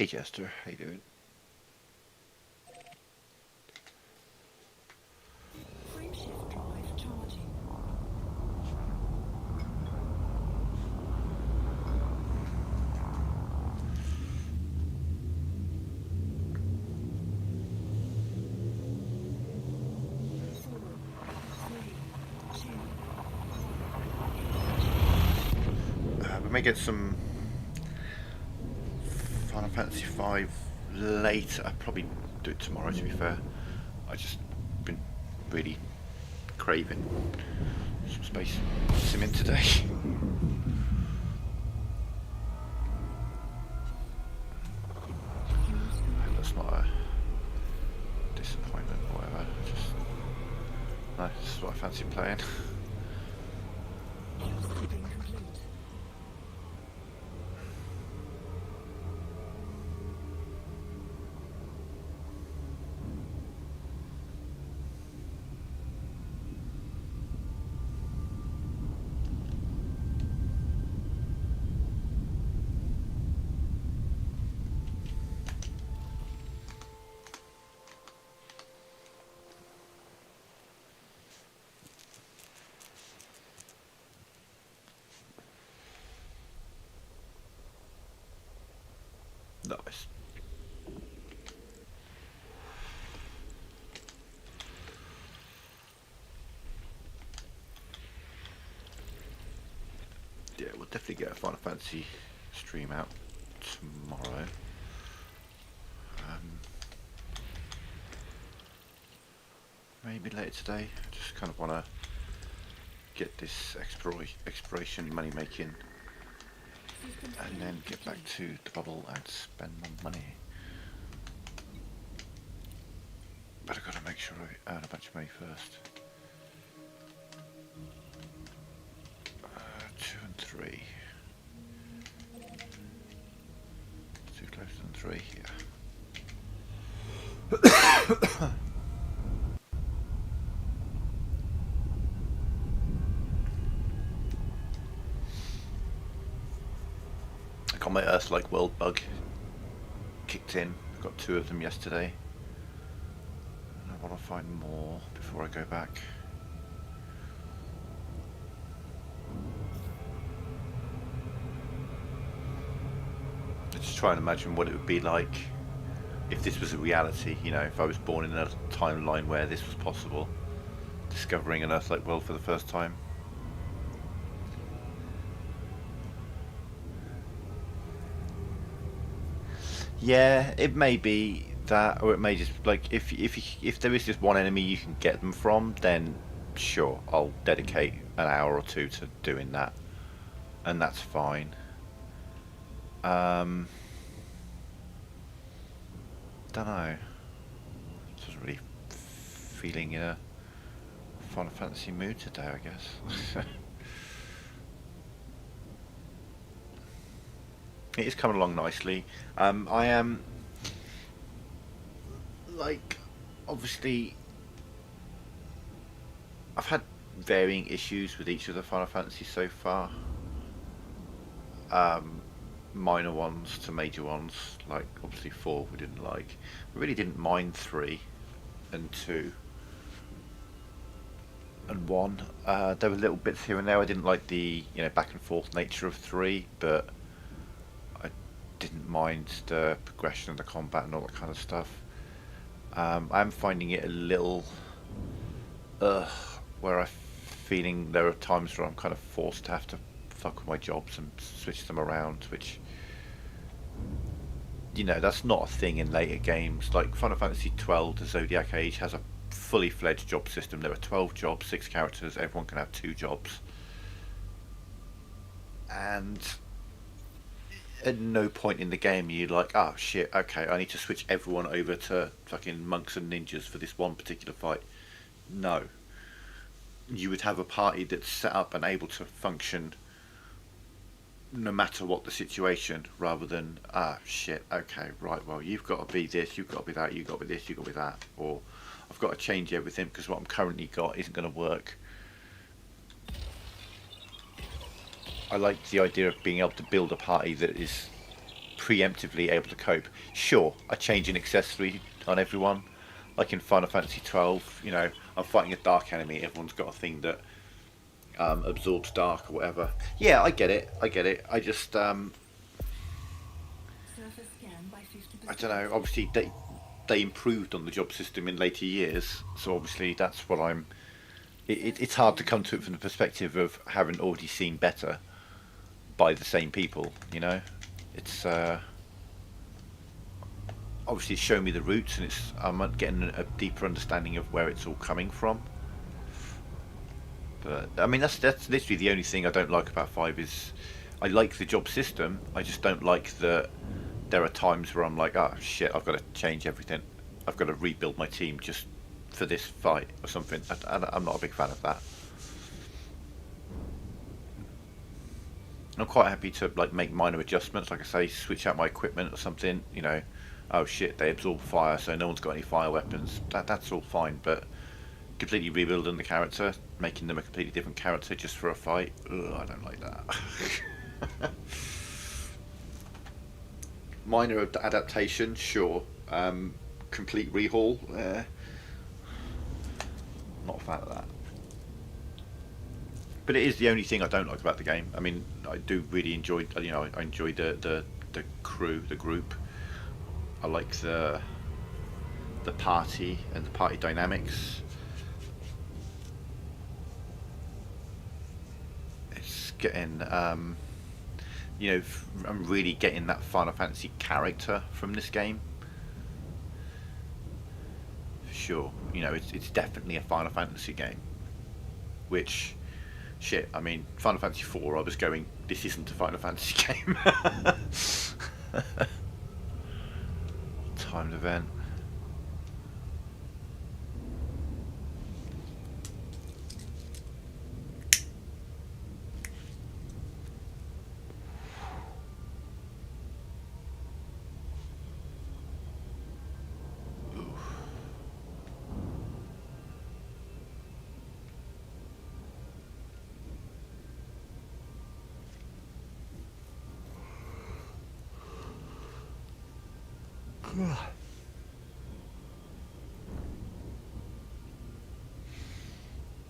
Hey Jester, how you doing? Frameshift drive charging. Four, three, two, one. Ignition. We may get some Final Fantasy V later. I'll probably do it tomorrow to be fair. I just been really craving some space simming today. Fuse I hope that's complete. not a disappointment or whatever. Just no, this is what I fancy playing. Housekeeping complete. Nice. Yeah, we'll definitely get a Final Fantasy stream out tomorrow. Um, Maybe later today. I just kind of want to get this exploration money making Systems and health then get back depleted. to the bubble and spend my money. But I've got to make sure I earn a bunch of money first. 2 and 3. Too close than 3, yeah. I got my Earth-like world bug kicked in. I got 2 of them yesterday. And I want to find more before I go back. I just try and imagine what it would be like if this was a reality, you know, if I was born in a timeline where this was possible, discovering an Earth-like world for the first time. Yeah, it may be that, or it may just like if there is just one enemy you can get them from, then sure, I'll dedicate an hour or two to doing that, and that's fine. Um, don't know. Just wasn't really feeling in a Final Fantasy mood today, I guess. It is coming along nicely. I am like, obviously, I've had varying issues with each of the Final Fantasies so far. Um, Minor ones to major ones, like obviously 4 we didn't like. We really didn't mind 3 and 2 and 1. There were little bits here and there. I didn't like the back and forth nature of 3, but I didn't mind the progression of the combat and all that kind of stuff. I'm finding it a little where I'm feeling there are times where I'm kind of forced to have to fuck with my jobs and switch them around, which that's not a thing in later games. Like Final Fantasy 12, the Zodiac Age has a fully fledged job system. There are 12 jobs, 6 characters. Everyone can have 2 jobs, and at no point in the game are you like, oh shit, okay, I need to switch everyone over to fucking monks and ninjas for this one particular fight. No, you would have a party that's set up and able to function no matter what the situation, rather than shit, okay, right, well, you've got to be this, you've got to be that, you've got to be this, you've got to be that, or I've got to change everything because what I'm currently got isn't going to work. I like the idea of being able to build a party that is preemptively able to cope. Sure, I change an accessory on everyone. Like in Final Fantasy 12, you know, I'm fighting a dark enemy. Everyone's got a thing that absorbs dark or whatever. Yeah, I get it. I get it. I just, Surface scan by 50%. I don't know. Obviously, they improved on the job system in later years, so obviously that's what I'm. It's hard to come to it from the perspective of having already seen better by the same people. You know, it's obviously it's showing me the roots, and I'm getting a deeper understanding of where it's all coming from. But I mean, that's literally the only thing I don't like about 5 is I like the job system. I just don't like that there are times where I'm like, oh shit, I've got to change everything. I've got to rebuild my team just for this fight or something. I'm not a big fan of that. I'm quite happy to like make minor adjustments, like I say, switch out my equipment or something. You know, oh shit, they absorb fire, so no one's got any fire weapons. That's all fine, but completely rebuilding the character, making them a completely different character just for a fight, ugh, I don't like that. Minor adaptation, sure. Complete rehaul, not a fan of that. But it is the only thing I don't like about the game. I mean, I do really enjoy, you know, I enjoy the crew, the group. I like the party and the party dynamics. It's getting, you know, I'm really getting that Final Fantasy character from this game. For sure, you know, it's definitely a Final Fantasy game. Which, shit, I mean, Final Fantasy 4, I was going, this isn't a Final Fantasy game. Timed event.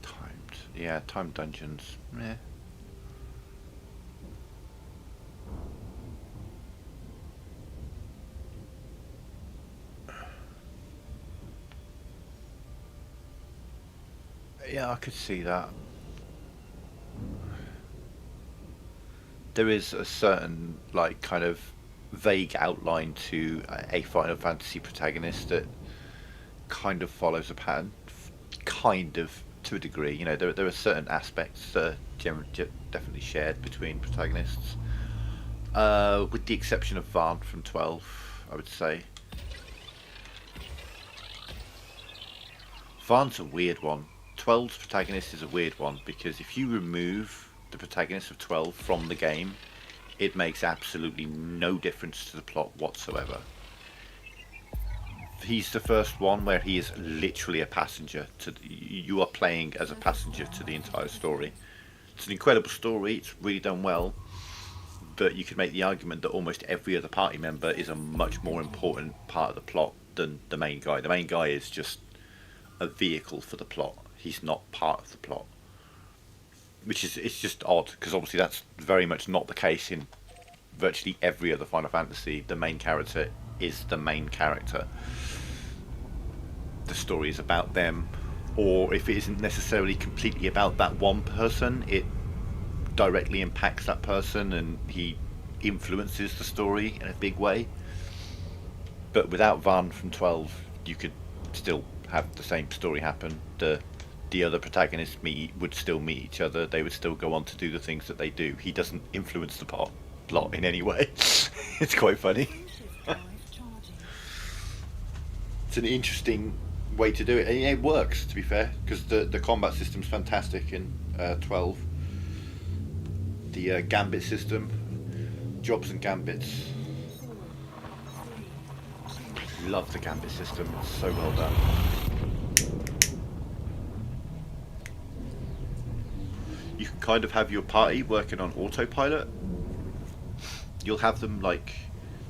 Timed, yeah, timed dungeons. Yeah. Yeah, I could see that. There is a certain, like, kind of vague outline to a Final Fantasy protagonist that kind of follows a pattern, kind of to a degree. You know, there are certain aspects that are definitely shared between protagonists, with the exception of Varn from 12, I would say. Varn's a weird one. 12's protagonist is a weird one because if you remove the protagonist of 12 from the game, it makes absolutely no difference to the plot whatsoever. He's the first one where he is literally a passenger to you are playing as a passenger to the entire story. It's an incredible story, it's really done well, but you could make the argument that almost every other party member is a much more important part of the plot than the main guy. The main guy is just a vehicle for the plot. He's not part of the plot, which is, it's just odd because obviously that's very much not the case in virtually every other Final Fantasy. The main character is the main character. The story is about them, or if it isn't necessarily completely about that one person, it directly impacts that person and he influences the story in a big way. But without Varn from 12, you could still have the same story happen. The other protagonists would still meet each other. They would still go on to do the things that they do. He doesn't influence the plot in any way. It's quite funny. It's an interesting way to do it, and it works, to be fair, because the combat system's fantastic in 12. The gambit system, jobs and gambits. Love the gambit system. It's so well done. You can kind of have your party working on autopilot. You'll have them like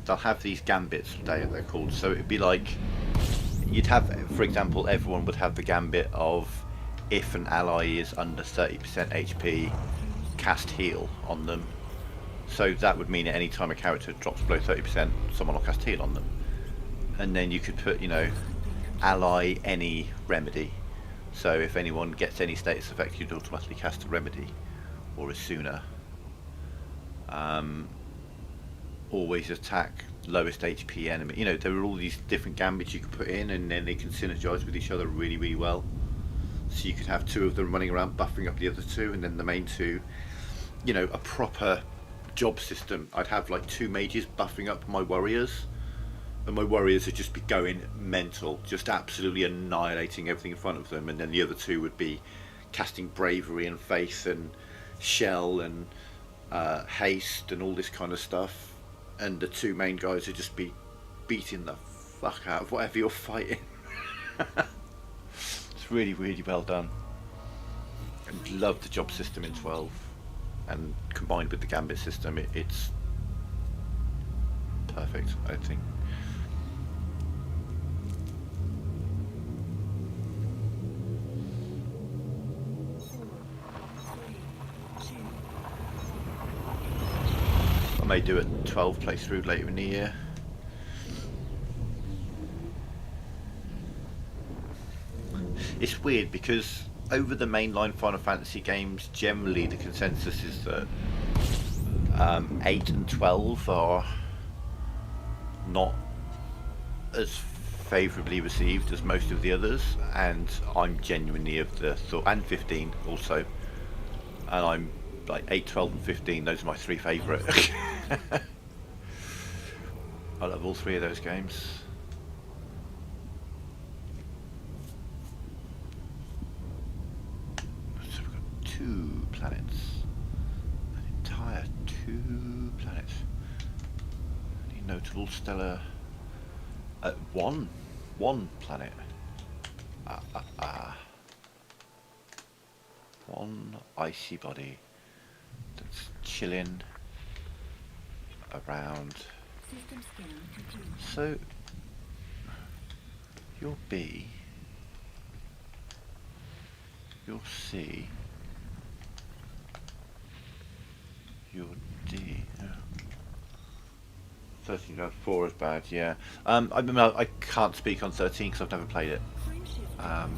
they'll have these gambits, they're called. So it'd be like you'd have, for example, everyone would have the gambit of if an ally is under 30% HP, cast heal on them. So that would mean at any time a character drops below 30%, someone will cast heal on them. And then you could put, ally any remedy. So if anyone gets any status effect, you'd automatically cast a remedy or a sooner. Always attack lowest HP enemy. There are all these different gambits you can put in, and then they can synergize with each other really, really well. So you could have two of them running around buffing up the other two, and then the main two, a proper job system. I'd have like two mages buffing up my warriors, and my warriors would just be going mental, just absolutely annihilating everything in front of them, and then the other two would be casting bravery and faith and shell and haste and all this kind of stuff, and the two main guys would just be beating the fuck out of whatever you're fighting. It's really, really well done. I love the job system in 12, and combined with the gambit system, it's perfect, I think. I may do a 12 playthrough later in the year. It's weird because over the mainline Final Fantasy games, generally the consensus is that 8 and 12 are not as favourably received as most of the others, and I'm genuinely of the thought, and 15 also, and I'm like 8, 12 and 15, those are my three favourite. I love all three of those games. So we've got 2 planets. An entire 2 planets. Any notable stellar... one planet. One icy body that's chilling around. System scan complete. So your B, your C, your D. Yeah. 13 round 4 is bad, yeah. I can't speak on 13 because I've never played it. I've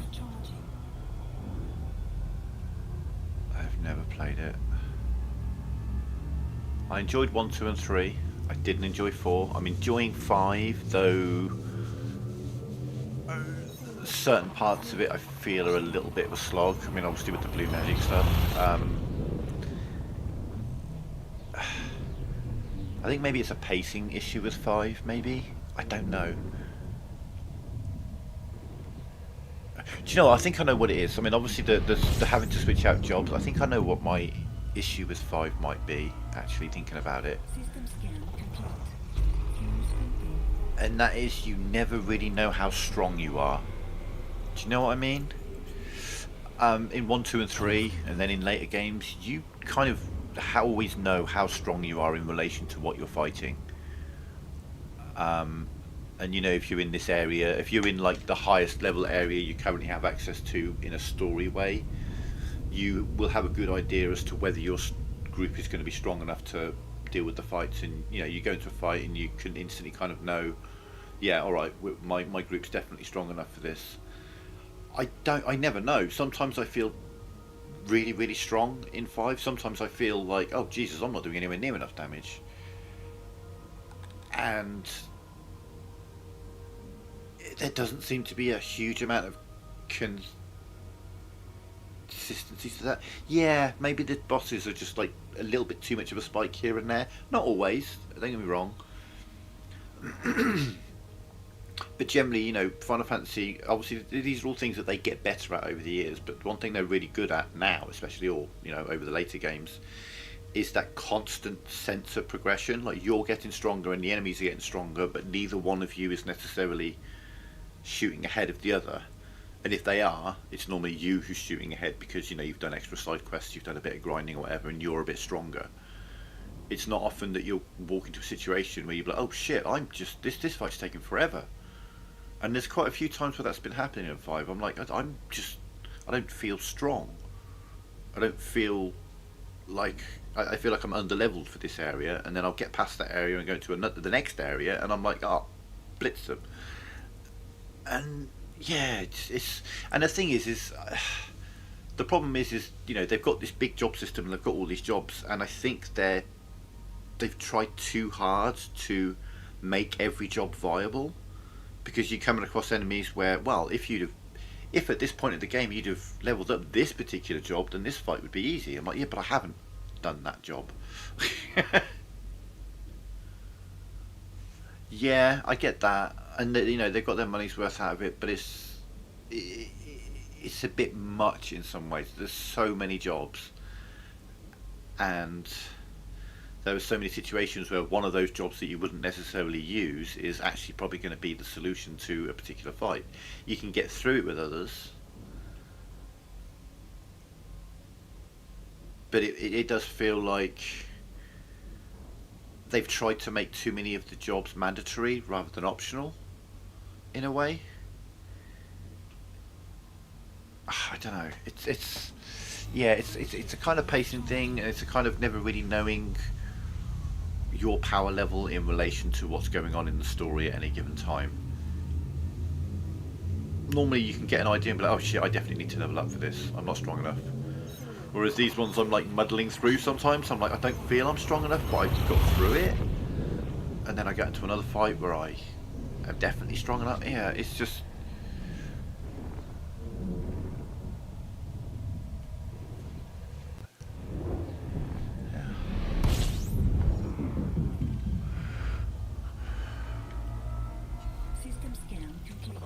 never played it. I enjoyed 1, 2 and 3. I didn't enjoy 4. I'm enjoying 5, though certain parts of it I feel are a little bit of a slog. I mean, obviously with the blue magic stuff. I think maybe it's a pacing issue with 5, maybe? I don't know. Do you know what? I think I know what it is. I mean, obviously the having to switch out jobs, I think I know what my issue with 5 might be, actually thinking about it. System scan complete. And that is, you never really know how strong you are. Do you know what I mean? In 1, 2 and 3, and then in later games, you kind of always know how strong you are in relation to what you're fighting. And if you're in this area, if you're in like the highest level area you currently have access to in a story way, you will have a good idea as to whether your group is going to be strong enough to deal with the fights. And you go into a fight and you can instantly kind of know, yeah, all right, my group's definitely strong enough for this. I never know. Sometimes I feel really, really strong in 5. Sometimes I feel like, oh Jesus, I'm not doing anywhere near enough damage. And there doesn't seem to be a huge amount of consistency to that. Yeah, maybe the bosses are just like a little bit too much of a spike here and there. Not always, don't get me wrong. But generally, Final Fantasy, obviously these are all things that they get better at over the years, but one thing they're really good at now, especially over the later games, is that constant sense of progression. Like, you're getting stronger and the enemies are getting stronger, but neither one of you is necessarily shooting ahead of the other. And if they are, it's normally you who's shooting ahead because you've done extra side quests, you've done a bit of grinding or whatever, and you're a bit stronger. It's not often that you'll walk into a situation where you're like, oh shit, I'm just this fight's taking forever. And there's quite a few times where that's been happening in 5. I'm like, I don't feel strong. I don't feel like I feel like I'm underleveled for this area, and then I'll get past that area and go to the next area, and I'm like, oh, blitz them. And yeah, it's and the thing is the problem is they've got this big job system and they've got all these jobs, and I think they've tried too hard to make every job viable, because you're coming across enemies where, well, if at this point in the game you'd have leveled up this particular job, then this fight would be easy. I'm like, yeah, but I haven't done that job. Yeah, I get that, and they've got their money's worth out of it, but it's a bit much in some ways. There's so many jobs, and there are so many situations where one of those jobs that you wouldn't necessarily use is actually probably going to be the solution to a particular fight. You can get through it with others, but it does feel like they've tried to make too many of the jobs mandatory rather than optional, in a way. I don't know. It's a kind of pacing thing, and it's a kind of never really knowing your power level in relation to what's going on in the story at any given time. Normally you can get an idea and be like, oh shit, I definitely need to level up for this. I'm not strong enough. Whereas these ones I'm like muddling through sometimes. I'm like, I don't feel I'm strong enough, but I've got through it. And then I get into another fight where I am definitely strong enough. Yeah, it's just... System scan complete.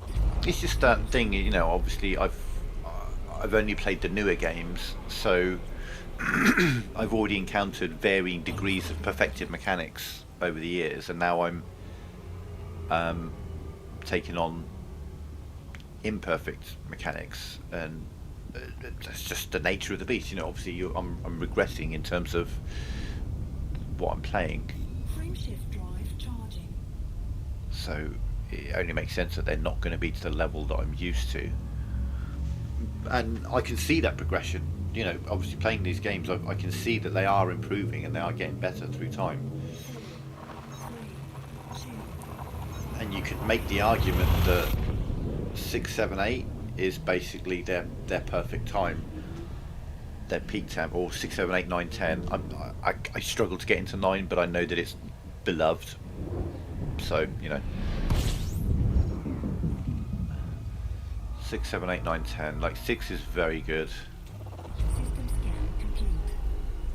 It's just that thing, obviously I've only played the newer games, so I've already encountered varying degrees of perfected mechanics over the years, and now I'm taking on imperfect mechanics, and that's just the nature of the beast. Obviously I'm regressing in terms of what I'm playing, Frameshift drive charging. so it only makes sense that they're not going to be to the level that I'm used to. And I can see that progression. Obviously playing these games, I can see that they are improving and they are getting better through time. 3, 2, And you could make the argument that 6, 7, 8 is basically their perfect time, their peak time, or 6, 7, 8, 9, 10. I struggle to get into 9, but I know that it's beloved. So 6, 7, 8, 9, 10. Like 6 is very good. system scan complete.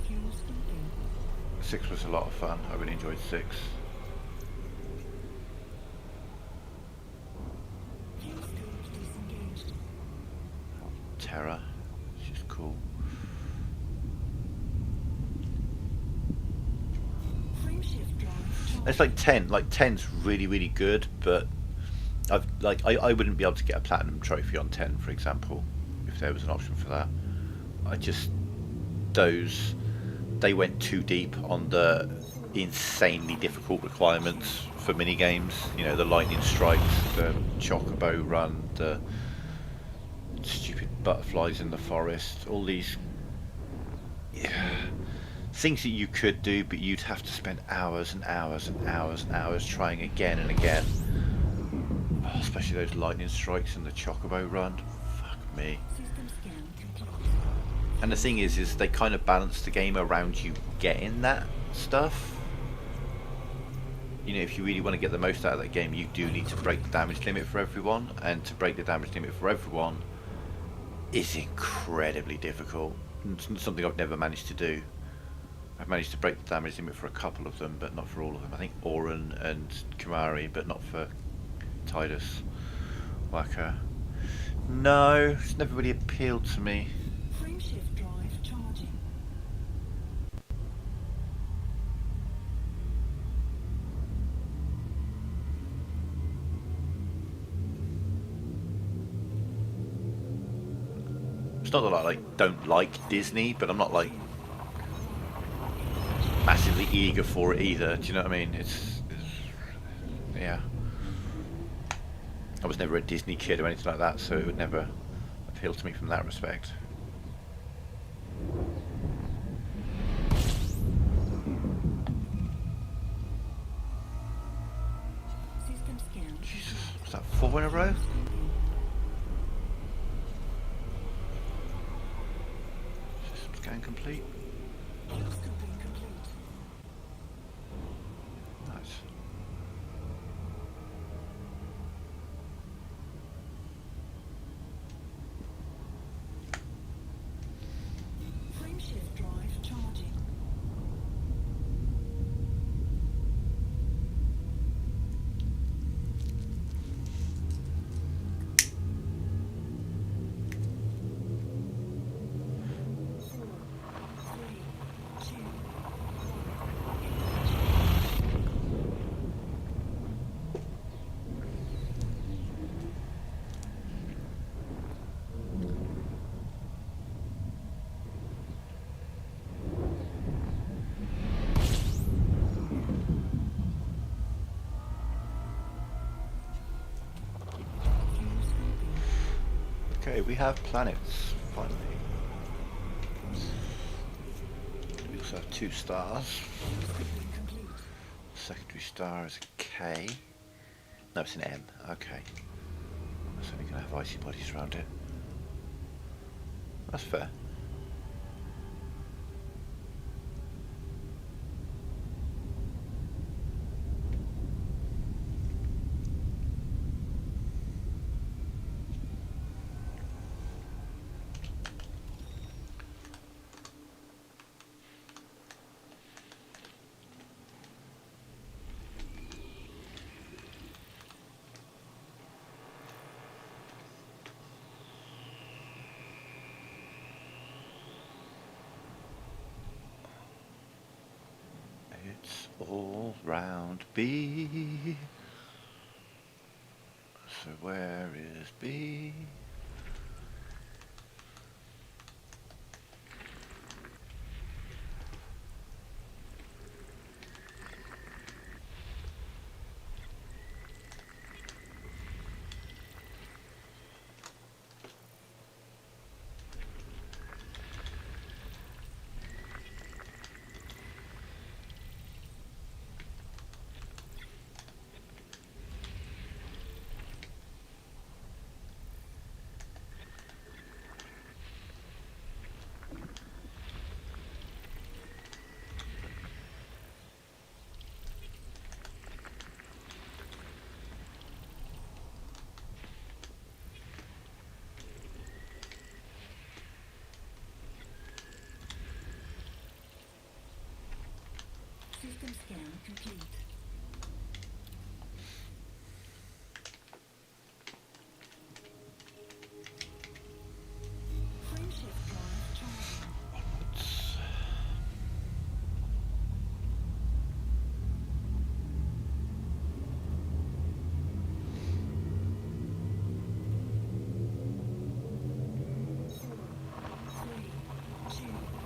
Fuel stopping. 6 was a lot of fun. I really enjoyed 6. Fuel scope disengaged. Terror, she's cool. Frameshift drive charging. It's like 10. Like 10's really, really good, but I wouldn't be able to get a platinum trophy on 10, for example, if there was an option for that. They went too deep on the insanely difficult requirements for mini games. The lightning strikes, the chocobo run, the stupid butterflies in the forest, all these things that you could do, but you'd have to spend hours and hours and hours and hours trying again and again. Oh, especially those lightning strikes and the chocobo run. Fuck me. System scan complete. And the thing is they kind of balance the game around you getting that stuff. If you really want to get the most out of that game, you do need to break the damage limit for everyone, and to break the damage limit for everyone is incredibly difficult. It's something I've never managed to do. I've managed to break the damage limit for a couple of them, but not for all of them. I think Oren and Kamari, but not for Tidus. Waka. No, it's never really appealed to me. Frameshift drive charging. It's not that I don't like Disney, but I'm not like massively eager for it either. Do you know what I mean? Yeah. I was never a Disney kid or anything like that, so it would never appeal to me from that respect. System scan Jesus, complete. was that 4 in a row? Fuel scooping. System scan complete. Fuel scooping complete. Nice. Frameshift drive charging. Four, three, two, one. Ignition. Fuel scooping. Okay, we have planets, finally. We also have 2 stars. Fuel scooping complete. Secondary star is a K. No, it's an M. Okay. That's only going to have icy bodies around it. That's fair. It's all round B. So where is B? System scan complete. Frameshift drive charging. Onwards. Four, three, two, one. Ignition.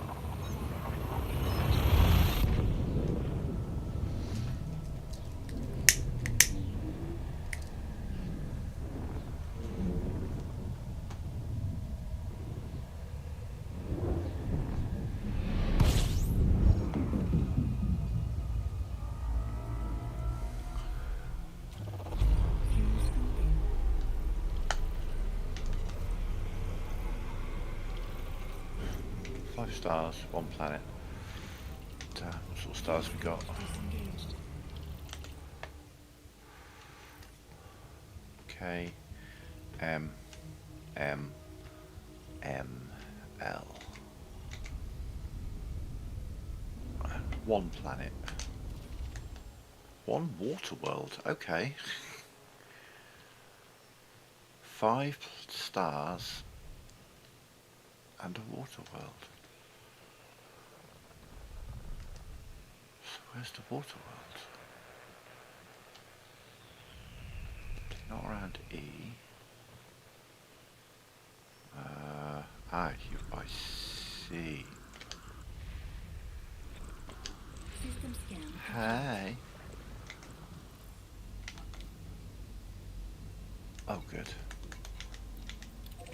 Fuel scooping. 5 stars, 1 planet. What sort of stars we got? Disengaged. K, M, M, M, L. And 1 planet. 1 water world, okay. 5 stars and a water world. So where's the water world? Not around E. I see. Hey. Oh, good.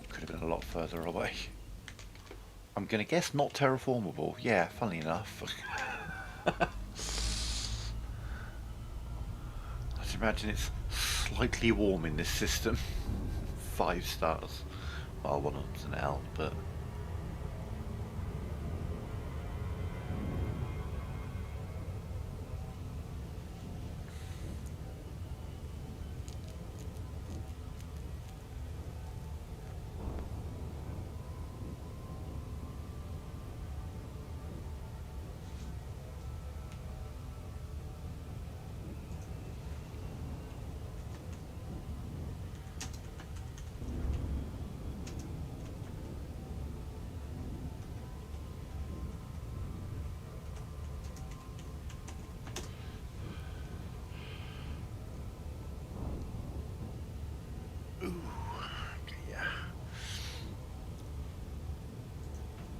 Could have been a lot further away. I'm gonna guess not terraformable. Yeah, funnily enough. I just imagine it's slightly warm in this system. 5 stars. Well, one of them's an L, but... yeah.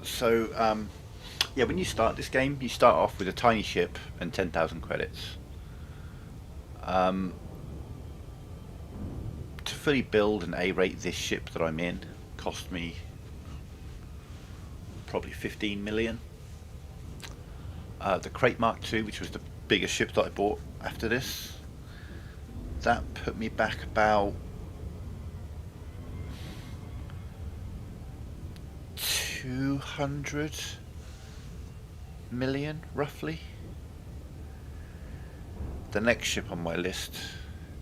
So, yeah, when you start this game, you start off with a tiny ship and 10,000 credits. To fully build and A-rate this ship that I'm in cost me probably 15 million. The Crate Mark II, which was the biggest ship that I bought after this, that put me back about 200 million, roughly. The next ship on my list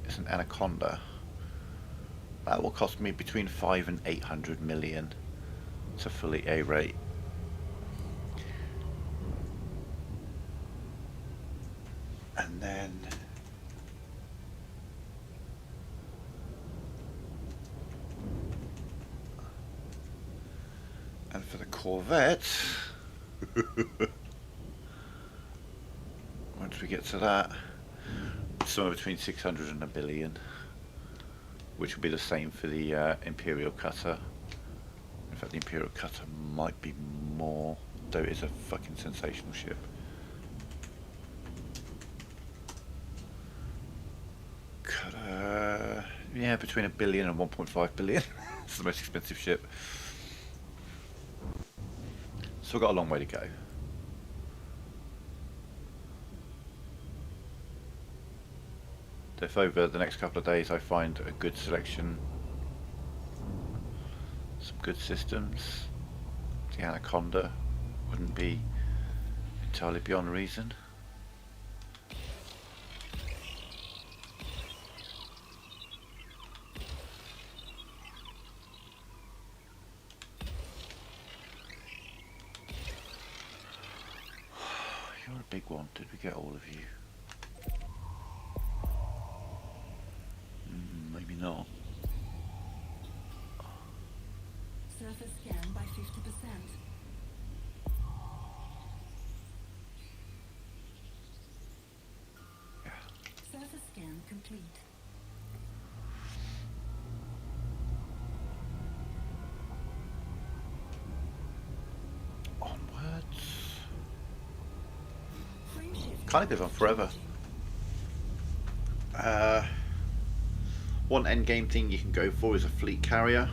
is an Anaconda. That will cost me between 5 and 800 million to fully A-rate. And then for the Corvette, once we get to that, somewhere between 600 and a billion, which will be the same for the Imperial Cutter. In fact, the Imperial Cutter might be more, though it is a fucking sensational ship. Cutter, yeah, between a billion and 1.5 billion. It's the most expensive ship. So we've got a long way to go. If over the next couple of days I find a good selection, some good systems, the Anaconda wouldn't be entirely beyond reason. You're a big one. Did we get all of you? Maybe not. Surface scan by 50%. Yeah. Surface scan complete. Onwards. Frameshift Kind of goes on forever. One endgame thing you can go for is a fleet carrier,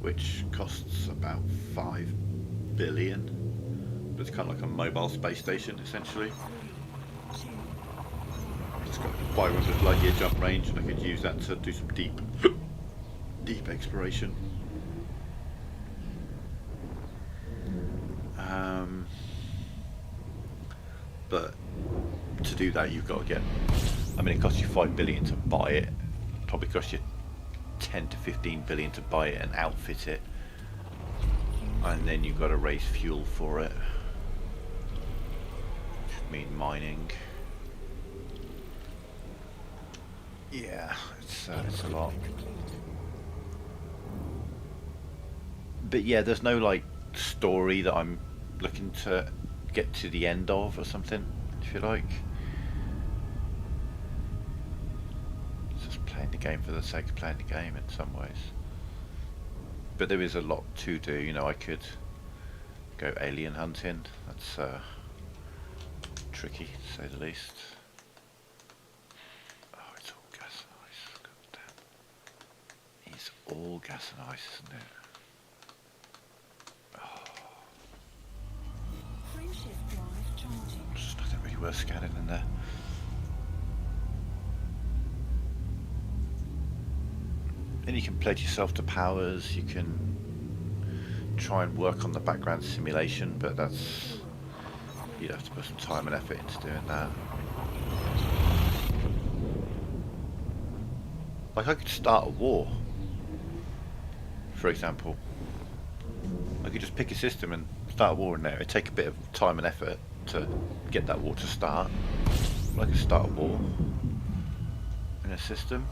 which costs about 5 billion. But it's kind of like a mobile space station, essentially. 3, 2, It's got 500 light year jump range, and I could use that to do some deep exploration. But to do that, you've got to get. I mean, it costs you 5 billion to buy it. Probably costs you 10 to 15 billion to buy it and outfit it, and then you've got to raise fuel for it. Which mean mining. Yeah, it's a lot. But yeah, there's no like story that I'm looking to get to the end of or something, if you like. It's just playing the game for the sake of playing the game in some ways. But there is a lot to do. You know, I could go alien hunting. That's tricky, to say the least. Oh, it's all gas and ice. God damn. It's all gas and ice, isn't it? Frameshift drive charging. There's nothing really worth scanning in there. Then you can pledge yourself to powers, you can try and work on the background simulation, but that's... you'd have to put some time and effort into doing that. Like, I could start a war, for example. I could just pick a system and start a war in there. It'd take a bit of time and effort to get that war to start. But I could start a war in a system.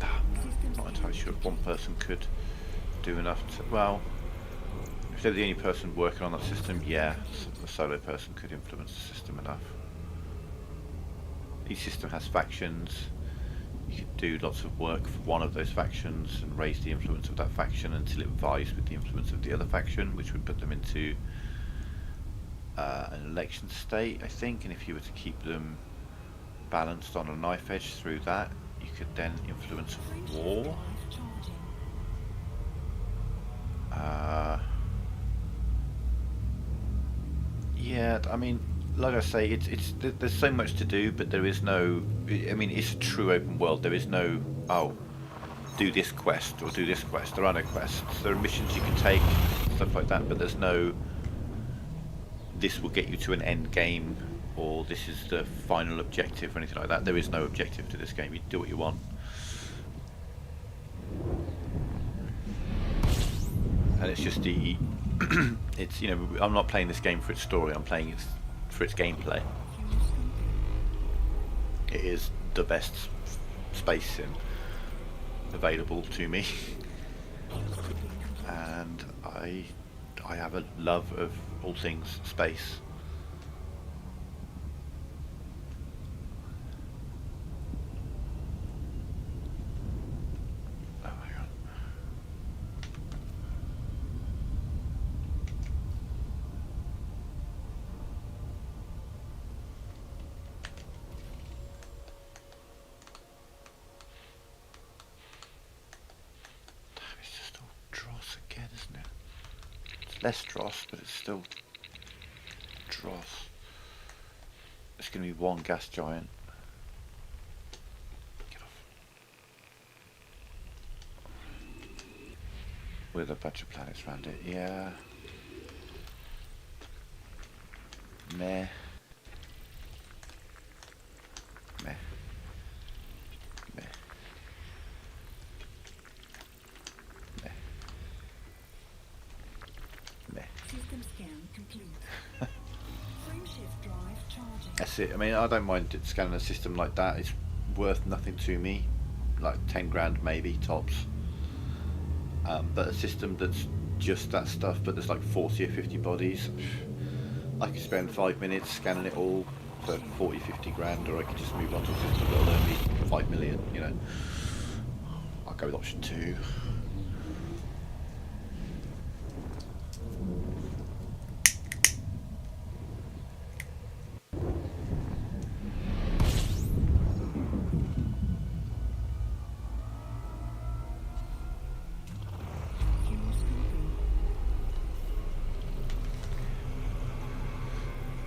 I'm not entirely sure if one person could do enough to... well, if they're the only person working on that system, yeah, a solo person could influence the system enough. Each system has factions. You could do lots of work for one of those factions and raise the influence of that faction until it vies with the influence of the other faction, which would put them into an election state, I think, and if you were to keep them balanced on a knife edge through that, you could then influence war. Yeah, I mean, like I say, there's so much to do, but there is no... I mean, it's a true open world. There is no, oh, do this quest or do this quest. There are no quests. There are missions you can take, stuff like that, but there's no, this will get you to an end game, or this is the final objective or anything like that. There is no objective to this game. You do what you want. And it's just the... it's, you know, I'm not playing this game for its story, I'm playing it for its gameplay. It is the best space sim available to me. And I have a love of all things space. Oh, hang on. It's just all dross again, isn't it? It's less dross, but it's still dross. It's going to be one gas giant. Get off. With a bunch of planets around it, yeah. Meh. Meh. Meh. Meh. Meh. System scan complete. Frameshift drive charging. That's it. I mean, I don't mind scanning a system like that. It's worth nothing to me. Like 10 grand maybe, tops. But a system that's just that stuff, but there's like 40 or 50 bodies, I could spend 5 minutes scanning it all for 40, 50 grand, or I could just move on to a system that'll earn me 5 million, you know. I'll go with option 2.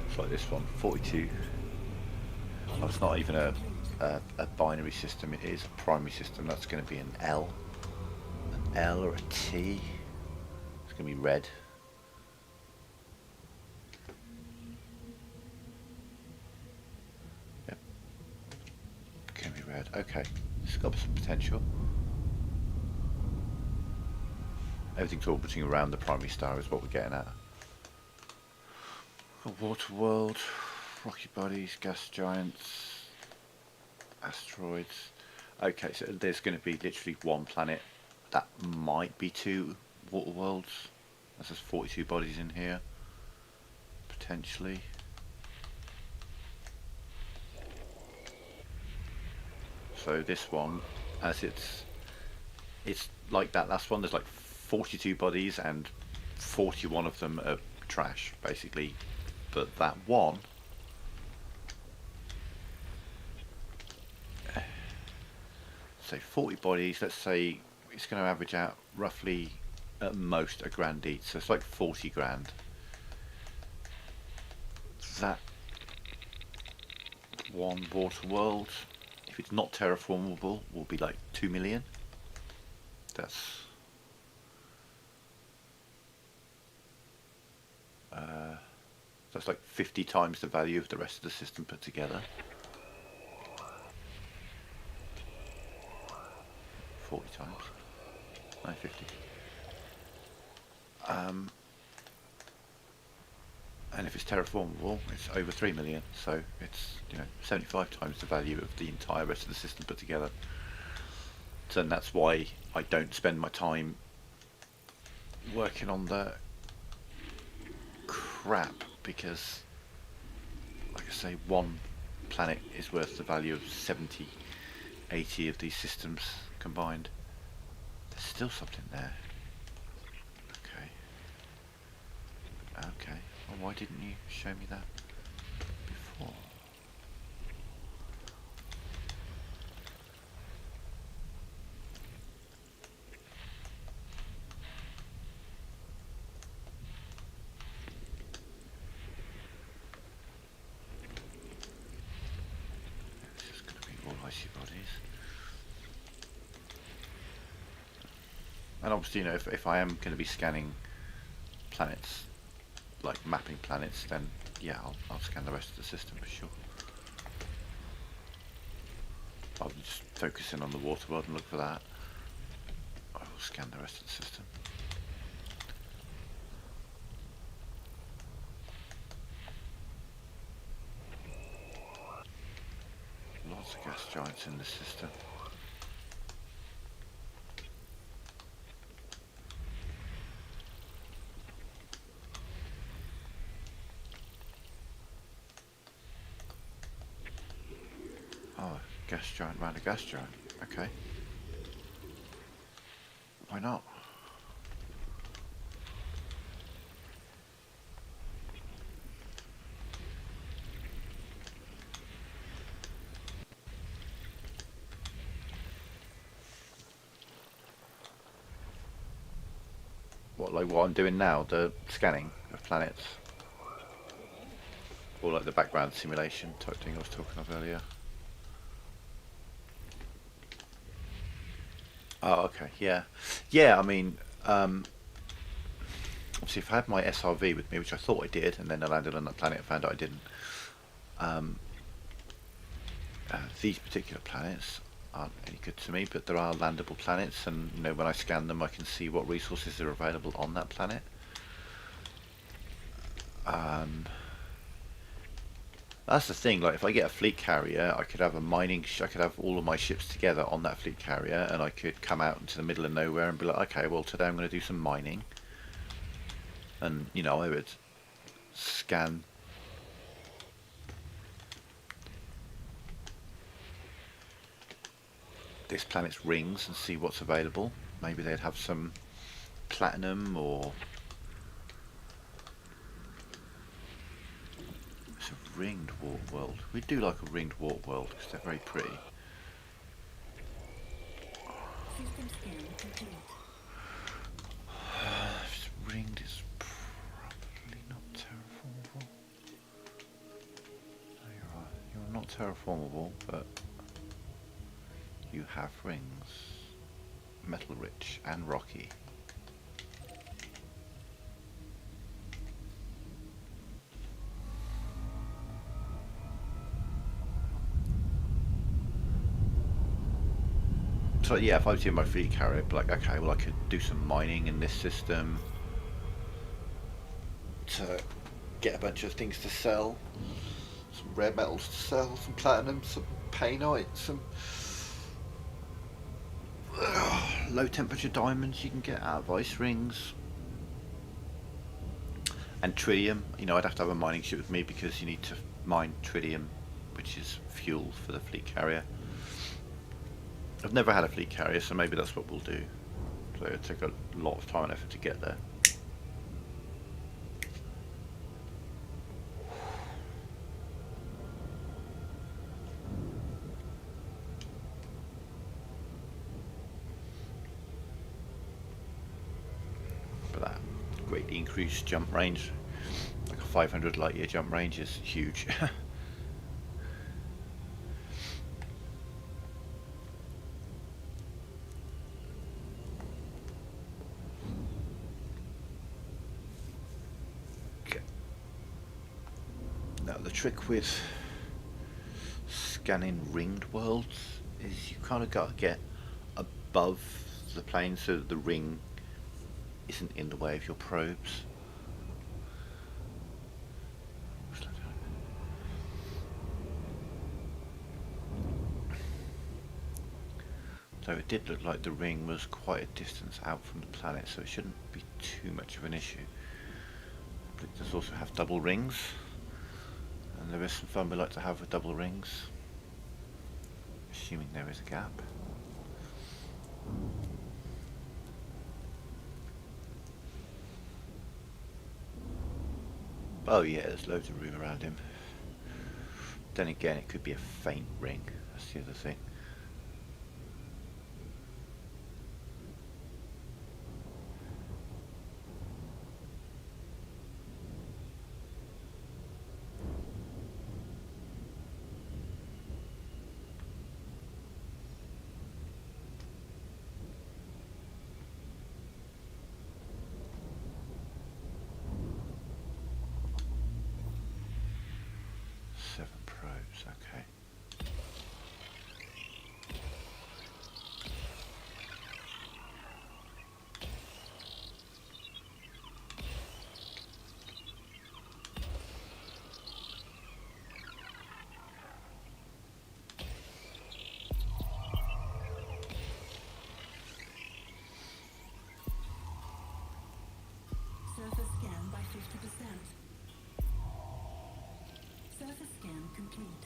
It's like this one, 42. Oh, it's not even a binary system, it is a primary system. That's going to be an L or a T. It's going to be red. Yep, going to be red. Okay, it's got some potential. Everything's orbiting around the primary star is what we're getting at. A water world, rocky bodies, gas giants, asteroids. Okay, so there's going to be literally one planet. That might be 2 water worlds. There's 42 bodies in here, potentially. So this one, as it's like that last one, there's like 42 bodies and 41 of them are trash, basically. But that one, say 40 bodies, let's say it's going to average out roughly at most £1,000 each, so it's like 40 grand. That one water world, if it's not terraformable, will be like 2 million. That's like 50 times the value of the rest of the system put together. 40 times. No, 50. And if it's terraformable, it's over 3 million. So it's 75 times the value of the entire rest of the system put together. So that's why I don't spend my time working on the crap, because, like I say, one planet is worth the value of 70, 80 of these systems combined. There's still something there. Okay. Well, why didn't you show me that before? It's just going to be all icy bodies. And obviously, if I am going to be scanning planets, like mapping planets, then yeah, I'll scan the rest of the system for sure. I'll just focus in on the water world and look for that. I will scan the rest of the system. Lots of gas giants in this system. Oh, gas giant round a gas giant. Okay. Why not? Like what I'm doing now, the scanning of planets, or like the background simulation type thing I was talking of earlier. Oh, okay, yeah. I mean, obviously, if I had my SRV with me, which I thought I did, and then I landed on that planet and found out I didn't. These particular planets aren't any good to me, but there are landable planets, and when I scan them, I can see what resources are available on that planet. That's the thing. Like, if I get a fleet carrier, I could have I could have all of my ships together on that fleet carrier, and I could come out into the middle of nowhere and be like, okay, well, today I'm going to do some mining, and I would scan this planet's rings and see what's available. Maybe they'd have some platinum, or it's a ringed warp world. We do like a ringed warp world because they're very pretty. System scan complete. If it's ringed, it's probably not terraformable. No, you're right. You're not terraformable, but you have rings. Metal rich and rocky. So yeah, if I was in my fleet carrier, I'd be like, okay, well I could do some mining in this system to get a bunch of things to sell. Some rare metals to sell, some platinum, some painite, some low temperature diamonds you can get out of ice rings. And tritium, I'd have to have a mining ship with me because you need to mine tritium, which is fuel for the fleet carrier. I've never had a fleet carrier, so maybe that's what we'll do. So it'll take a lot of time and effort to get there. greatly increased jump range. Like a 500 light year jump range is huge. Okay. Now the trick with scanning ringed worlds is you kind of got to get above the plane so that the ring isn't in the way of your probes. So it did look like the ring was quite a distance out from the planet, so it shouldn't be too much of an issue. But it does also have double rings, and there is some fun we like to have with double rings, assuming there is a gap. Oh yeah, there's loads of room around him. Then again, it could be a faint ring, that's the other thing. Seven probes, okay. Surface scan by 50%. Surface scan complete.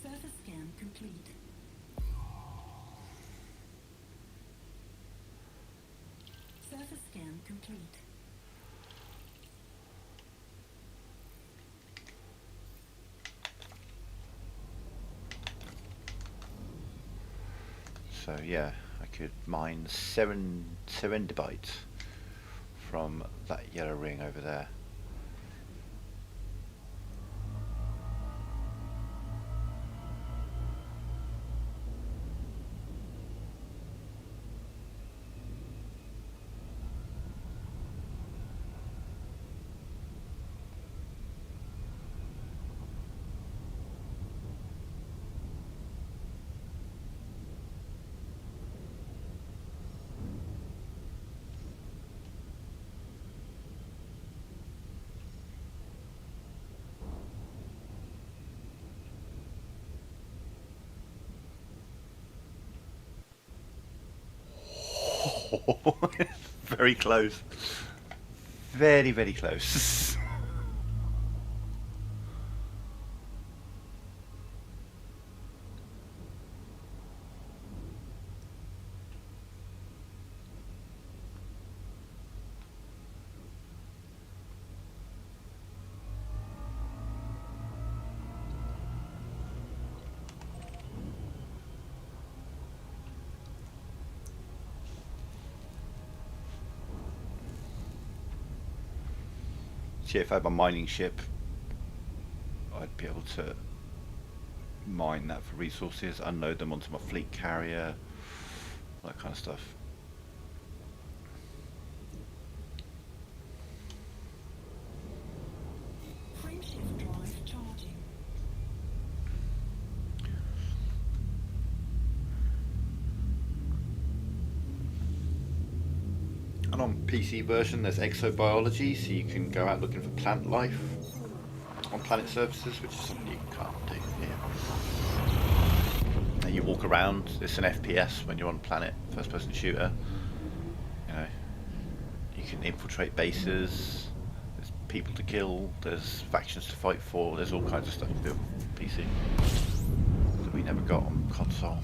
Surface scan complete. Surface scan complete. So yeah, I could mine seven serendibites from that yellow ring over there. Very close. Very, very close. See, if I had my mining ship, I'd be able to mine that for resources, unload them onto my fleet carrier, that kind of stuff. Frameshift drive charging. And on PC version, there's exobiology, so you can go out looking for plant life on planet surfaces, which is something you can't do here. And you walk around. It's an FPS when you're on planet, first-person shooter. You know, you can infiltrate bases. There's people to kill. There's factions to fight for. There's all kinds of stuff to do on PC that we never got on console.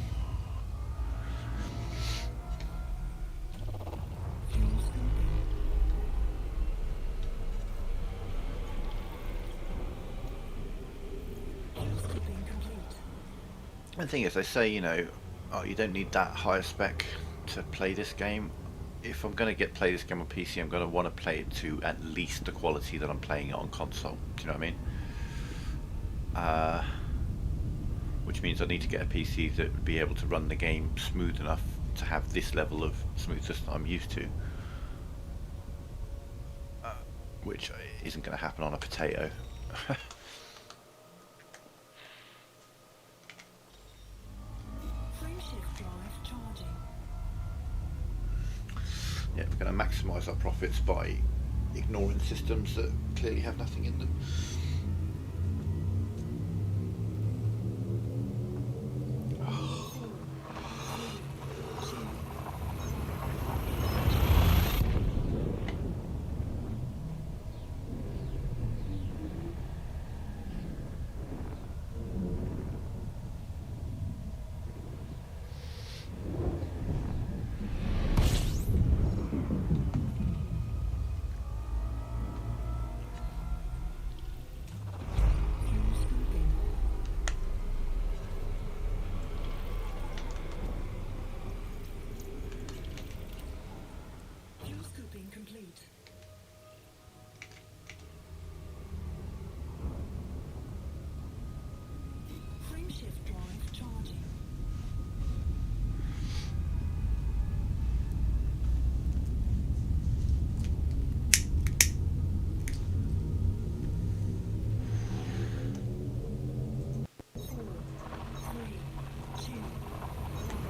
The thing is, they say, you know, oh, you don't need that higher spec to play this game. if I'm going to play this game on PC, I'm going to want to play it to at least the quality that I'm playing it on console. Do you know what I mean? Which means I need to get a PC that would be able to run the game smooth enough to have this level of smoothness that I'm used to. Which isn't going to happen on a potato. Frameshift drive charging. Yeah, we're going to maximise our profits by ignoring systems that clearly have nothing in them. Fuel scooping. Fuel scooping complete. Frameshift drive charging. Four, three, two. Fuel scooping.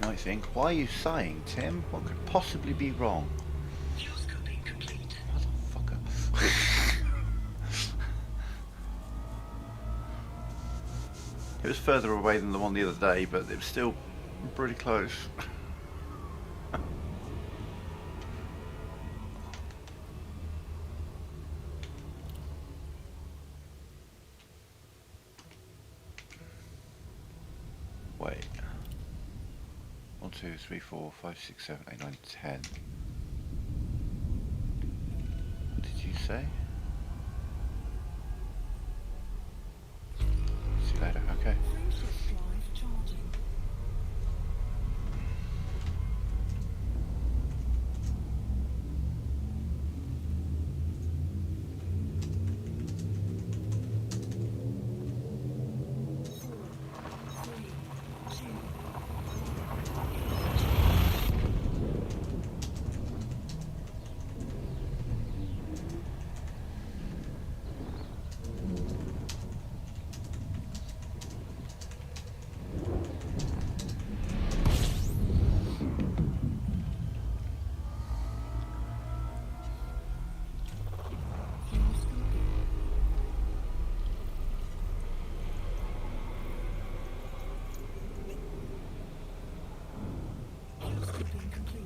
I think, why are you sighing, Tim? What could possibly be wrong? Fuel scooping complete. Motherfucker. It was further away than the one the other day, but it was still pretty close. Wait. 1, 2, 3, 4, 5, 6, 7, 8, 9, 10. What did you say? See you later, okay. Frameshift drive charging. Four, three, two. Fuel scooping. Fuel scooping complete.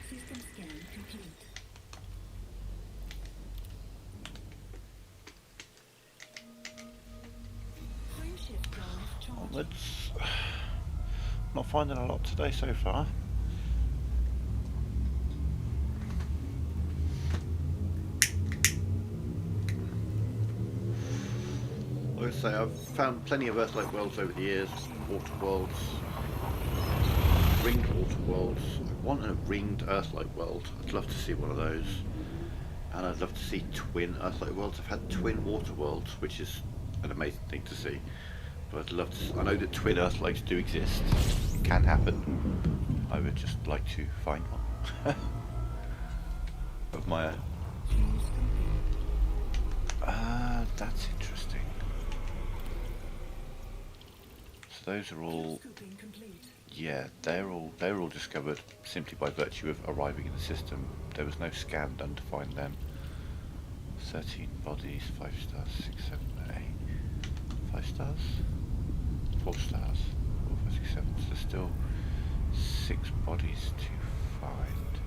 System scan complete. Frameshift drive charging. Onwards. Not finding a lot today so far. Like I say, I've found plenty of Earth-like worlds over the years, water worlds, Ringed water worlds. I want a ringed Earthlight world. I'd love to see one of those. And I'd love to see twin Earthlight worlds. I've had twin water worlds, which is an amazing thing to see. But I'd love to. I know that twin Earthlights do exist. It can happen. I would just like to find one of my. Fuel scooping. That's interesting. So those are all. Fuel scooping complete. Yeah, they're all discovered simply by virtue of arriving in the system. There was no scan done to find them. 13 bodies, 5 stars, 6, 7, 8. 5 stars? 4 stars. 4, 5, 6, 7. So there's still 6 bodies to find.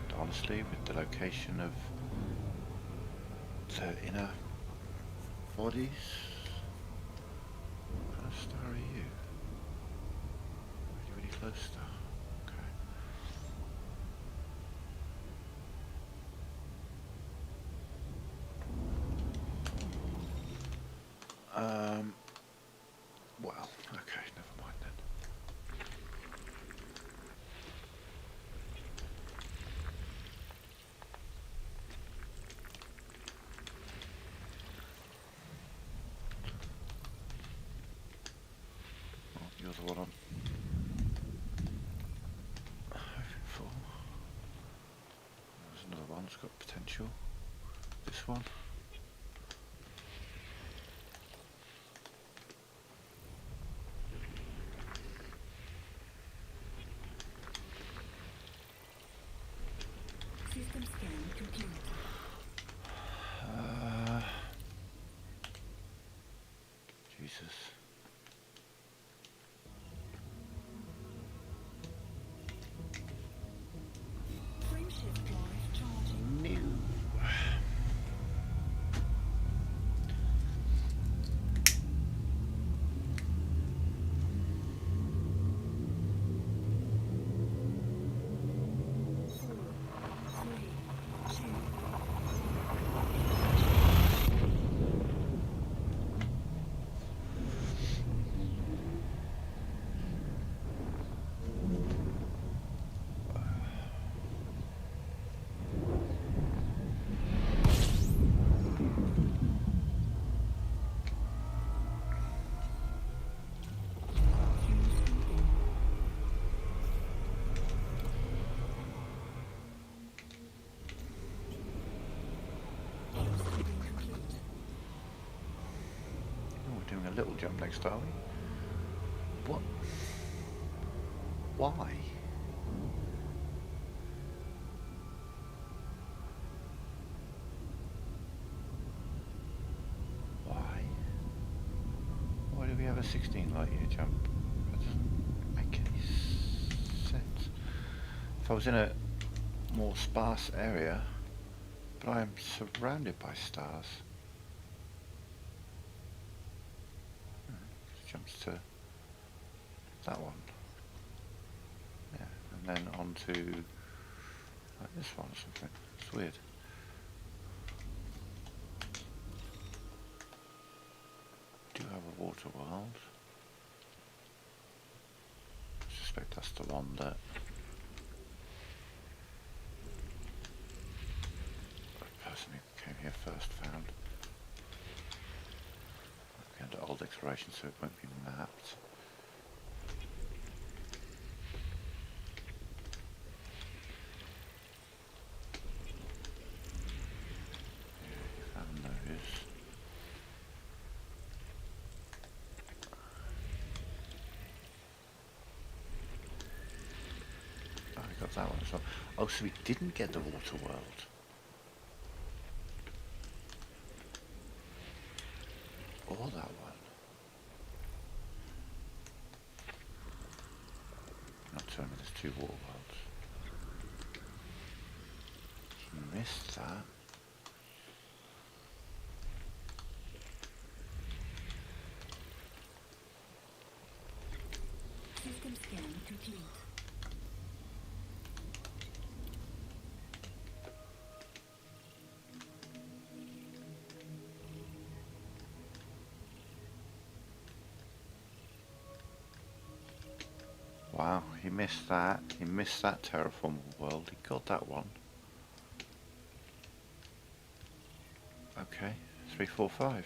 And honestly, with the location of the inner bodies, what kind of star are you? Really, really close star. Okay. Well, okay, never mind then. Oh, you're the one I'm hoping for. There's another one that's got potential. This one. System scan complete. Jesus. Frameshift drive charging. New. Four, three, two. Fuel scooping. Fuel scooping complete. Oh, we're doing a little jump next, are we? What? Why? Why? Why do we have a 16 light year jump? That doesn't make any sense. If I was in a more sparse area, but I am surrounded by stars. Jumps to that one. Yeah, and then on to like this one or something. It's weird. Do have a water world. I suspect that's the one that the person who came here first found. Looking at old exploration, so it won't be mapped. Yeah, found those. Oh, we got that one as well. Oh, so we didn't get the water world. Or that one. Not telling me there's 2 water worlds. Missed that. System scan complete. Wow, he missed that. He missed that terraformable world. He got that one. Okay, 3, 4, 5.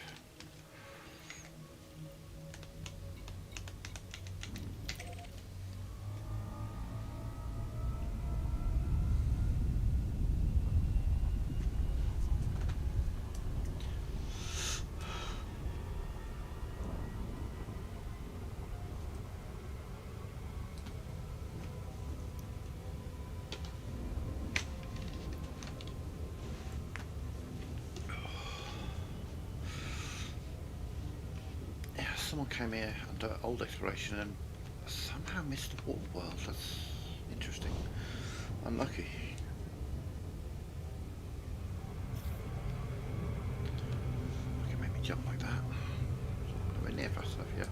Yeah, someone came here under old exploration and somehow missed the water world. That's interesting. Unlucky. Look, it made me jump like that. Nowhere near fast enough yet.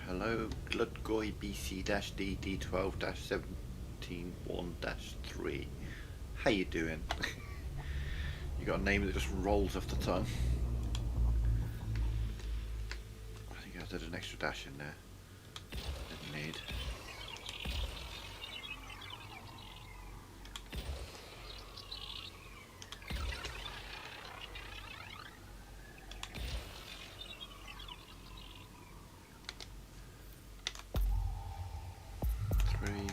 Hello, Gludgoy BC-DD12-171-3. How you doing? You got a name that just rolls off the tongue. I think I did an extra dash in there. Didn't need. Three,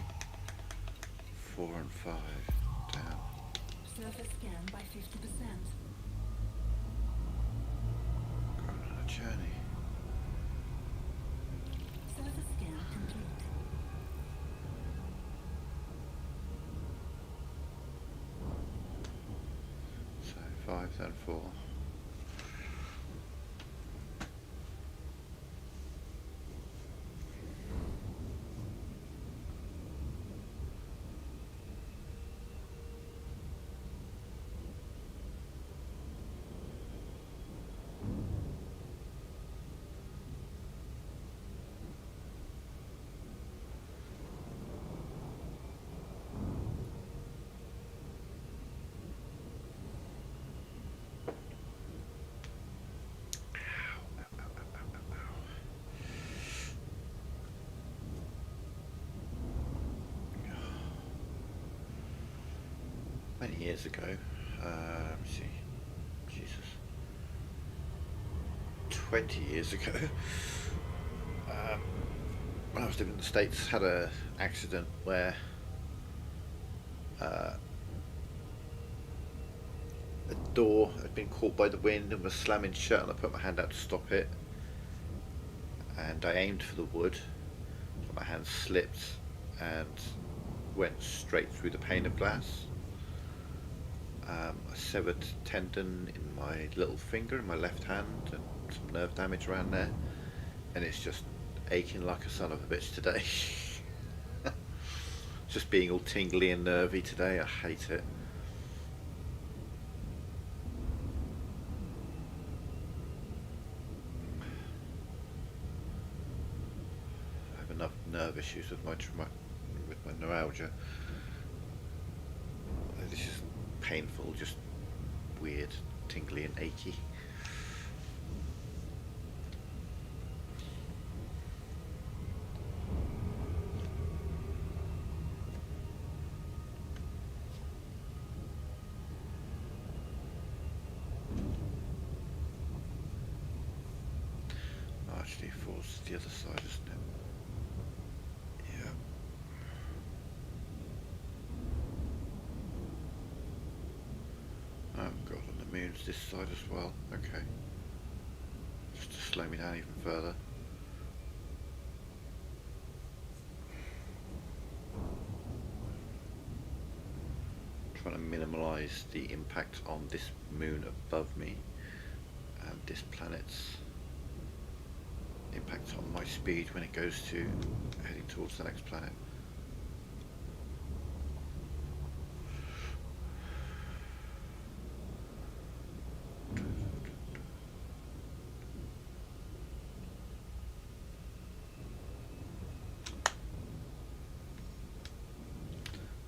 4 and 5. Down. Surface scan by 50%. Got another journey. Surface scan complete. So 5, then 4. Many years ago, let me see, Jesus, 20 years ago, when I was living in the States, had a accident where uh, a door had been caught by the wind and was slamming shut, and I put my hand out to stop it, and I aimed for the wood, but my hand slipped and went straight through the pane of glass. A severed tendon in my little finger in my left hand and some nerve damage around there, and it's just aching like a son of a bitch today. Just being all tingly and nervy today, I hate it. I have enough nerve issues with my neuralgia. This is painful, just weird, tingly and achy. actually falls to the other side, isn't it? Yeah. Oh god, and the moon's this side as well. Okay. Just to slow me down even further. Trying to minimalise the impact on this moon above me and this planet's impact on my speed when it goes to heading towards the next planet.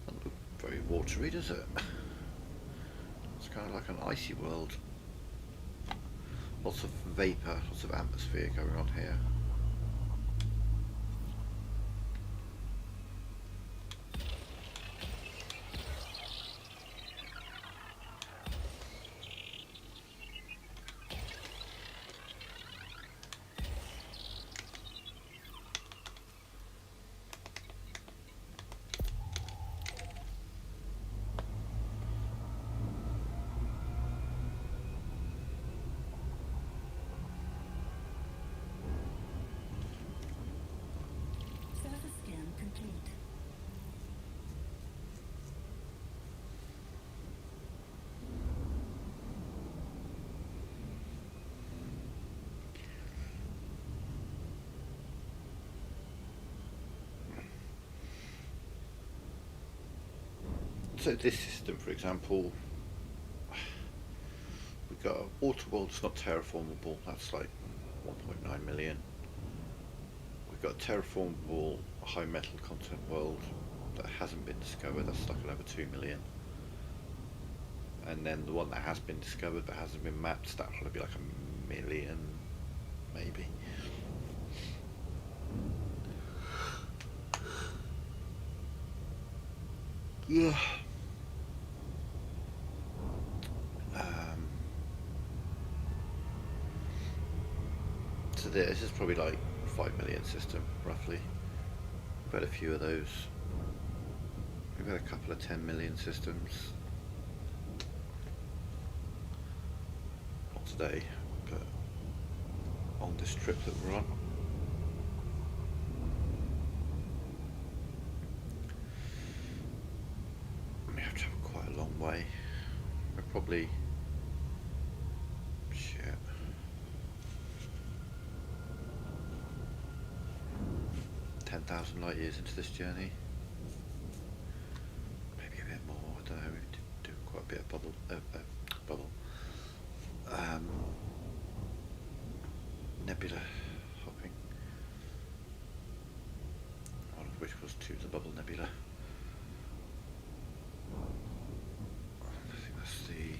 Doesn't look very watery, does it? It's kind of like an icy world. Lots of vapour, lots of atmosphere going on here. Surface scan complete. So this system, for example, we've got a water world that's not terraformable, that's like 1.9 million. We've got a terraformable high metal content world that hasn't been discovered, that's like over 2 million. And then the one that has been discovered but hasn't been mapped, that'll probably be like 1 million, maybe. Yeah. So this is probably like 5 million system, roughly. We've had a few of those. We've had a couple of 10 million systems. Not today, but on this trip that we're on. We have traveled quite a long way. We're probably 10,000 light years into this journey. Maybe a bit more, I don't know, we did do quite a bit of nebula hopping, one of which was to the Bubble Nebula. I think that's the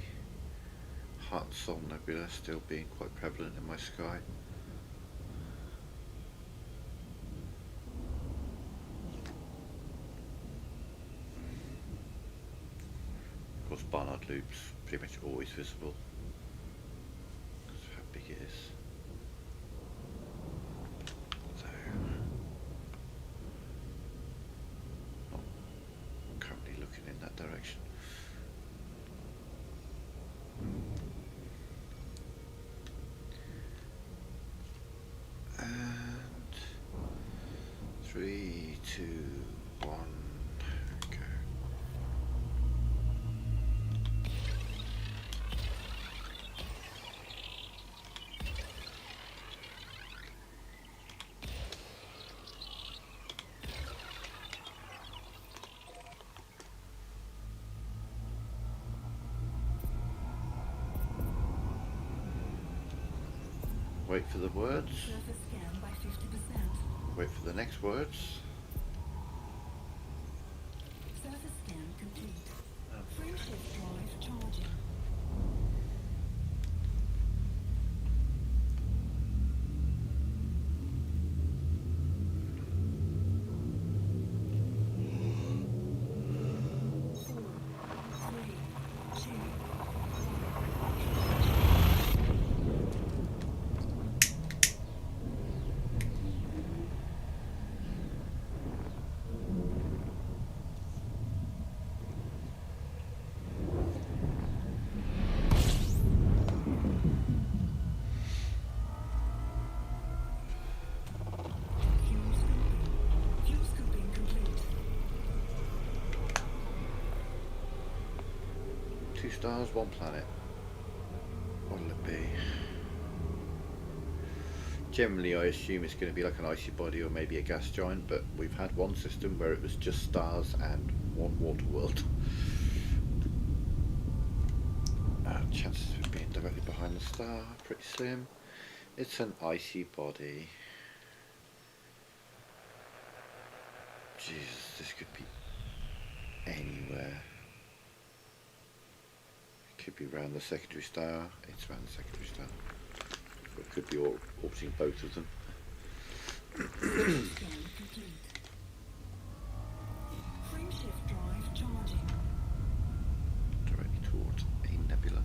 Heart and Soul Nebula still being quite prevalent in my sky. Of course, Barnard Loop's pretty much always visible. That's how big it is. So, not currently looking in that direction. And 3, 2, 1. Wait for the words. Surface scan by 50%. Wait for the next words. Surface scan complete. Frameshift drive charging. stars, 1 planet. What'll it be? Generally, I assume it's going to be like an icy body or maybe a gas giant, but we've had one system where it was just stars and 1 water world. Chances of it being directly behind the star, pretty slim. It's an icy body. Jesus, this could be anywhere. It could be around the secondary star. It's around the secondary star. Or it could be orbiting both of them. Scan complete. Frameshift drive charging. Directly towards a nebula.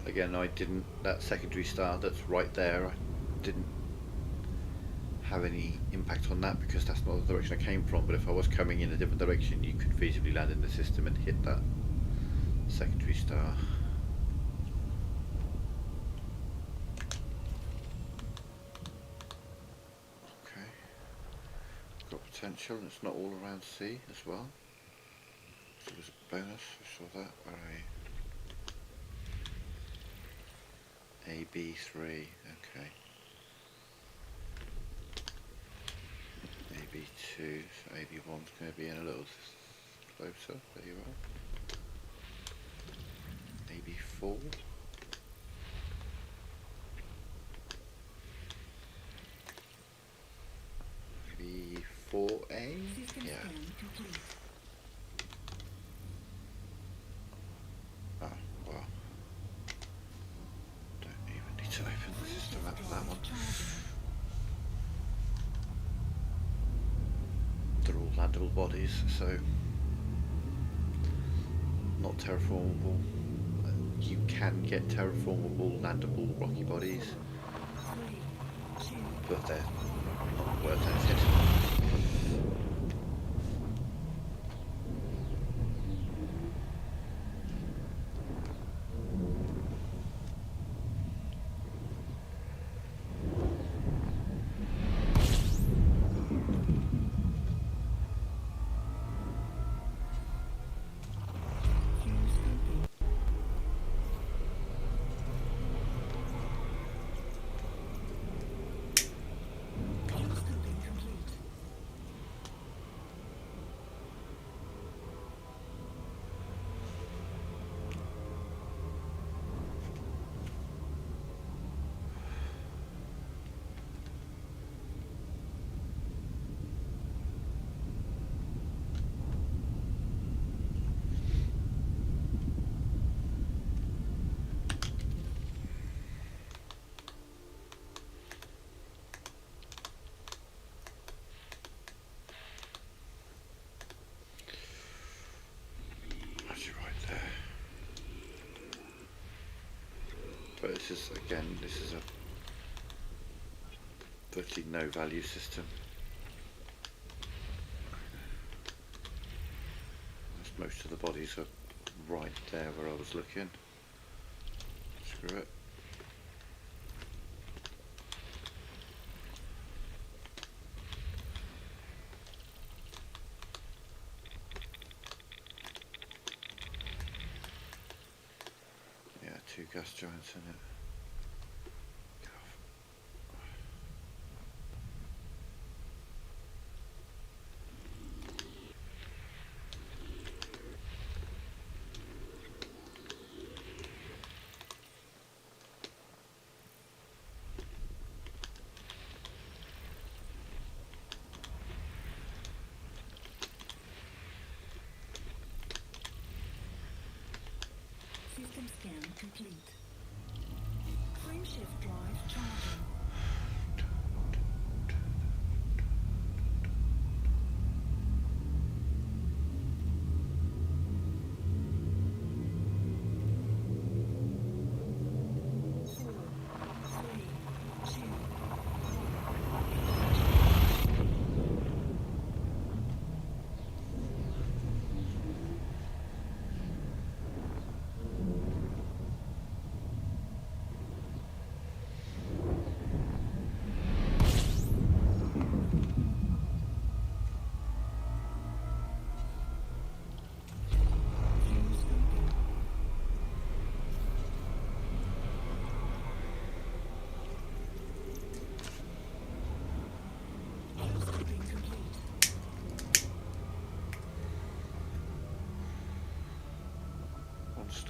Again, I didn't, that secondary star that's right there, I didn't have any impact on that because that's not the direction I came from, but if I was coming in a different direction you could feasibly land in the system and hit that secondary star. Okay, got potential, and it's not all around C as well. So there's a bonus, I saw that. Where are you? AB3, okay. AB2, so AB1's going to be in a little closer, there you are. AB4. AB4A? Yeah. Oh, well. Don't even need to open the system up for that one. They're all landable bodies, so not terraformable. You can get terraformable landable rocky bodies, but they're not worth anything. But this is, again, this is a virtually no value system. As most of the bodies are right there where I was looking. Screw it. Yeah, 2 gas giants in it. Get off.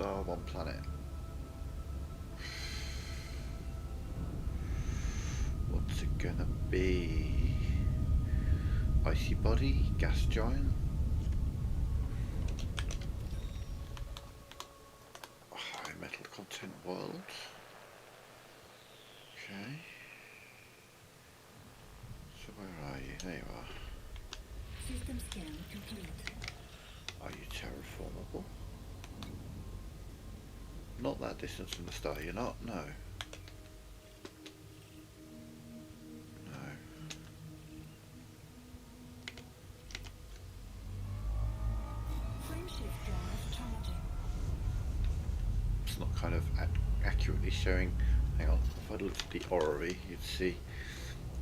star, one planet. What's it gonna be? Icy body, gas giant. High metal content world. Okay. So where are you? There you are. System scan complete. Are you terraformable? Not that distance from the star, you're not? No. No. Frameshift drive charging. It's not kind of accurately showing. Hang on, if I looked at the orrery, you'd see.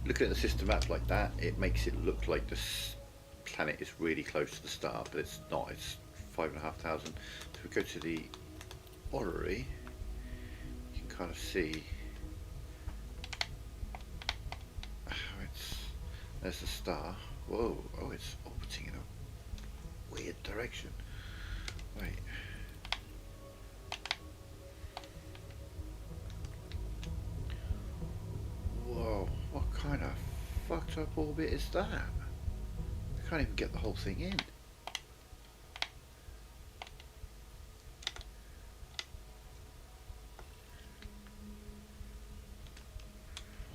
Looking at the system map like that, it makes it look like this planet is really close to the star, but it's not. It's 5,500. So if we go to the orrery, you can kind of see how it's. There's the star. Whoa! Oh, it's orbiting in a weird direction. Wait. Whoa! What kind of fucked up orbit is that? I can't even get the whole thing in.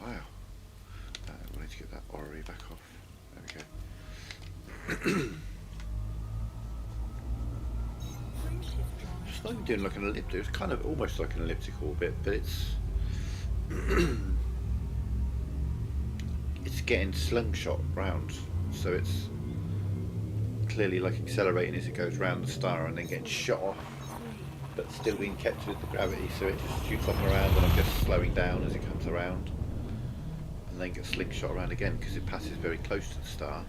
Wow. We need to get that orrery back off. There we go. Frameshift drive. It's not even doing like an elliptic. It's kind of almost like an elliptic orbit, but it's it's getting slingshot round, so it's clearly like accelerating as it goes round the star and then getting shot off, but still being kept with the gravity, so it just shoots up and around and I'm just slowing down as it comes around and then gets slingshot around again because it passes very close to the star.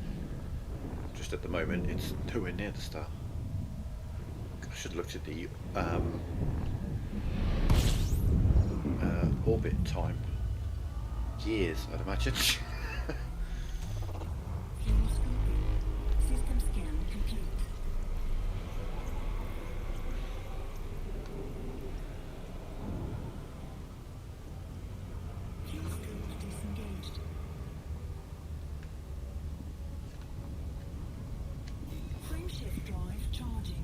Just at the moment it's nowhere near the star. I should have looked at the orbit time. Years, I'd imagine. Fuel scoping. System scan complete. Fuel scope disengaged. Frameshift drive charging.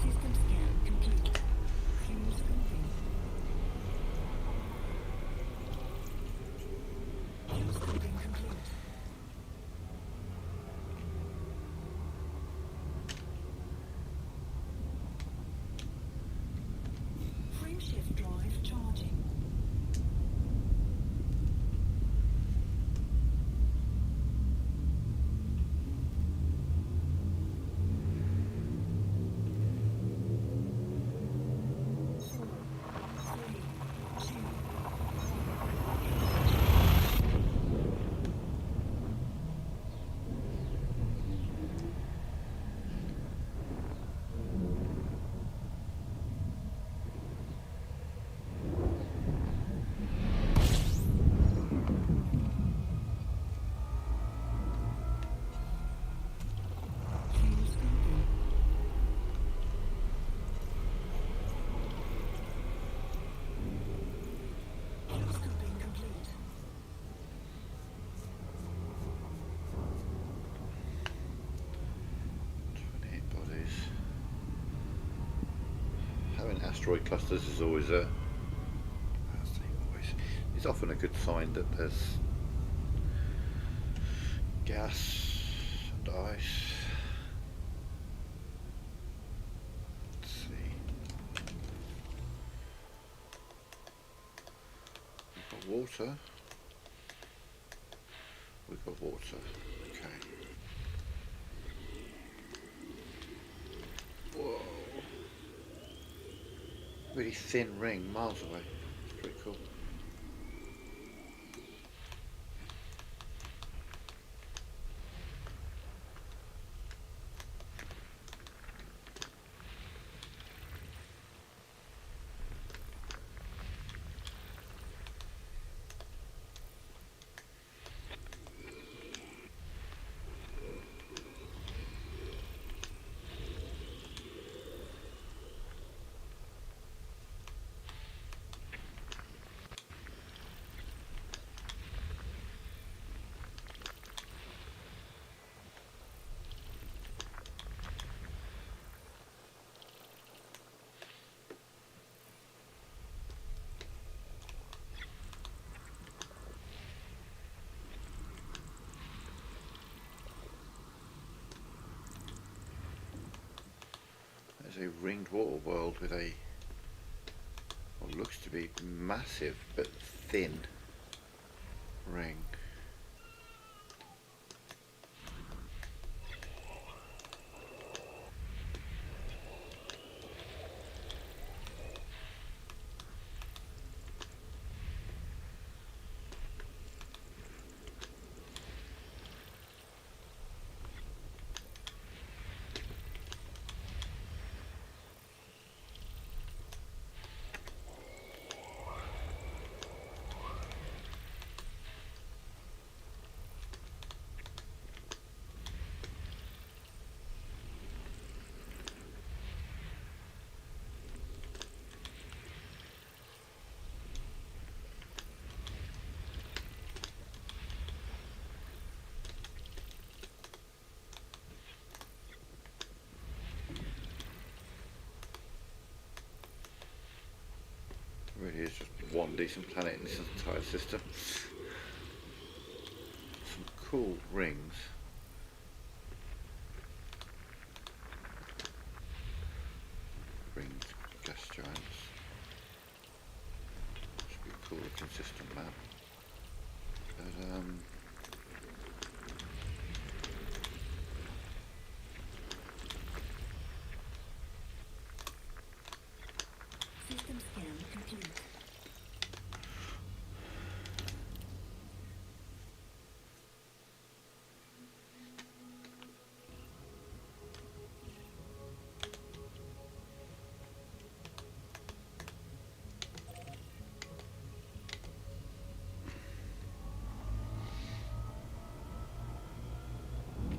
System scan complete. Fuel scoping. Fuel scoping complete. Frameshift drive charging. Four, three, two, fuel scoping. Fuel scoping complete. 28 bodies. Having asteroid clusters is always a. I say always. It's often a good sign that there's gas and ice. Let's see. We've got water. We've water. Okay. Whoa. Really thin ring, miles away. It's pretty cool. There's a ringed water world with a what looks to be massive but thin ring. Really is just one decent planet in this entire system. Some cool rings. Ringed gas giants. Should be a cool looking system map. But System scan complete.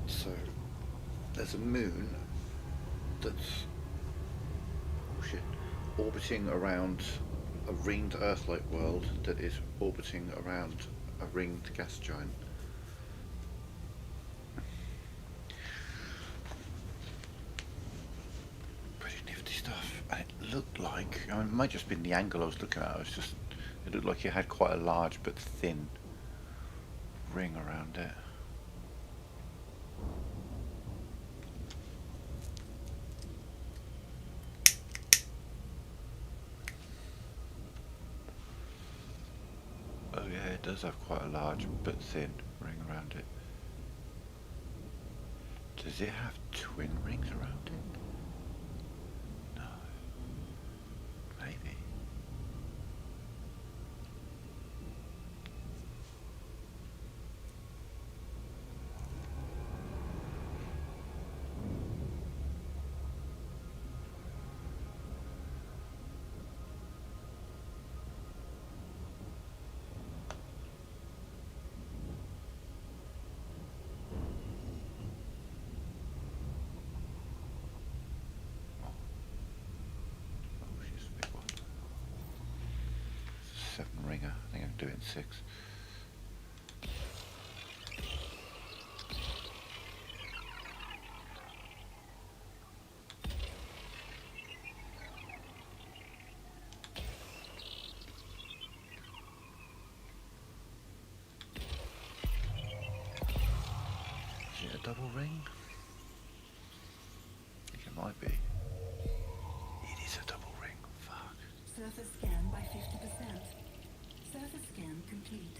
so there's a moon that's orbiting around a ringed Earth-like world that is orbiting around a ringed gas giant. Pretty nifty stuff. And it looked like, I mean, it might just been the angle I was looking at. It looked like it had quite a large but thin ring around it. Oh yeah, it does have quite a large but thin ring around it. Does it have twin rings around it? No. Maybe. Seven ringer. I think I can do it in 6. Is it a double ring? I think it might be. It is a double ring. Fuck. Surface scan by 50%. Surface scan complete.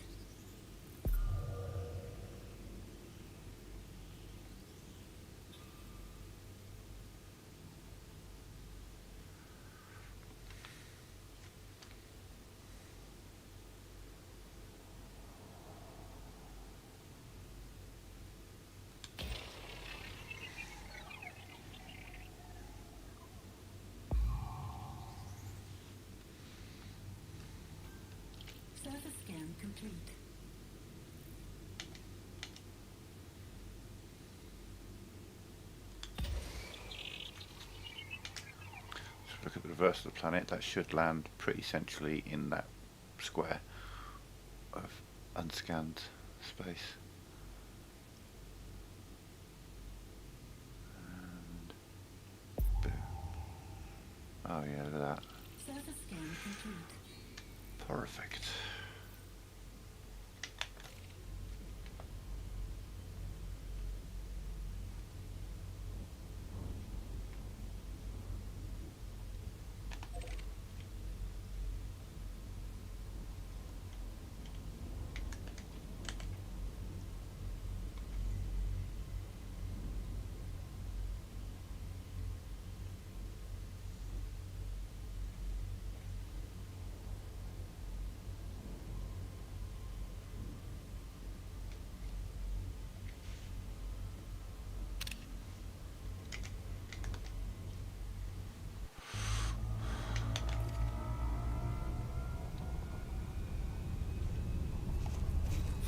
complete. So look at the reverse of the planet. That should land pretty centrally in that square of unscanned space. And boom. Oh yeah, look at that. Surface scan complete. Perfect.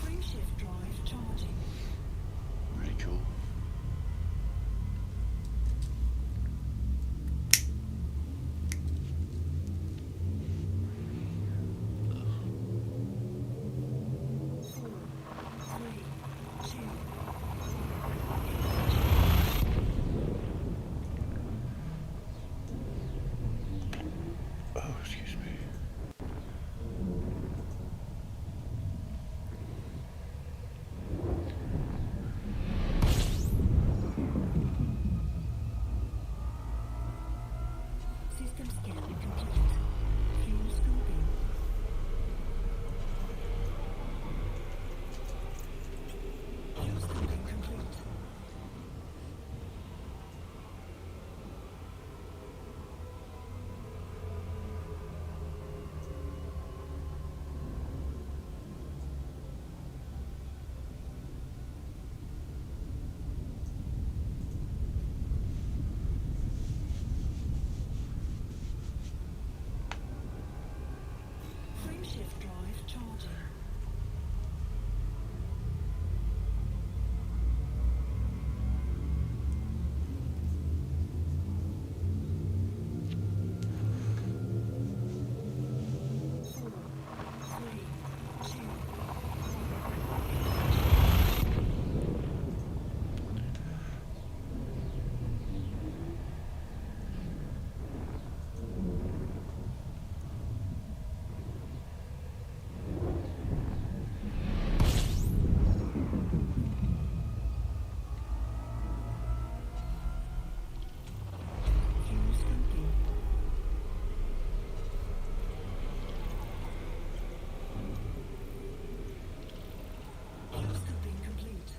Frame shift drive charging. Really cool. Four, three, two. Oh, excuse me. System scan complete. Fuel scoping. Fuel scoping complete. Frame shift drive charging. Four, three, two. Fuel scoping. Fuel scoping complete.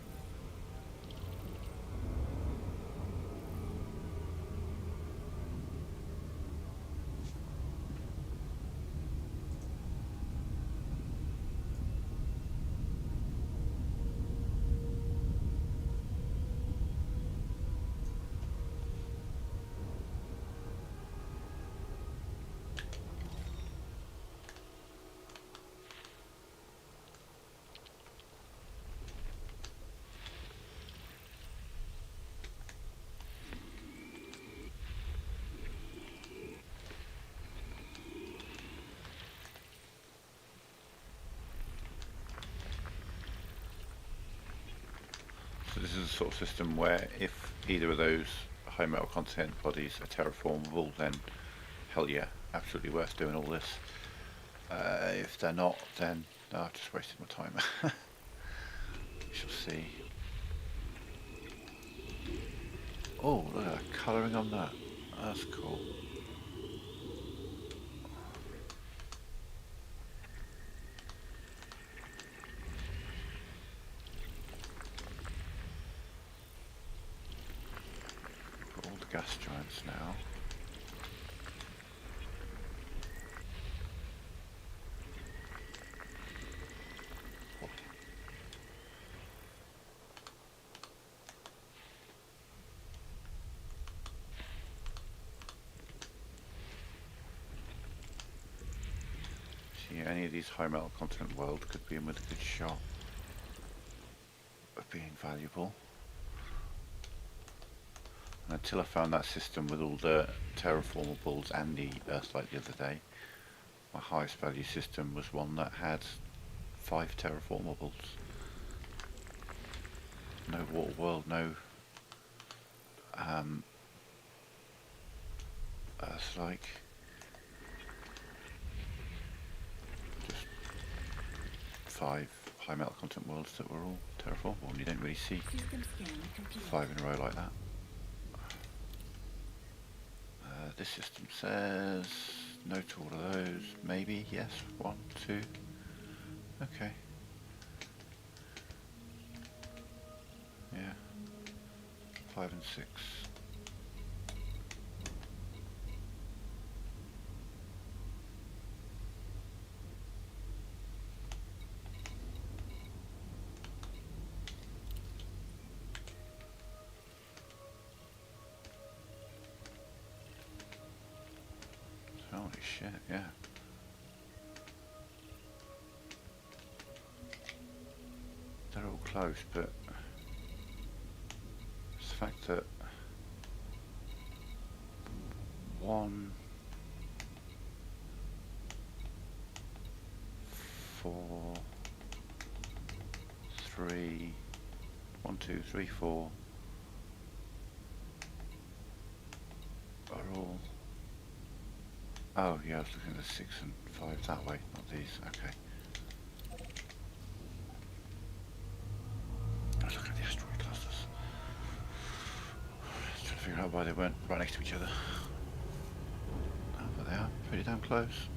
So this is a sort of system where if either of those high metal content bodies are terraformable, then hell yeah, absolutely worth doing all this. If they're not, then I've just wasted my time. We shall see. Oh, look at that colouring on that. That's cool. Got all the gas giants now. See, any of these high metal content worlds could be in with a good shot of being valuable. And until I found that system with all the terraformables and the Earthlight the other day, my highest value system was one that had 5 terraformables. No water world, no Earth-like. Just 5 high metal content worlds that were all terraformable, and you don't really see System scan complete. 5 in a row like that. This system says no to all of those. Maybe, yes. 1, 2. Okay. Yeah. 5 and 6. Holy shit, yeah. They're all close, but it's the fact that 1, 4, 3, 1, 2, 3, 4 are all. Oh yeah, I was looking at the 6 and 5 that way, not these. Okay. I was looking at the asteroid clusters. Just trying to figure out why they weren't right next to each other. Oh, but they are pretty damn close.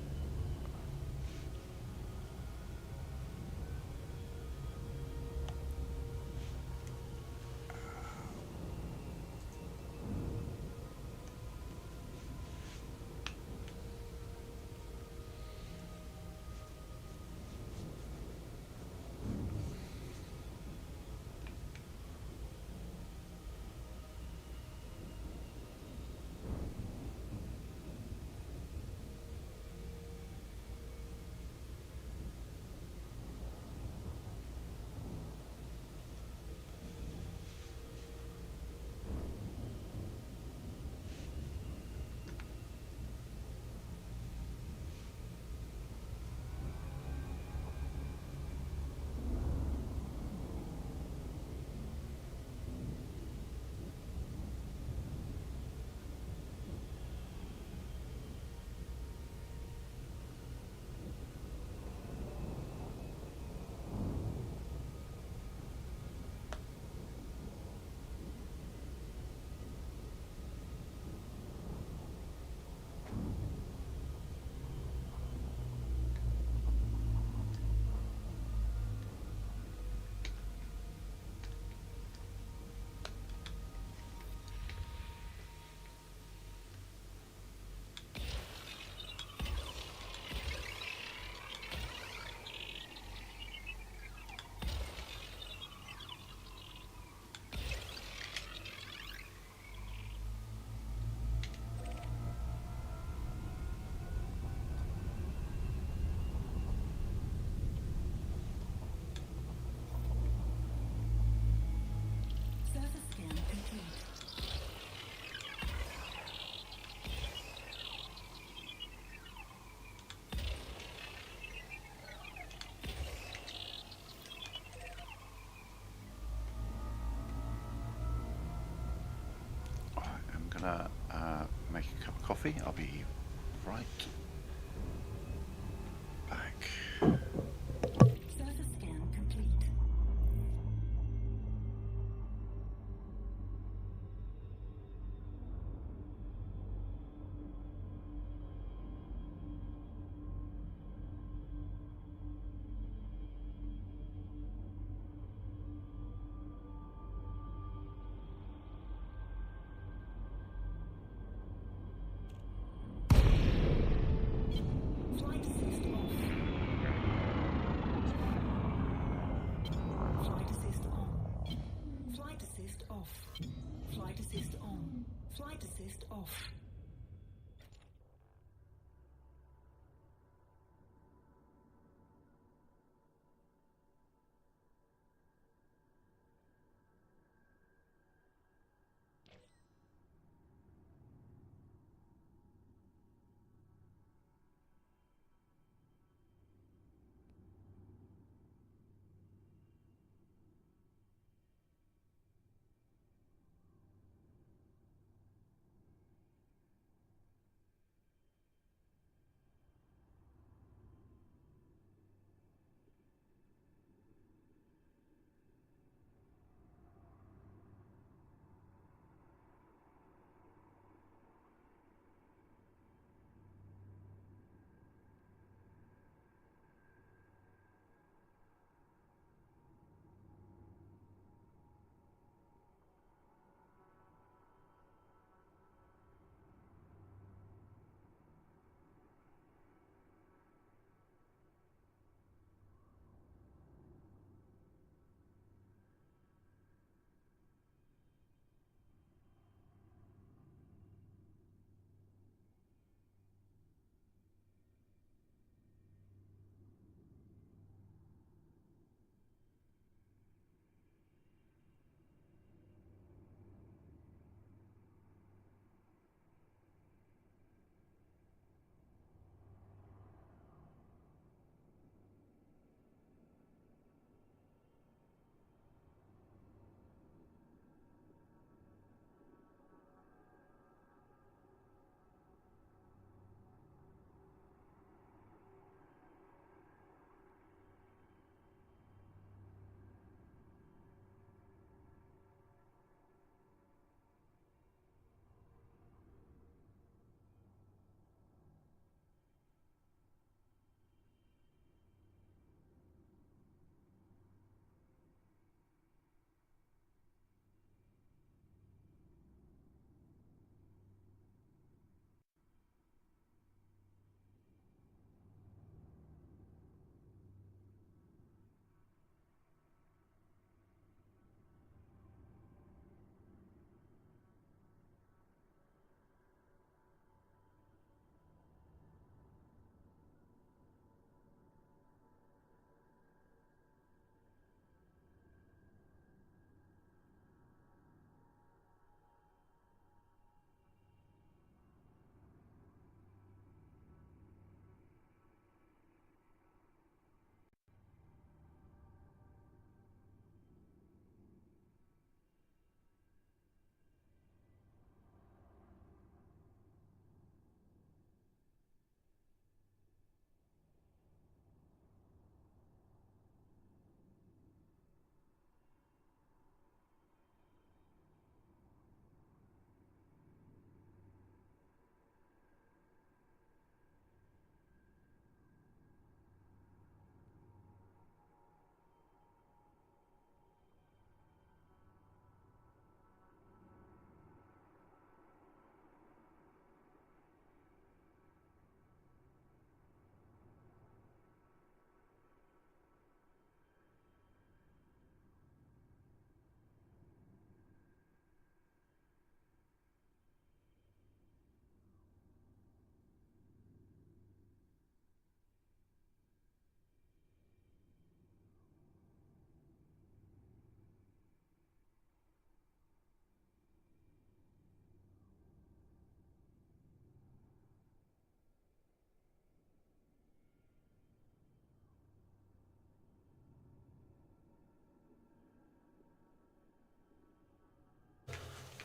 Surface scan complete. I'm gonna make a cup of coffee. I'll be right back. Surface scan complete. Flight assist off. Flight assist on. Flight assist off. Flight assist on. Flight assist off.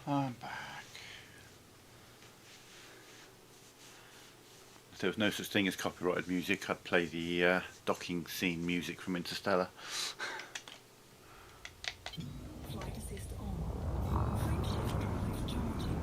I'm back. If there was no such thing as copyrighted music, I'd play the docking scene music from Interstellar. Flight assist on. Frameshift drive charging.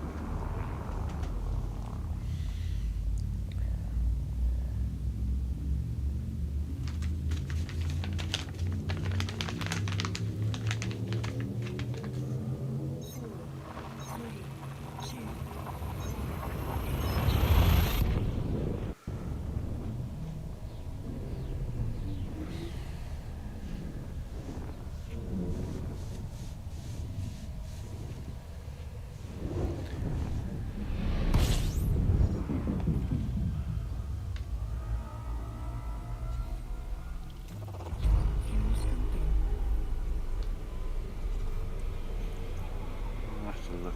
I'll have to look.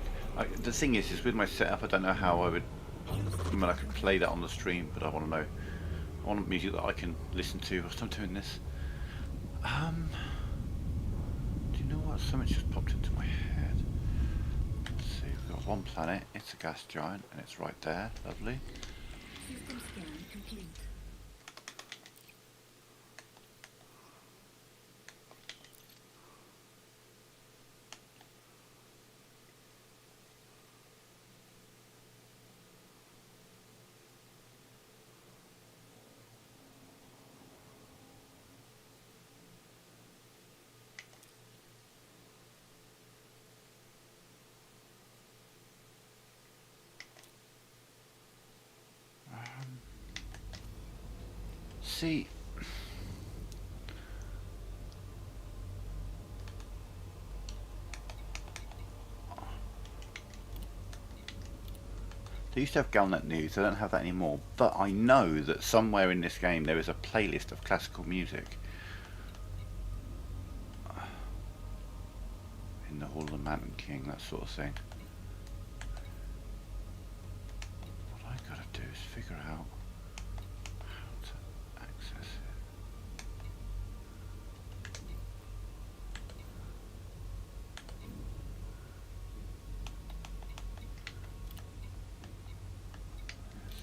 The thing is with my setup, I don't know how I would. I mean, I could play that on the stream, but I want to know. I want music that I can listen to whilst I'm doing this. Do you know what? Something just popped into my head. Let's see, we've got one planet, it's a gas giant, and it's right there. Lovely. System scan complete. See, they used to have Galnet News, they don't have that anymore, but I know that somewhere in this game there is a playlist of classical music. In the Hall of the Mountain King, that sort of thing. What I gotta do is figure out how to access it.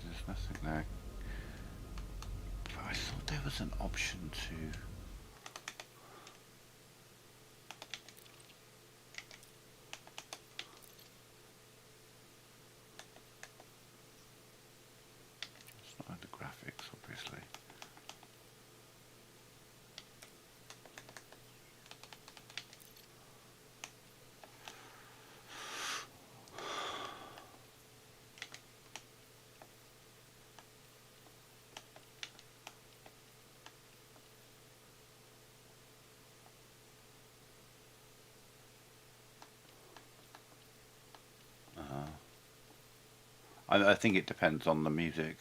There's nothing there. But I thought there was an option to... It's not under graphics, obviously. I think it depends on the music.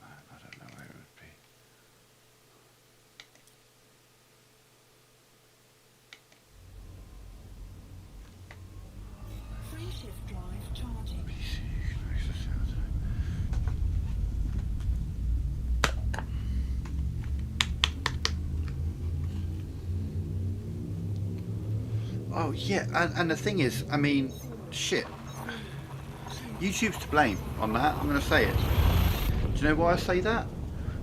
I don't know where it would be. Frameshift drive charging. PC, you can access it. Oh yeah, and the thing is, I mean, shit. YouTube's to blame on that, I'm going to say it. Do you know why I say that?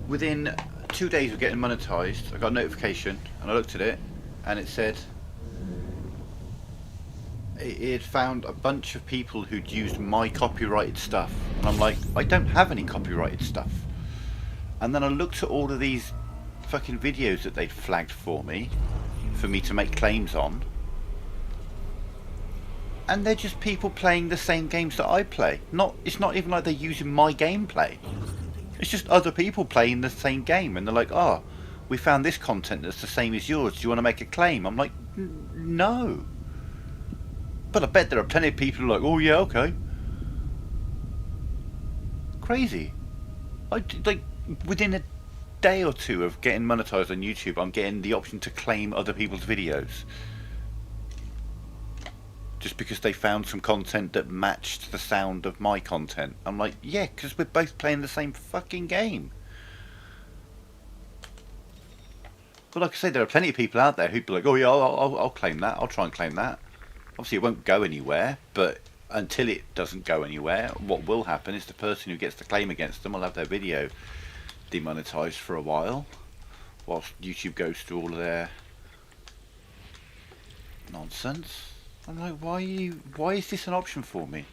Within 2 days of getting monetized, I got a notification, and I looked at it, and it said it had found a bunch of people who'd used my copyrighted stuff. And I'm like, I don't have any copyrighted stuff. And then I looked at all of these fucking videos that they'd flagged for me to make claims on. And they're just people playing the same games that I play. It's not even like they're using my gameplay. It's just other people playing the same game, and they're like, "Oh, we found this content that's the same as yours. Do you want to make a claim?" I'm like, "No." But I bet there are plenty of people who are like, "Oh yeah, okay." Crazy. Like within a day or two of getting monetized on YouTube, I'm getting the option to claim other people's videos. Just because they found some content that matched the sound of my content. I'm like, yeah, because we're both playing the same fucking game. But like I say, there are plenty of people out there who'd be like, "Oh yeah, I'll claim that. I'll try and claim that." Obviously, it won't go anywhere, but until it doesn't go anywhere, what will happen is the person who gets the claim against them will have their video demonetized for a while, whilst YouTube goes through all of their nonsense. I'm like, why is this an option for me?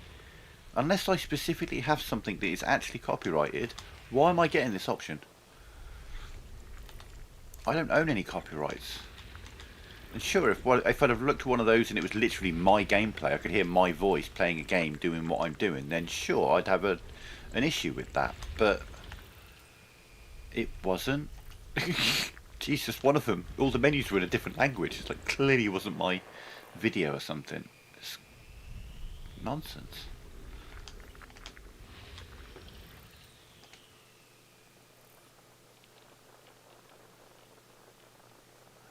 Unless I specifically have something that is actually copyrighted, why am I getting this option? I don't own any copyrights. And sure, if I'd have looked at one of those and it was literally my gameplay, I could hear my voice playing a game doing what I'm doing, then sure, I'd have an issue with that. But it wasn't. Jesus, one of them, all the menus were in a different language. It's like, clearly it wasn't my video or something. It's nonsense.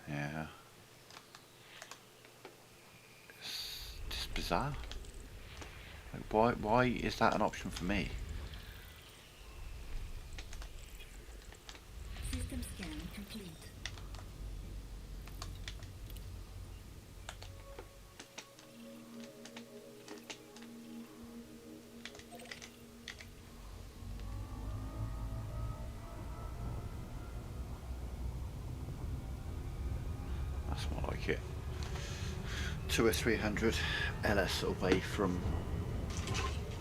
Yeah. It's just bizarre. Like, why is that an option for me? System scan complete. That's more like it. 2 or 300 LS away from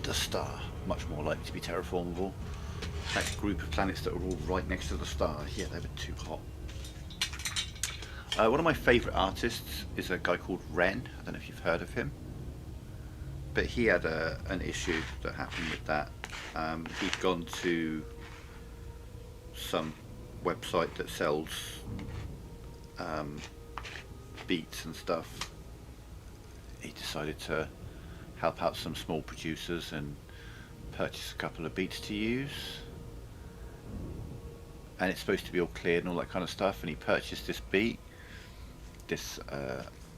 the star. Much more likely to be terraformable. That group of planets that are all right next to the star, yeah, they were too hot. One of my favourite artists is a guy called Ren. I don't know if you've heard of him. But he had an issue that happened with that. He'd gone to some website that sells beats and stuff. He decided to help out some small producers and purchase a couple of beats to use. And it's supposed to be all cleared and all that kind of stuff. And he purchased this beat,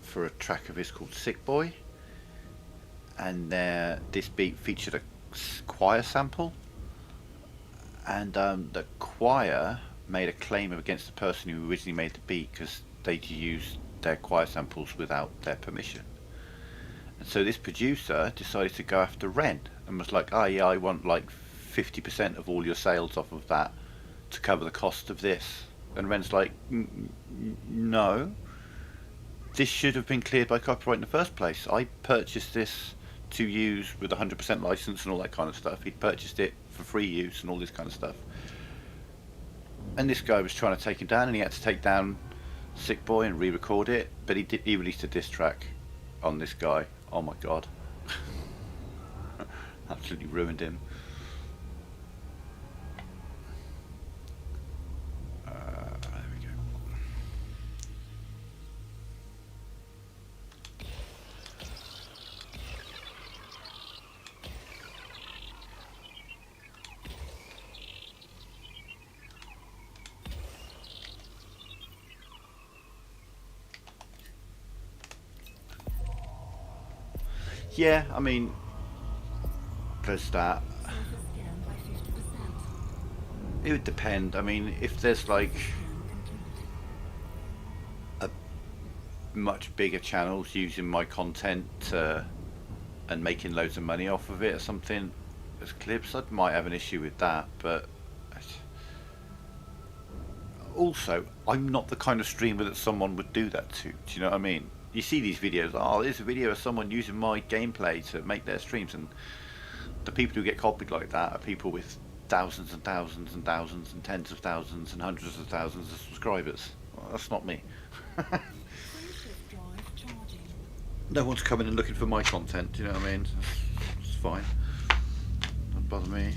for a track of his called Sick Boy. And this beat featured a choir sample. And the choir made a claim against the person who originally made the beat because they'd used their choir samples without their permission. And so this producer decided to go after Ren and was like, "Oh yeah, I want like 50% of all your sales off of that to cover the cost of this." And Ren's like, "No, this should have been cleared by copyright in the first place. I purchased this to use with 100% license and all that kind of stuff. He'd purchased it for free use and all this kind of stuff." And this guy was trying to take him down, and he had to take down Sick Boy and re-record it, but he released a diss track on this guy. Oh my god. Absolutely ruined him. There we go. Yeah, I mean, there's that. Surface scan by 50%. It would depend. I mean, if there's like Scan complete. a much bigger channels using my content and making loads of money off of it or something as clips, I might have an issue with that. But also, I'm not the kind of streamer that someone would do that to. Do you know what I mean? You see these videos, oh, there's a video of someone using my gameplay to make their streams, and the people who get copied like that are people with thousands and thousands and thousands and tens of thousands and hundreds of thousands of subscribers. Well, that's not me. Frame shift drive charging. No one's coming and looking for my content, do you know what I mean? It's fine. Don't bother me.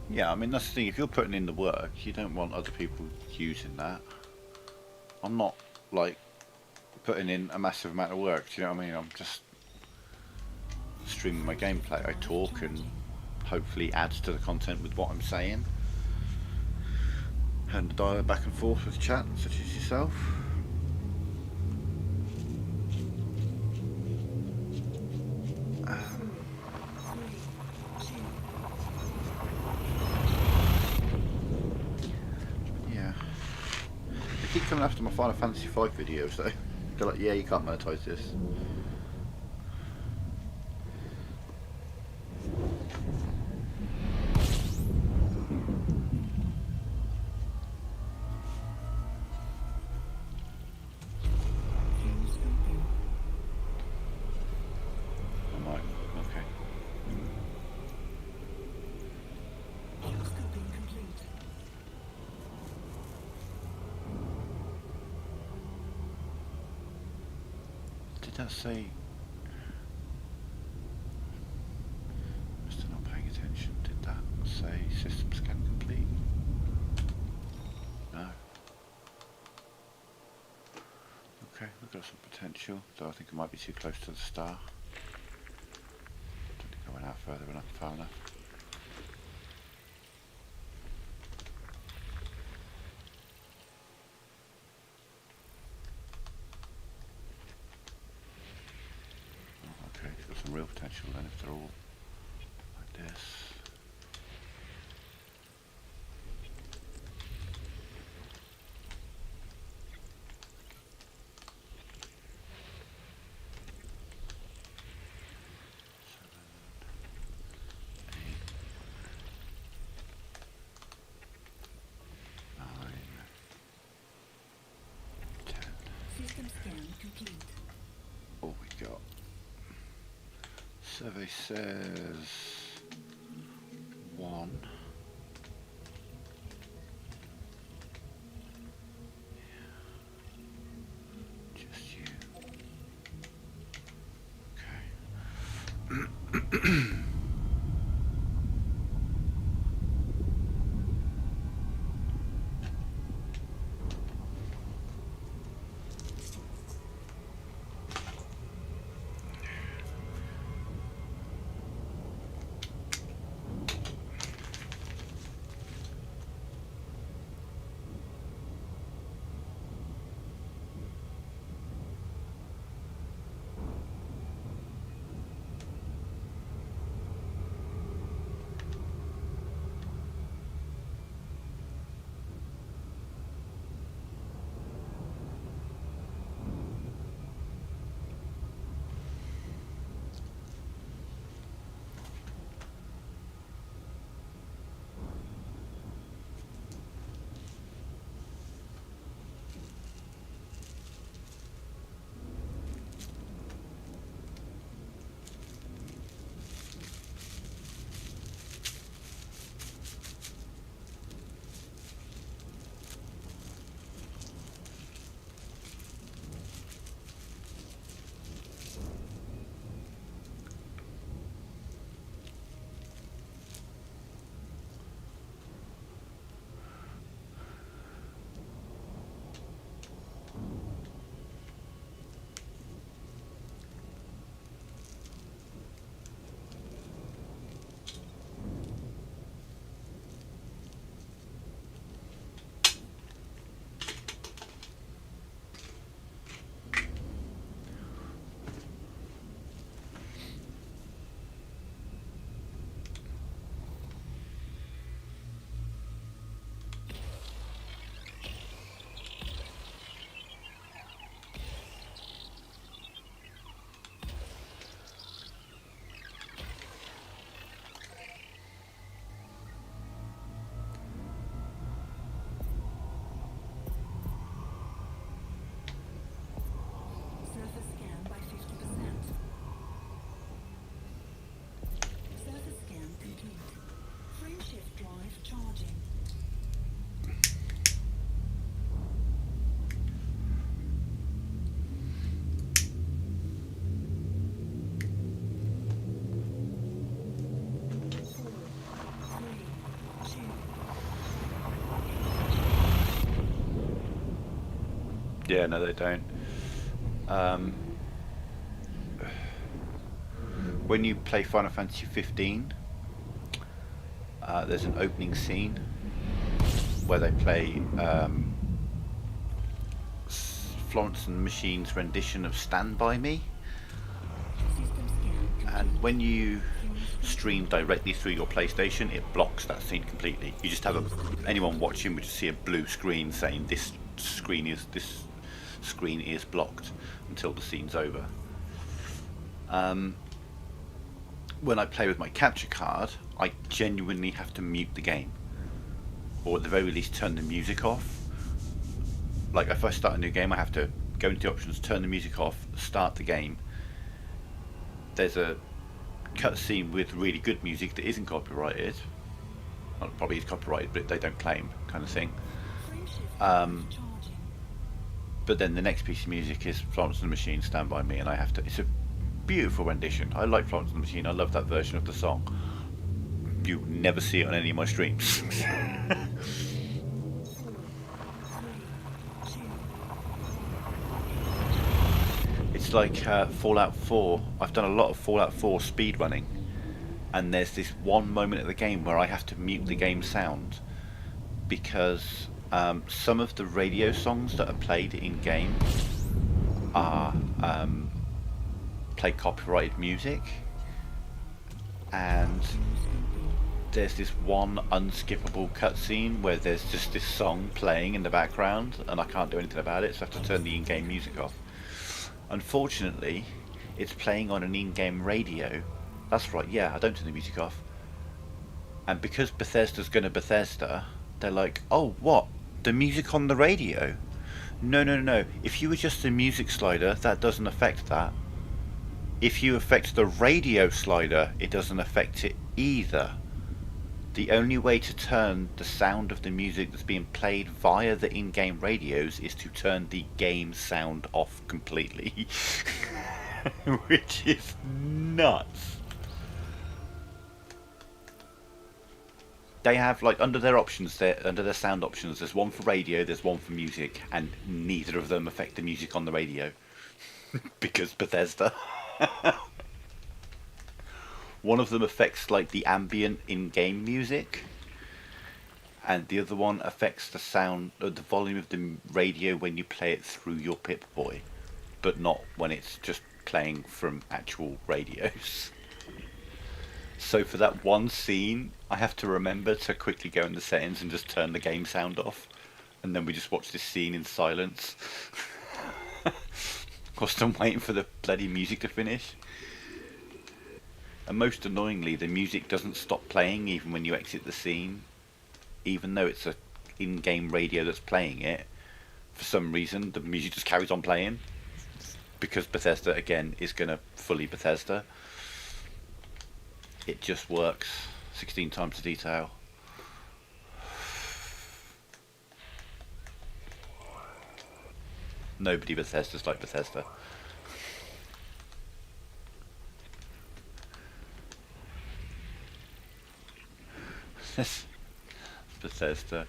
Yeah, I mean that's the thing. If you're putting in the work, you don't want other people using that. I'm not like putting in a massive amount of work. Do you know what I mean? I'm just streaming my gameplay. I talk and hopefully add to the content with what I'm saying, and dial back and forth with chat such as yourself. Yeah, they keep coming after my Final Fantasy V videos though. They're like, yeah, you can't monetize this. I'm like, okay. Scoping complete. Did that say? Must have not paying attention. Did that say system scan complete? No. Okay, we've got some potential, though I think it might be too close to the star. Don't think I went out further enough, far enough. Oh, okay, it's got some real potential then if they're all like this. System scan complete. Oh, we got. Survey says 1. Just you. Okay. Yeah, no, they don't. Um, when you play Final Fantasy 15, there's an opening scene where they play Florence and the Machine's rendition of Stand By Me. System scan And complete. when you Fuel stream directly through your PlayStation, it blocks that scene completely. You just have anyone watching would just see a blue screen saying this screen is blocked until the scene's over. When I play with my capture card, I genuinely have to mute the game, or at the very least turn the music off. Like if I start a new game, I have to go into the options, turn the music off, start the game. There's a cutscene with really good music that isn't copyrighted. Well, it probably is copyrighted, but they don't claim, kind of thing. Frameshift Um, charging. but then the next piece of music is Florence and the Machine, Stand By Me, and I have to. It's a beautiful rendition. I like Florence and the Machine. I love that version of the song. You never see it on any of my streams. 3, 2, It's like Fallout 4. I've done a lot of Fallout 4 speedrunning, and there's this one moment of the game where I have to mute the game sound because some of the radio songs that are played in game are play copyrighted music, and there's this one unskippable cutscene where there's just this song playing in the background and I can't do anything about it, so I have to turn the in-game music off. Unfortunately, it's playing on an in-game radio. That's right, yeah, I don't turn the music off. And because Bethesda's gonna Bethesda, they're like, oh, what? The music on the radio? No, no, no, no. If you adjust the music slider, that doesn't affect that. If you affect the radio slider, it doesn't affect it either. The only way to turn the sound of the music that's being played via the in-game radios is to turn the game sound off completely. Which is nuts. They have, like, under their options, under their sound options, there's one for radio, there's one for music, and neither of them affect the music on the radio. Because Bethesda. One of them affects like the ambient in-game music, and the other one affects the sound, the volume of the radio when you play it through your Pip-Boy, but not when it's just playing from actual radios. So for that one scene, I have to remember to quickly go in the settings and just turn the game sound off, and then we just watch this scene in silence. Whilst I'm waiting for the bloody music to finish. And most annoyingly, the music doesn't stop playing even when you exit the scene. Even though it's a in-game radio that's playing it, for some reason the music just carries on playing. Because Bethesda, again, is going to fully Bethesda. It just works 16 times the detail. Nobody Bethesda's like Bethesda. Bethesda,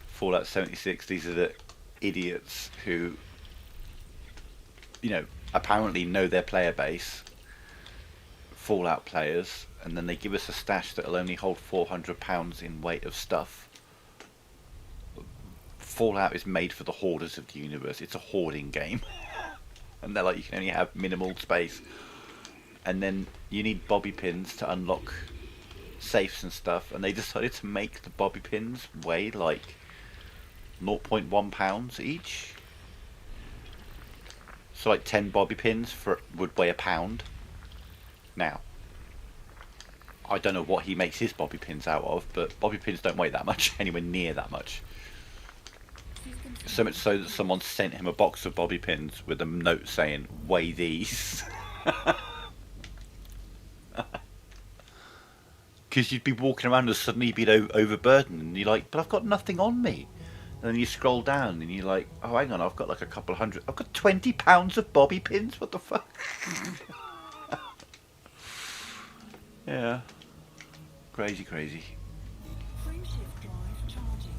Fallout 76, these are the idiots who, you know, apparently know their player base, Fallout players, and then they give us a stash that'll only hold £400 in weight of stuff. Fallout is made for the hoarders of the universe. It's a hoarding game. And they're like, you can only have minimal space. And then you need bobby pins to unlock safes and stuff, and they decided to make the bobby pins weigh like 0.1 pounds each. So like 10 bobby pins would weigh a pound. Now, I don't know what he makes his bobby pins out of, but bobby pins don't weigh that much, anywhere near that much. So much so that someone sent him a box of bobby pins with a note saying, weigh these. Because you'd be walking around and suddenly you'd be overburdened, and you're like, but I've got nothing on me. And then you scroll down and you're like, oh, hang on, I've got like a couple of hundred. I've got 20 pounds of bobby pins? What the fuck? Yeah. Crazy, crazy. Frameshift drive charging.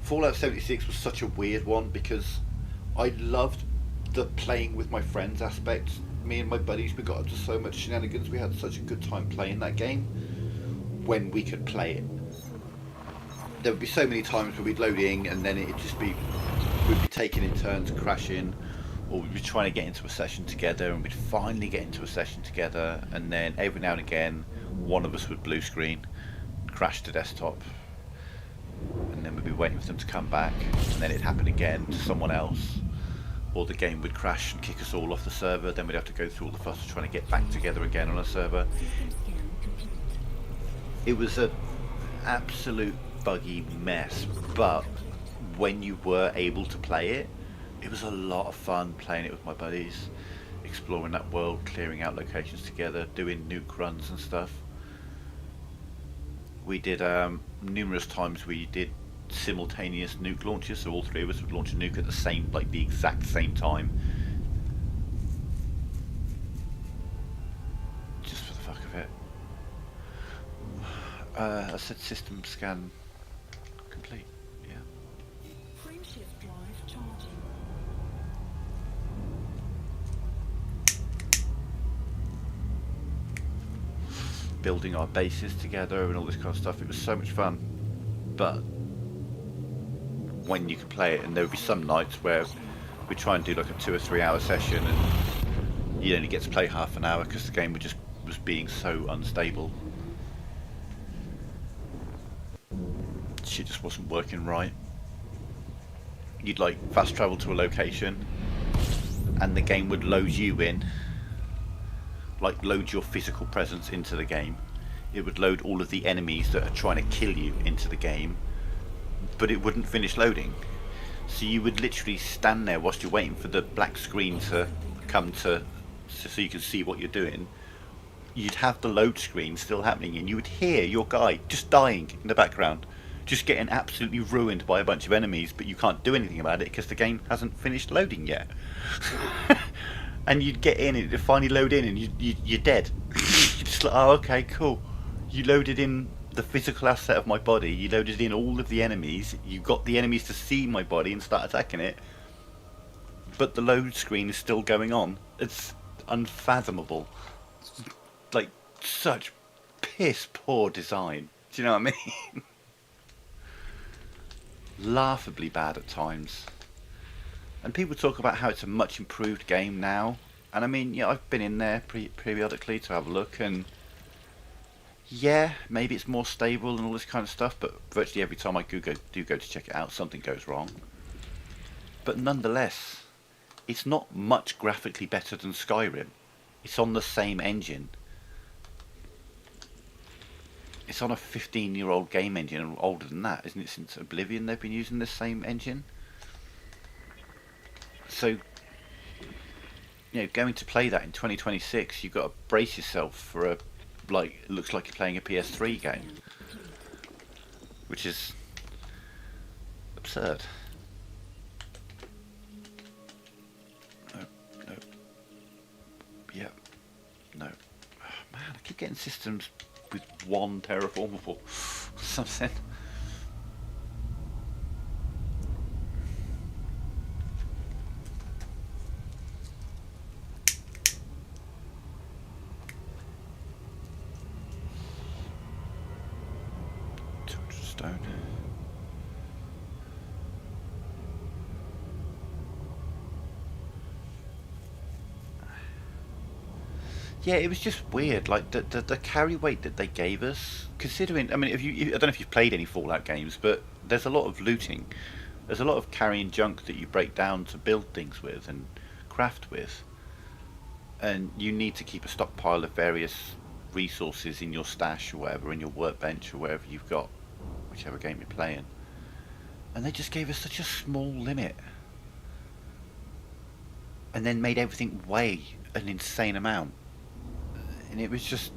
Fallout 76 was such a weird one because I loved the playing with my friends aspect. Me and my buddies, we got up to so much shenanigans. We had such a good time playing that game when we could play it. There would be so many times where we'd load in and then it'd just be, we'd be taking in turns crashing, or we'd be trying to get into a session together and we'd finally get into a session together, and then every now and again one of us would blue screen, crash the desktop, and then we'd be waiting for them to come back, and then it'd happen again to someone else, or the game would crash and kick us all off the server. Then we'd have to go through all the fuss of trying to get back together again on a server. It was an absolute buggy mess, but when you were able to play it, it was a lot of fun playing it with my buddies, exploring that world, clearing out locations together, doing nuke runs and stuff. We did numerous times we did simultaneous nuke launches, so all three of us would launch a nuke at the same, like the exact same time, just for the fuck of it. I said system scan complete. Yeah. Frameshift drive charging. Building our bases together and all this kind of stuff. It was so much fun. But when you could play it, and there would be some nights where we'd try and do like a 2 or 3 hour session and you only get to play half an hour because the game was being so unstable. Shit just wasn't working right. You'd like fast travel to a location and the game would load you in, like load your physical presence into the game. It would load all of the enemies that are trying to kill you into the game, but it wouldn't finish loading. So you would literally stand there whilst you're waiting for the black screen to come to, so you can see what you're doing. You'd have the load screen still happening and you would hear your guy just dying in the background, just getting absolutely ruined by a bunch of enemies, but you can't do anything about it because the game hasn't finished loading yet. And you'd get in, it'd finally load in, and you're dead. You're just like, oh, okay, cool. You loaded in the physical asset of my body, you loaded in all of the enemies, you got the enemies to see my body and start attacking it, but the load screen is still going on. It's unfathomable. Like, such piss poor design. Do you know what I mean? Laughably bad at times. And people talk about how it's a much improved game now, and I mean, yeah, I've been in there periodically to have a look, and yeah, maybe it's more stable and all this kind of stuff, but virtually every time I do go to check it out, something goes wrong. But nonetheless, it's not much graphically better than Skyrim. It's on the same engine. It's on a 15-year-old game engine, and older than that, isn't it? Since Oblivion they've been using the same engine. So, you know, going to play that in 2026, you've got to brace yourself for a, like, it looks like you're playing a PS3 game, which is absurd. No, no, yeah, no. Oh, man, I keep getting systems with one terraformable something. Stone. Yeah, it was just weird. Like the carry weight that they gave us, considering. I mean, I don't know if you've played any Fallout games, but there's a lot of looting. There's a lot of carrying junk that you break down to build things with and craft with, and you need to keep a stockpile of various resources in your stash or whatever, in your workbench or wherever you've got, whichever game you're playing. And they just gave us such a small limit, and then made everything weigh an insane amount. And it was just,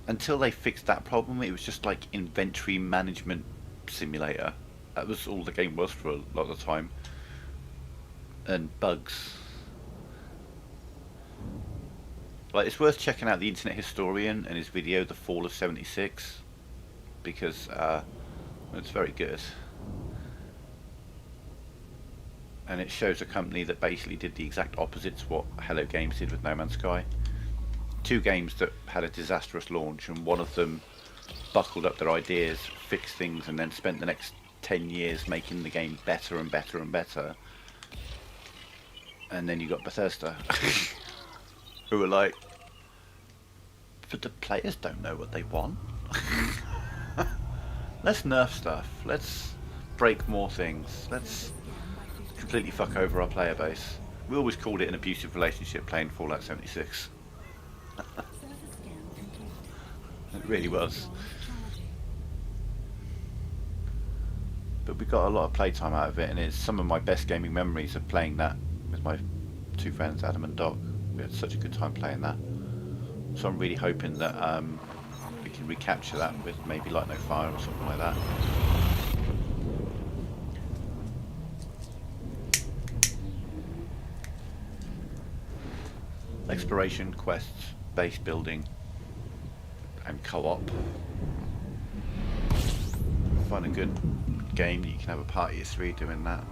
until they fixed that problem, it was just like inventory management simulator. That was all the game was for a lot of the time. And bugs. Like, it's worth checking out the Internet Historian and his video, The Fall of 76, because it's very good. and it shows a company that basically did the exact opposite to what Hello Games did with No Man's Sky. Two games that had a disastrous launch, and one of them buckled up their ideas, fixed things, and then spent the next 10 years making the game better and better and better. And then you got Bethesda, who were like, but the players don't know what they want. Let's nerf stuff. Let's break more things. Let's completely fuck over our player base. We always called it an abusive relationship playing Fallout 76. It really was. But we got a lot of playtime out of it, and it's some of my best gaming memories of playing that with my two friends, Adam and Doc. We had such a good time playing that. So I'm really hoping that we can recapture that with maybe Light No Fire or something like that. Exploration, quests, base building, and co-op. Find a good game that you can have a party of 3 doing that.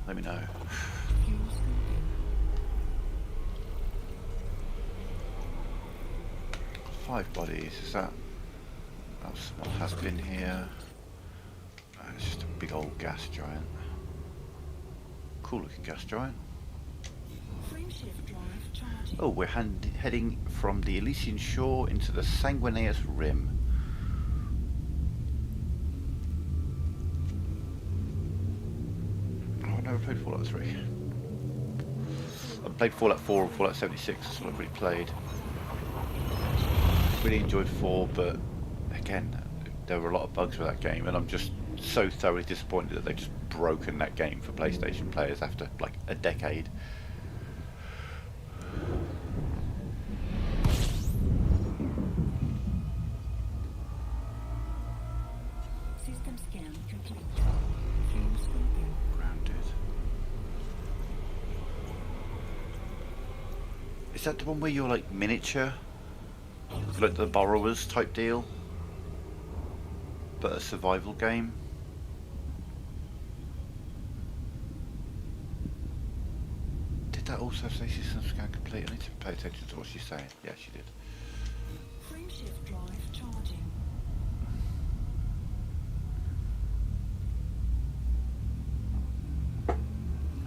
Let me know. 5 bodies, is that? That's what has been here. It's just a big old gas giant. Cool looking gas giant. Oh, we're heading from the Elysian shore into the Sanguineous Rim. Oh, I've never played Fallout 3. I've played Fallout 4 and Fallout 76, that's what I've really played. Really enjoyed 4, but again, there were a lot of bugs with that game, and I'm just so thoroughly disappointed that they've just broken that game for PlayStation players after like a decade. System scan complete. Grounded. Is that the one where you're like miniature? Like the Borrowers type deal? But a survival game? Did that also say system scan complete? I need to pay attention to what she's saying. Yeah, she did. Frameshift drive charging.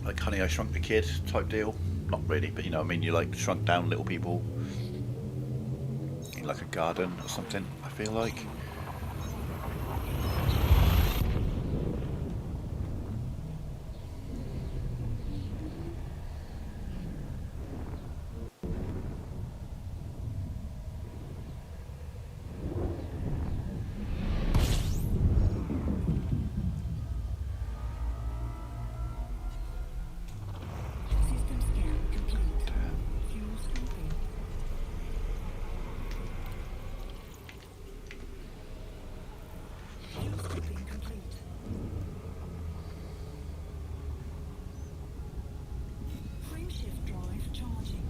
Like Honey, I Shrunk the Kid type deal? Not really, but you know what I mean, you like shrunk down little people in like a garden or something, I feel like. System scan complete. Fuel scooping. Fuel scooping complete. Frameshift drive charging.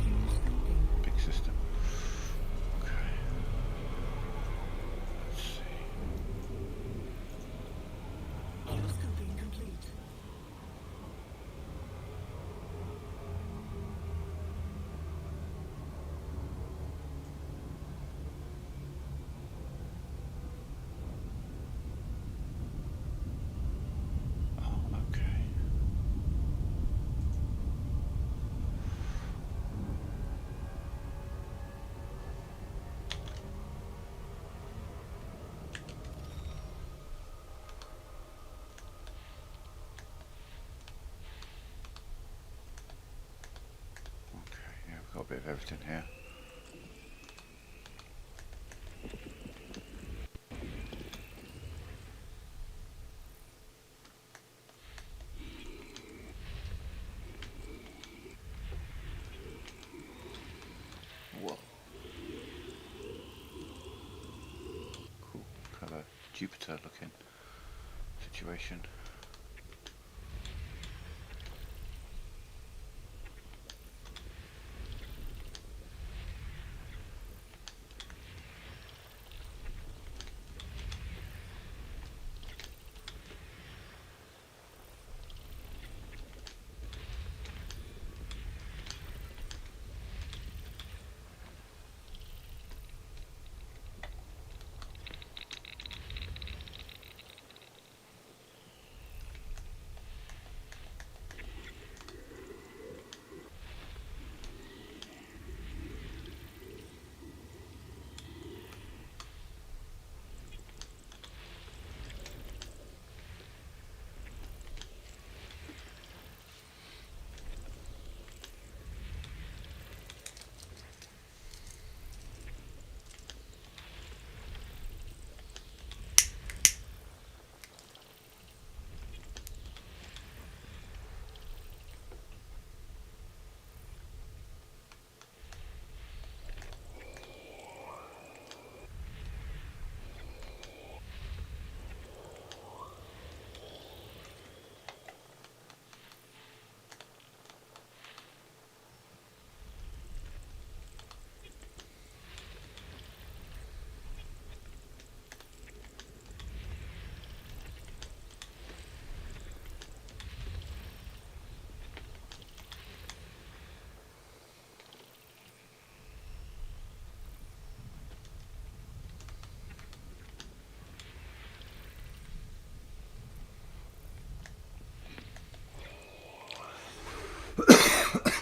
Fuel scooping. Big system. Okay. Let's see. Fuel scooping complete. Oh, okay. Okay, yeah, we've got a bit of everything here. Jupiter looking situation.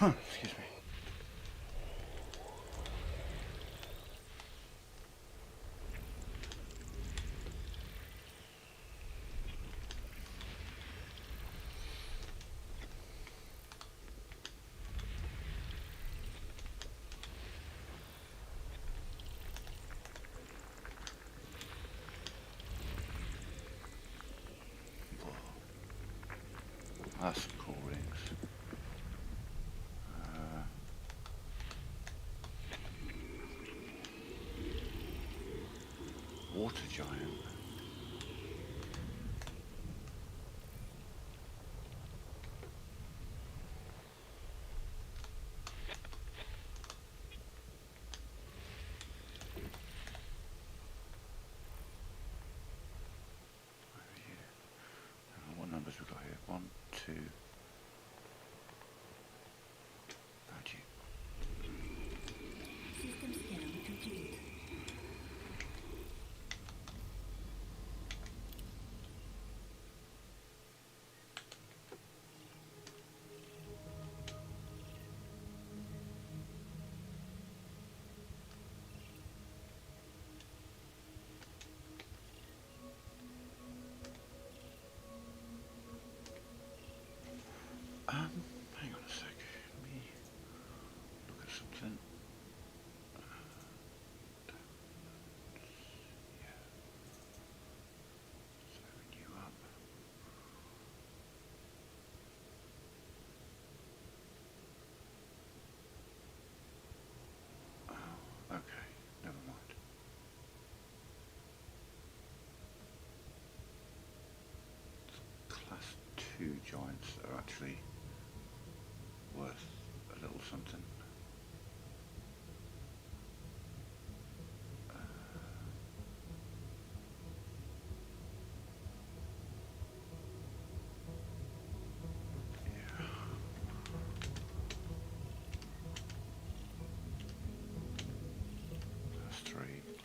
Excuse me. That's some cool rings. Water giant. What numbers we got here? 1, 2. Thank you. System scan complete. Hang on a sec. Let me look at something. Yeah. Serving you up. Oh, okay. Never mind. Class 2 giants are actually worth a little something. Yeah.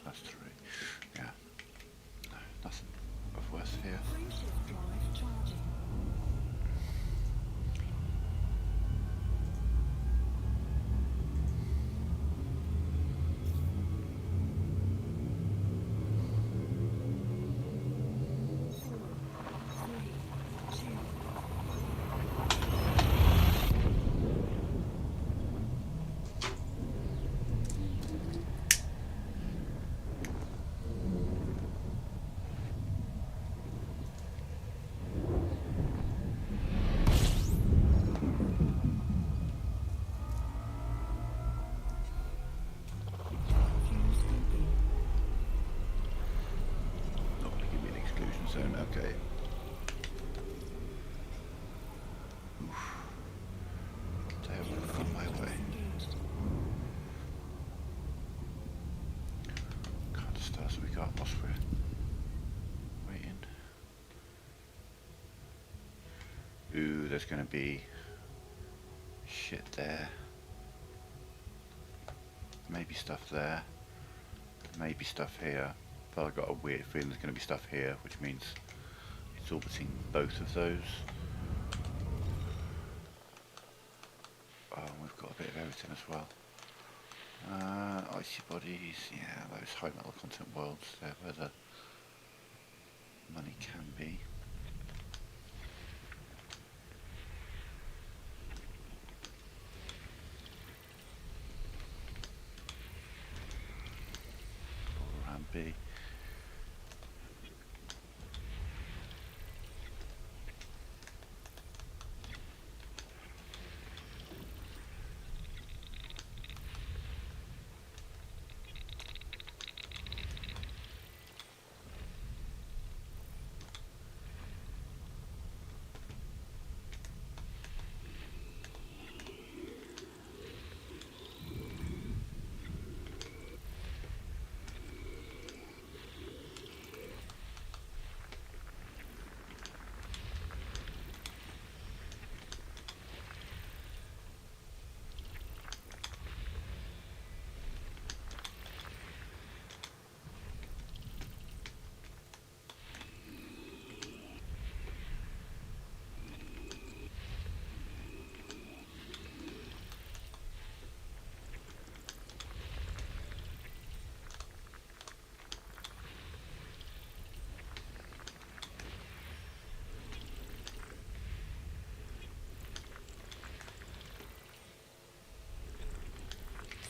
Class 3. Yeah. No, nothing of worth here. Frameshift drive charging. Okay. Oof. They have gone my way. What kind of stars have we got whilst we're waiting? Ooh, there's going to be shit there. Maybe stuff there. Maybe stuff here. But I've got a weird feeling there's going to be stuff here, which means it's orbiting both of those. Oh, we've got a bit of everything as well. Icy bodies, yeah, those high metal content worlds, they're where the money can be. All around B.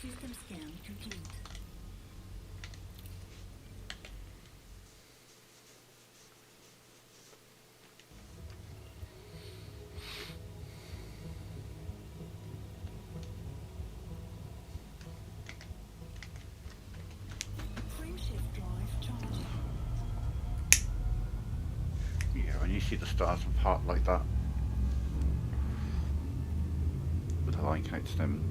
System scan complete. Frameshift drive charging. Yeah, when you see the stars apart like that, with the line connected to them,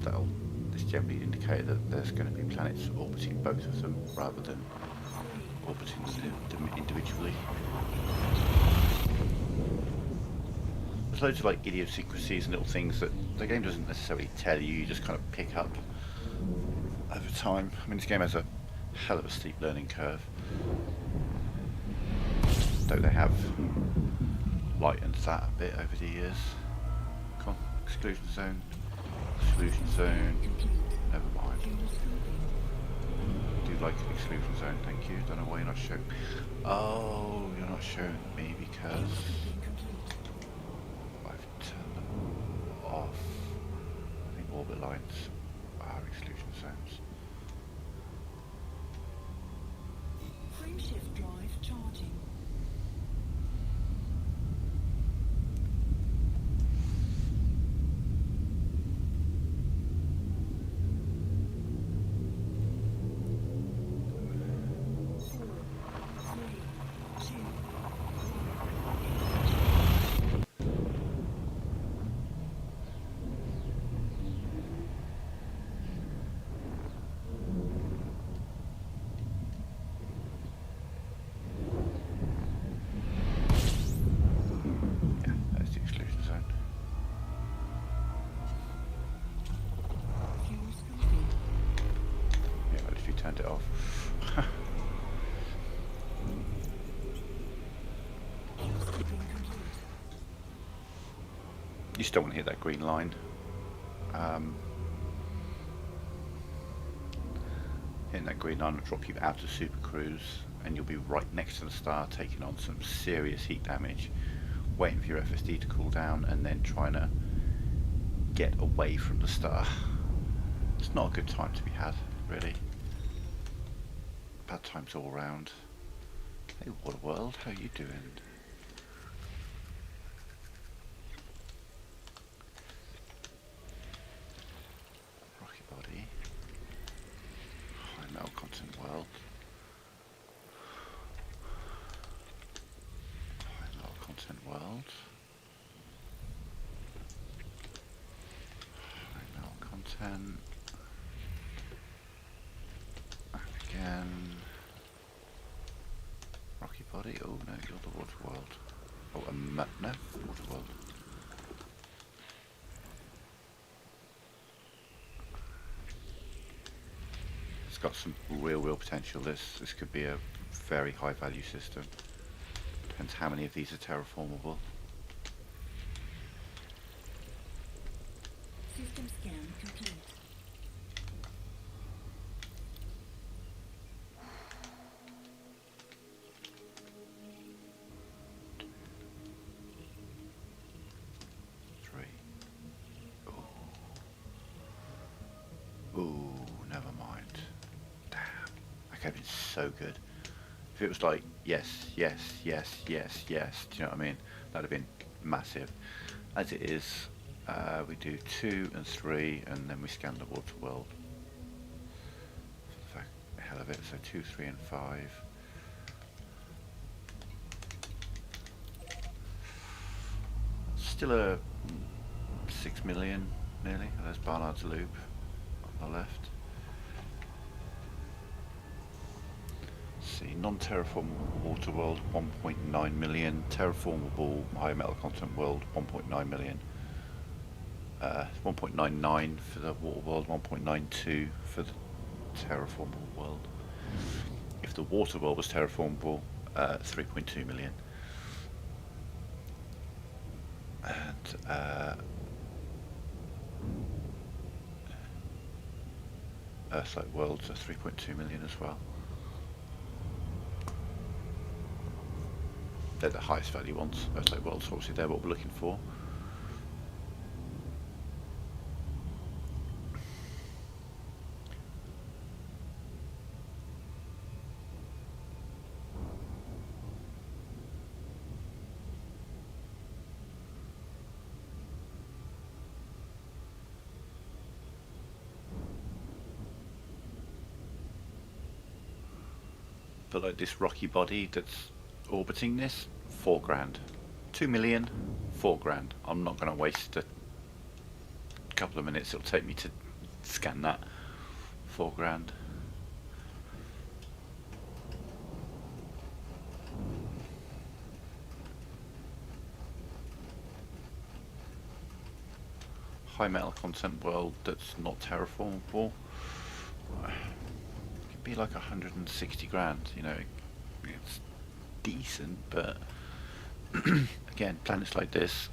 this generally indicate that there's going to be planets orbiting both of them rather than orbiting them individually. There's loads of like idiosyncrasies and little things that the game doesn't necessarily tell you, you just kind of pick up over time. I mean, this game has a hell of a steep learning curve, though they have lightened that a bit over the years. Come on, exclusion zone. Exclusion zone. Never mind. I do like an exclusion zone, thank you. Don't know why you're not showing. Oh, you're not showing me because I've turned them off. I think orbit lines are exclusion zones. Frameshift drive charging. Yeah, that's the exclusion zone. Fuels complete. Yeah, I literally turned it off. You still want to hit that green line. Hitting that green line will drop you out of Super Cruise, and you'll be right next to the star, taking on some serious heat damage, waiting for your FSD to cool down, and then trying to get away from the star. It's not a good time to be had, really. Bad times all round. Hey, Waterworld, how you doing? Rocket body. High metal content world. content world. Final content. Again. Rocky body. Oh no, you're the water world. Oh, no, water world. It's got some real potential. This could be a very high value system. Depends how many of these are terraformable. System scan complete. Ooh, never mind. Damn. That could have been so good. If it was like, yes, yes, yes, yes, yes, do you know what I mean? That would have been massive. As it is, we do 2 and 3, and then we scan the water world. For the hell of it, so 2, 3, and 5. Still a 6 million, nearly. There's Barnard's Loop on the left. See, non-terraformable water world 1.9 million, terraformable high metal content world 1.9 million, 1.99 for the water world, 1.92 for the terraformable world. If the water world was terraformable, 3.2 million. And Earth-like worlds are 3.2 million as well. They're the highest value ones. Earth-like worlds, obviously they're what we're looking for. But like this rocky body that's orbiting this, 4 grand. 2 million, 4 grand. I'm not going to waste a couple of minutes it'll take me to scan that. 4 grand. High metal content world that's not terraformable. Could be like 160 grand, you know. It's decent, but again, planets like this,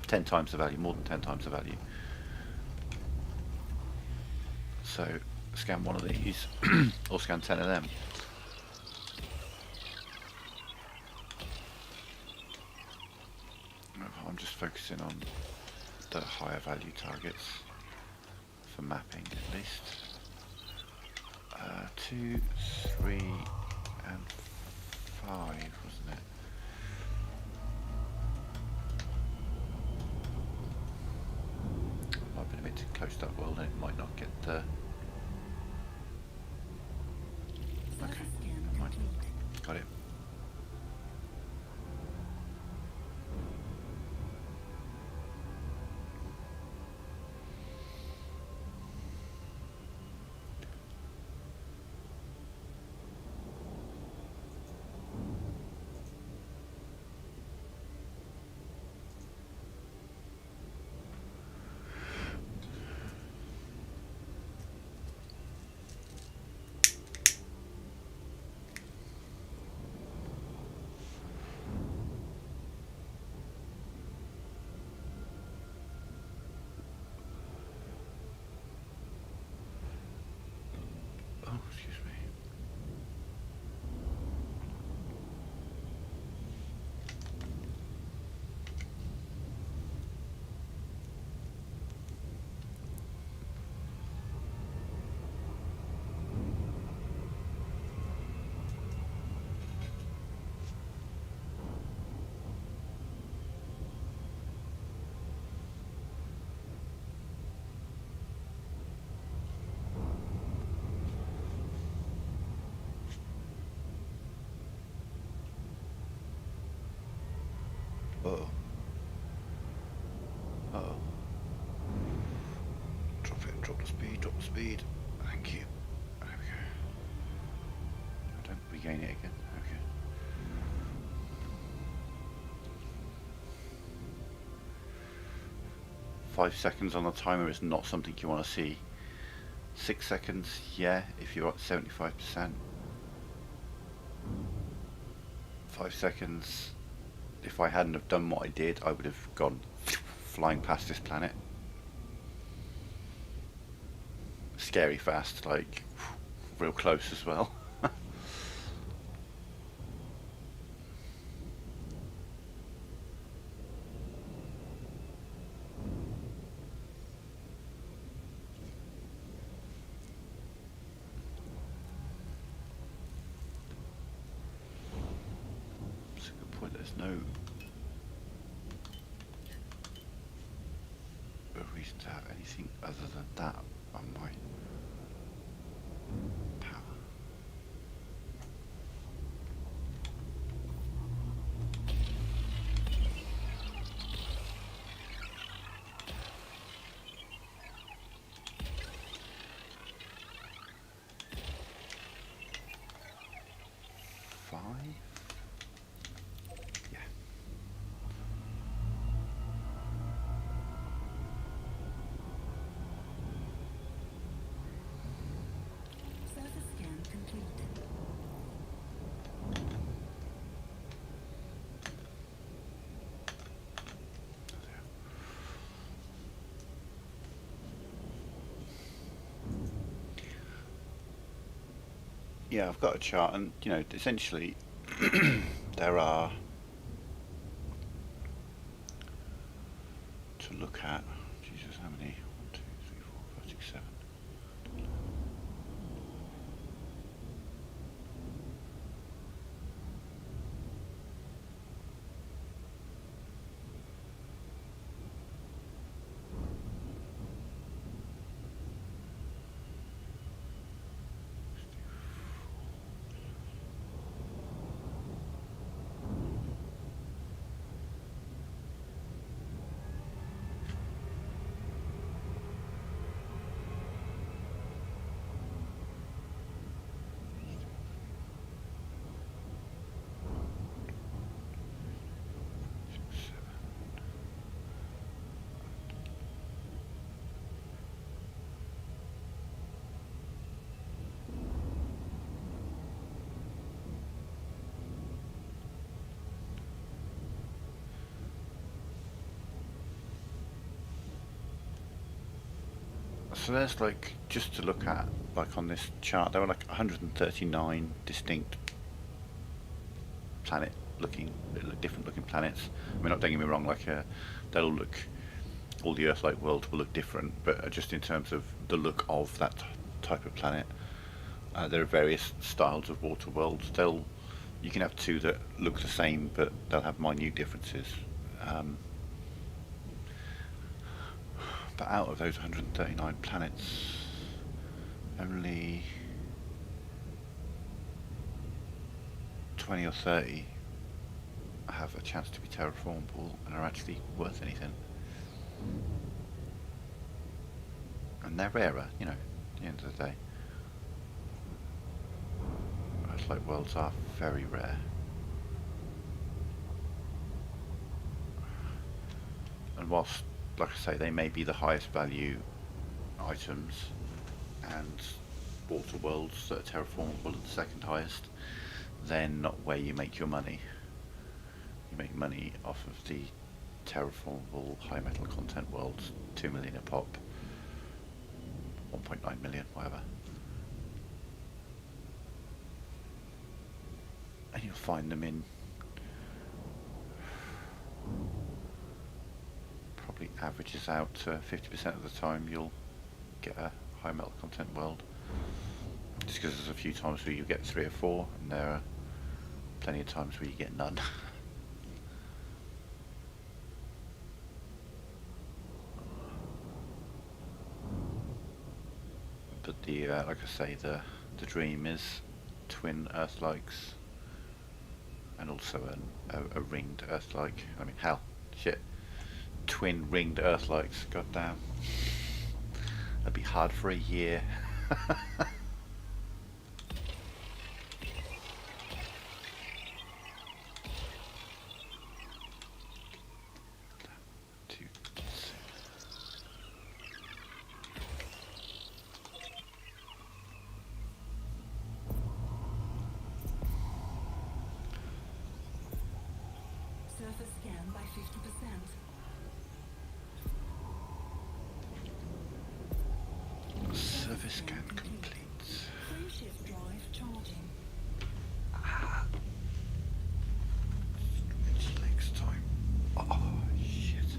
10 times the value, more than 10 times the value. So scan one of these, or scan 10 of them. I'm just focusing on the higher value targets for mapping at least. 2, 3, and 5, wasn't it? Might have been a bit too close to that world and it might not get the... Okay, never mind. Got it. Uh-oh. Uh-oh. Drop it, drop the speed, drop the speed. Thank you. There we go. I don't regain it again. Okay. Five seconds on the timer is not something you want to see. 6 seconds, yeah, if you're at 75%. 5 seconds, if I hadn't have done what I did, I would have gone flying past this planet. Scary fast, like real close as well. That's a good point. There's no reason to have anything other than that on my power. Five? Yeah. Surface scan complete. Yeah, I've got a chart, and you know, essentially, there are to look at. Jesus, how many? 1, 2, 3, 4, 5, 6, 7. So there's like, just to look at, like on this chart, there were like 139 distinct planet looking, different looking planets. I mean, not, don't get me wrong, like they'll look, all the Earth-like worlds will look different, but just in terms of the look of that type of planet, there are various styles of water worlds. You can have two that look the same, but they'll have minute differences. But out of those 139 planets, only 20 or 30 have a chance to be terraformable and are actually worth anything. And they're rarer, you know, at the end of the day. Earth-like worlds are very rare. And whilst, like I say, they may be the highest value items, and water worlds that are terraformable are the second highest, they're not where you make your money. You make money off of the terraformable high metal content worlds, 2 million a pop, 1.9 million, whatever. And you'll find them in probably averages out to 50% of the time you'll get a high metal content world. Just because there's a few times where you get 3 or 4, and there are plenty of times where you get none. But the like I say, the dream is twin Earth-likes, and also a ringed Earth-like. I mean, hell, shit, twin ringed Earth-likes. God damn, that'd be hard for a year. Two, six. Surface scan by 50%. Surface scan complete. Frameshift drive charging. Until next time. Oh shit.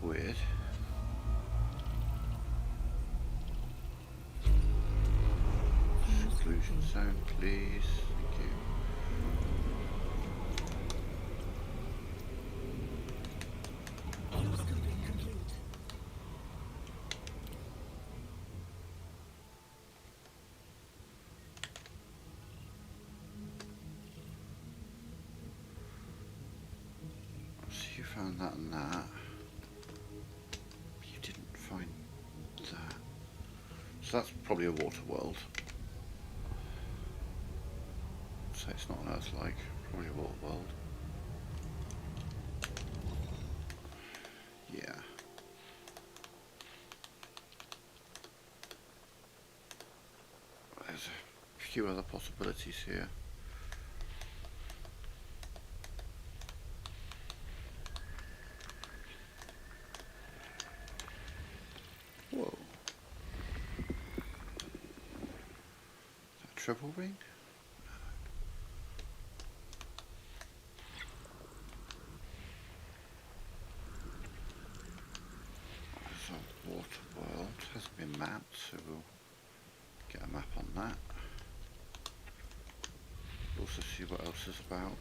Weird. Exclusion zone, please. Thank you. Fuel scooping complete. So you found that and that. You didn't find that. So that's probably a water world. So it's not an Earth-like, probably a water world. Yeah. There's a few other possibilities here. Whoa. Is that a triple ring? There's a water world, hasn't been mapped, so we'll get a map on that. Also see what else is about.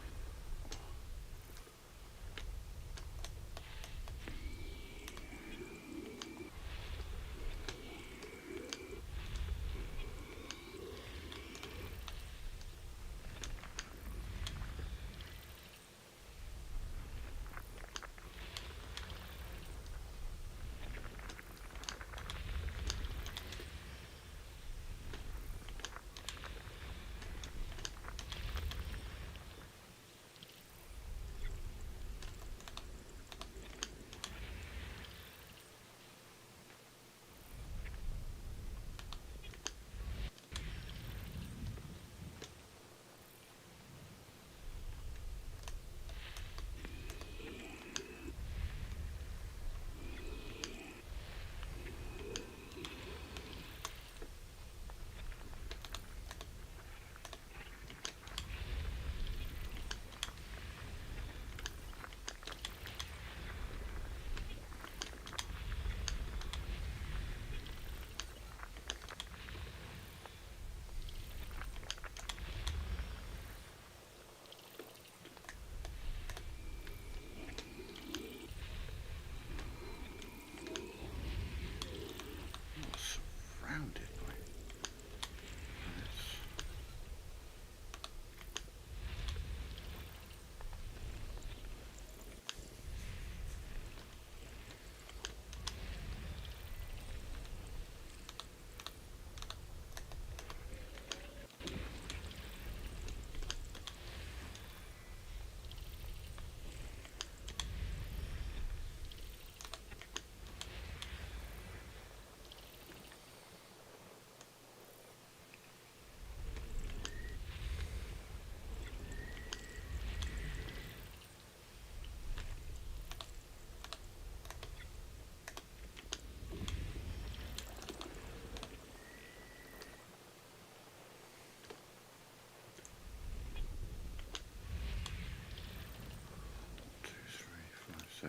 So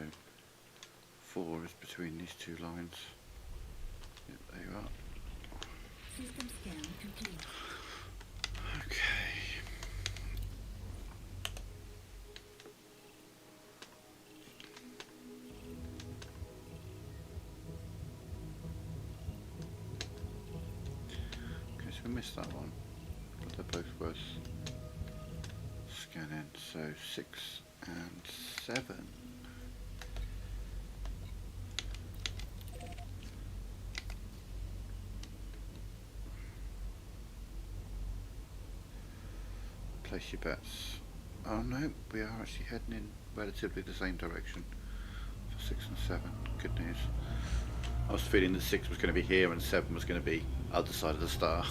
4 is between these two lines. Yep, there you are. System scan complete. Okay. Okay, so we missed that one, but they're both worth scanning. So 6 and 7. Place your bets. Oh no, we are actually heading in relatively the same direction for 6 and 7. Good news. I was feeling that 6 was going to be here and 7 was going to be other side of the star.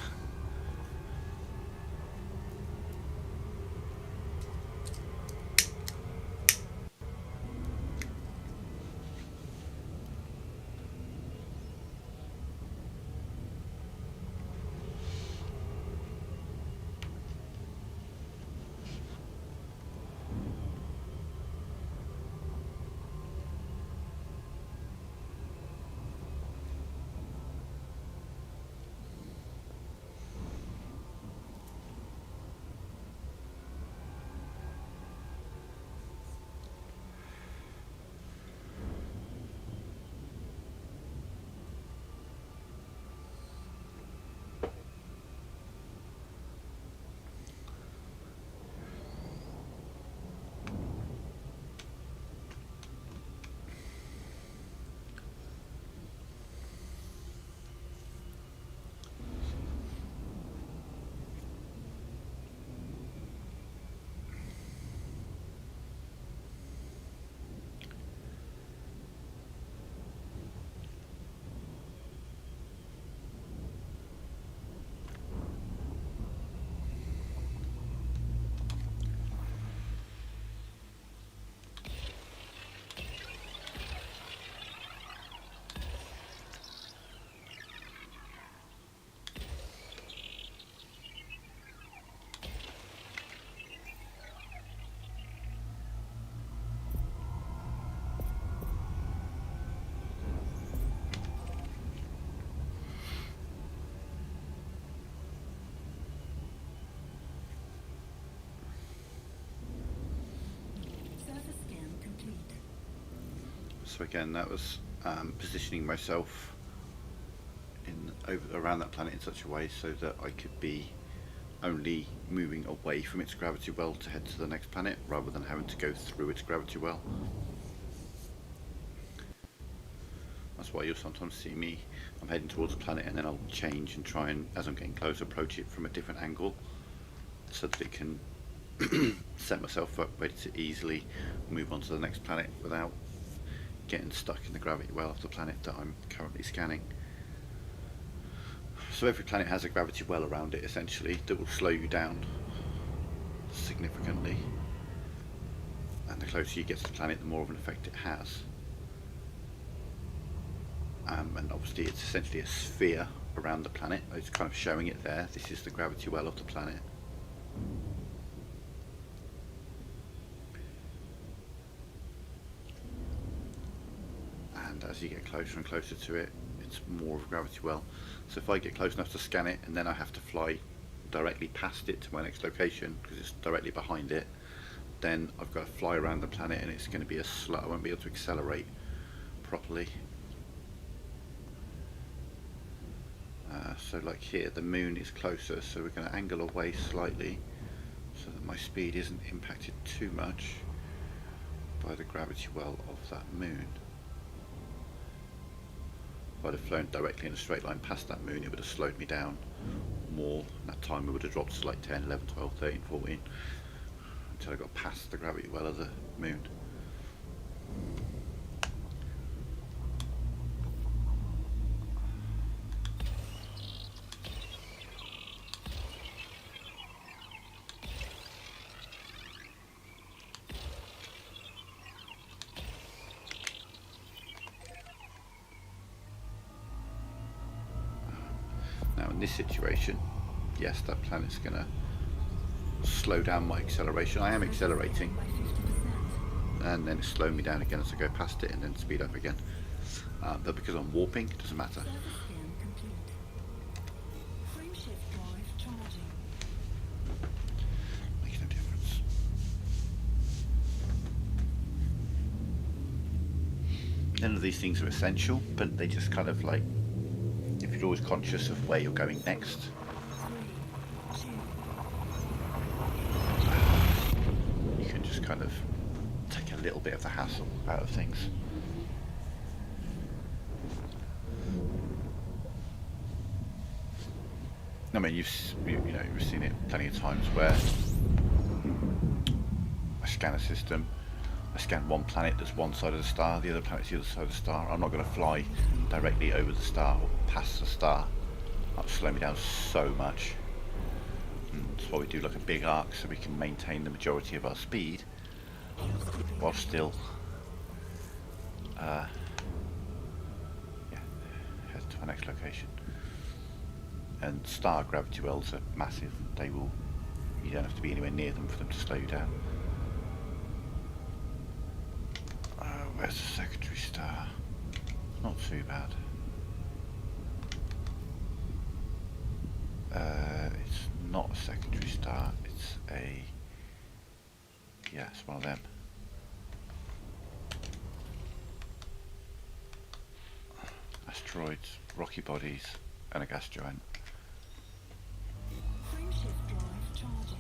Surface scan complete. So again, that was positioning myself around that planet in such a way so that I could be only moving away from its gravity well to head to the next planet rather than having to go through its gravity well. That's why you'll sometimes see me, I'm heading towards a planet and then I'll change and try and, as I'm getting closer, approach it from a different angle so that it can set myself up ready to easily move on to the next planet without getting stuck in the gravity well of the planet that I'm currently scanning. So every planet has a gravity well around it essentially that will slow you down significantly, and the closer you get to the planet the more of an effect it has. And obviously it's essentially a sphere around the planet. It's kind of showing it there. This is the gravity well of the planet. And as you get closer and closer to it, it's more of a gravity well. So if I get close enough to scan it and then I have to fly directly past it to my next location because it's directly behind it, then I've got to fly around the planet and it's going to be a slow. I won't be able to accelerate properly. So like here, the moon is closer, so we're going to angle away slightly so that my speed isn't impacted too much by the gravity well of that moon. If I'd have flown directly in a straight line past that moon, it would have slowed me down more, and that time it would have dropped to like 10, 11, 12, 13, 14 until I got past the gravity well of the moon. Now in this situation, yes, that planet's going to slow down my acceleration. I am accelerating, and then it slowed me down again as I go past it, and then speed up again. But because I'm warping, it doesn't matter. Service scan complete. Frameshift drive charging. Makes no difference. None of these things are essential, but they just kind of like, if you're always conscious of where you're going next. 3, 2, You can just kind of take a little bit of the hassle out of things. I mean, you've seen it plenty of times where I scan a system, I scan one planet that's one side of the star, the other planet's the other side of the star. I'm not going to fly directly over the star or past the star. That'll slow me down so much. And that's why we do like a big arc, so we can maintain the majority of our speed while still head to our next location. And star gravity wells are massive. They will, you don't have to be anywhere near them for them to slow you down. Where's the secondary star? Not too bad. It's not a secondary star, it's a... yeah, it's one of them. Asteroids, rocky bodies, and a gas giant. frameshift drive charging.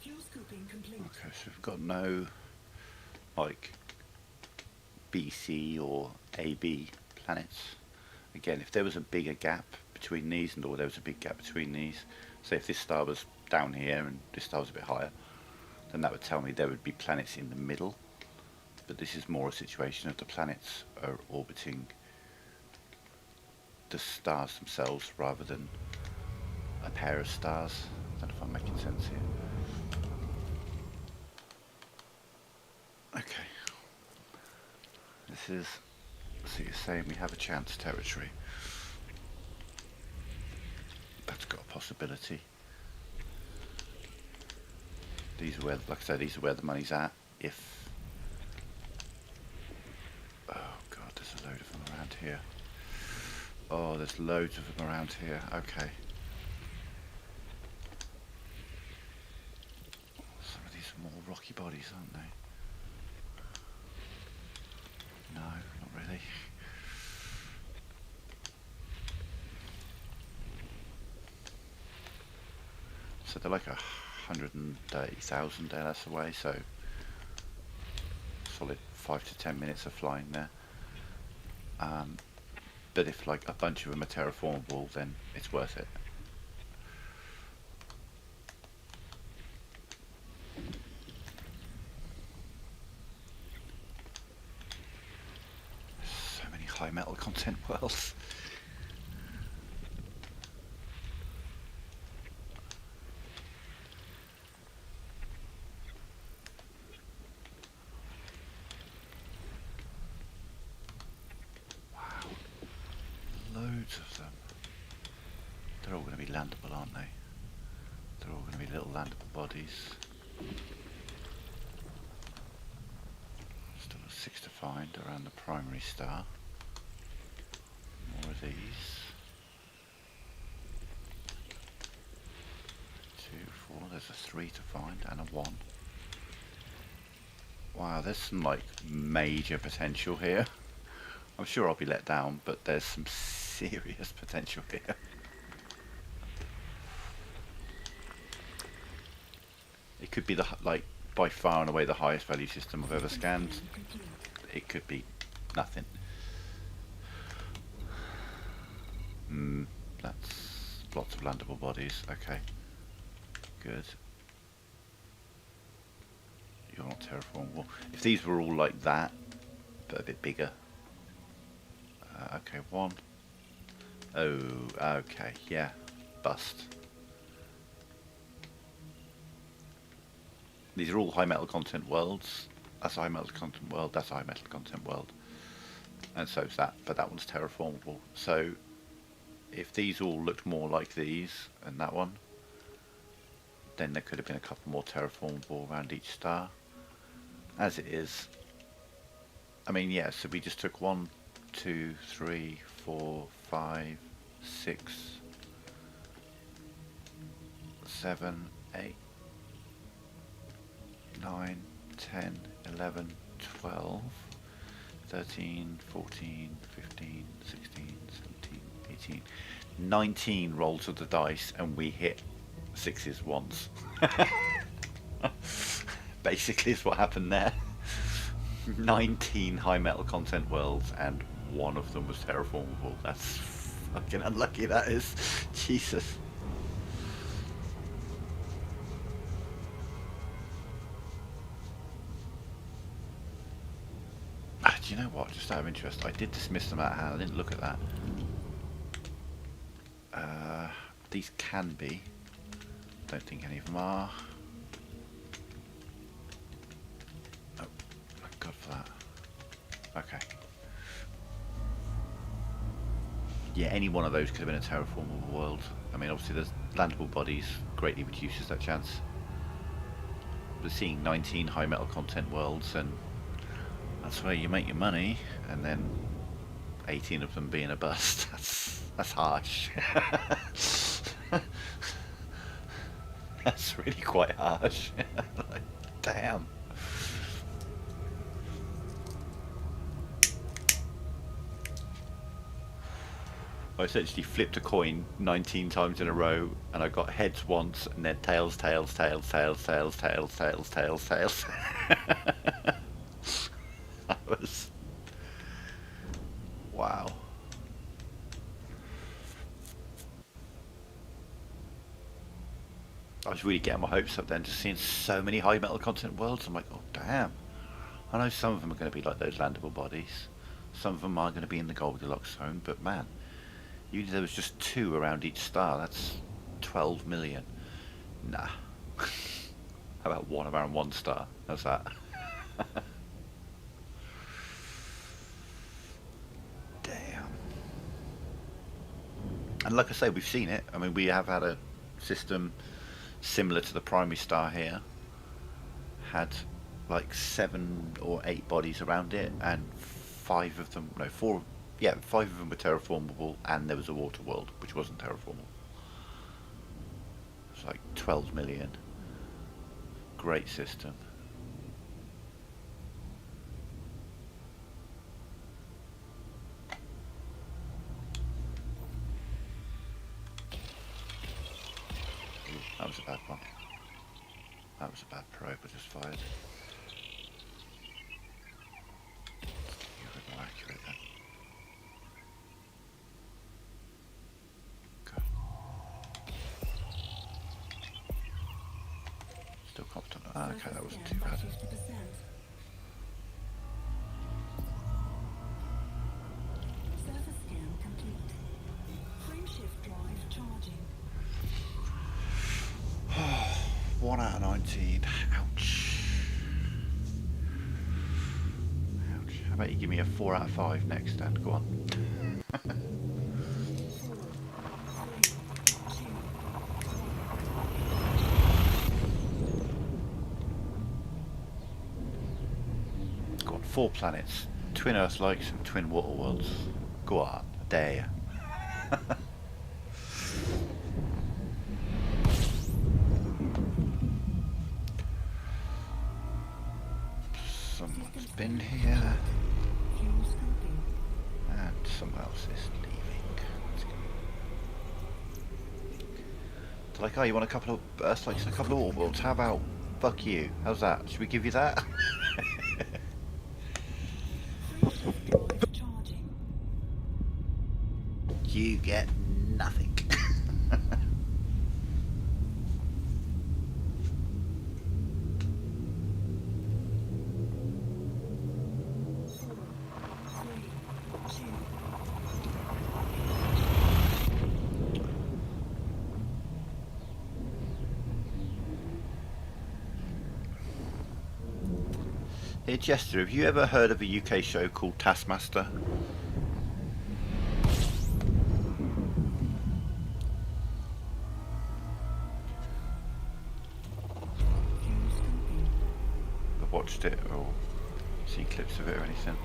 Fuel scooping complete. Okay, so we've got no like BC or AB planets. Again, if there was a bigger gap between these, or there was a big gap between these, say if this star was down here and this star was a bit higher, then that would tell me there would be planets in the middle. But this is more a situation of the planets are orbiting the stars themselves rather than a pair of stars. I don't know if I'm making sense here. Okay. This is, so you're saying we have a chance territory. That's got a possibility. These are where, like I say, these are where the money's at. If, oh god, there's a load of them around here. Oh, there's loads of them around here. Okay. Some of these are more rocky bodies, aren't they? No, not really. So they're like 130,000 LS away, so solid 5 to 10 minutes of flying there. But if like a bunch of them are terraformable, then it's worth it. So many high metal content worlds. Loads of them. They're all going to be landable, aren't they? They're all going to be little landable bodies. Still 6 to find around the primary star. More of these. 2, 4, there's a 3 to find and a 1. Wow, there's some like major potential here. I'm sure I'll be let down, but there's some serious potential here. It could be the, like, by far and away the highest value system I've ever scanned. It could be nothing. That's lots of landable bodies. Okay, good. You're not terraformable. If these were all like that, but a bit bigger. Okay, one. Oh, okay, yeah, bust. These are all high metal content worlds. That's a high metal content world, that's a high metal content world. And so is that, but that one's terraformable. So if these all looked more like these and that one, then there could have been a couple more terraformable around each star. As it is, I mean, yeah, so we just took 1, 2, 3, 4, 5, 6, 7, 8, 9, 10, 11, 12, 13, 14, 15, 16, 17, 18, 19 rolls of the dice and we hit 6s once. Basically is what happened there. 19 high metal content worlds and one of them was terraformable. That's fucking unlucky, that is. Jesus. Do you know what? Just out of interest, I did dismiss them out of hand. I didn't look at that. These can be. Don't think any of them are. Oh, thank God for that. Okay. Yeah, any one of those could have been a terraformable world. I mean, obviously there's landable bodies, greatly reduces that chance. We're seeing 19 high metal content worlds, and that's where you make your money, and then 18 of them being a bust. That's harsh. That's really quite harsh. Like, damn. I essentially flipped a coin 19 times in a row, and I got heads once, and then tails, tails, tails, tails, tails, tails, tails, tails, tails. That was... wow. I was really getting my hopes up then, just seeing so many high metal content worlds. I'm like, oh damn. I know some of them are going to be like those landable bodies. Some of them are going to be in the Goldilocks zone, but man, usually there was just 2 around each star. That's 12 million. Nah. How about 1 around 1 star? How's that? Damn. And like I say, we've seen it. I mean, we have had a system similar to the primary star here. Had like 7 or 8 bodies around it, and 5 of them, no, 4, yeah, 5 of them were terraformable, and there was a water world which wasn't terraformable. It's like 12 million. Great system. Ooh, that was a bad one. That was a bad probe I just fired. You're a bit more accurate then. Okay. Still confident. Okay, that wasn't too bad. Surface scan complete. Frameshift drive charging. 1 out of 19. Ouch. Ouch. How about you give me a 4 out of 5 next then? Go on. Go on. 4 planets. Twin Earth-likes and twin water worlds. Go on. I dare you. Someone's been here, and someone else is leaving. Let's go. They're like, oh, you want a couple of Earth-likes and a couple of water worlds? How about Fuck you. How's that? Should we give you that? Frameshift drive charging. You get nothing. Hey Jester, have you ever heard of a UK show called Taskmaster? I've watched it or seen clips of it or anything.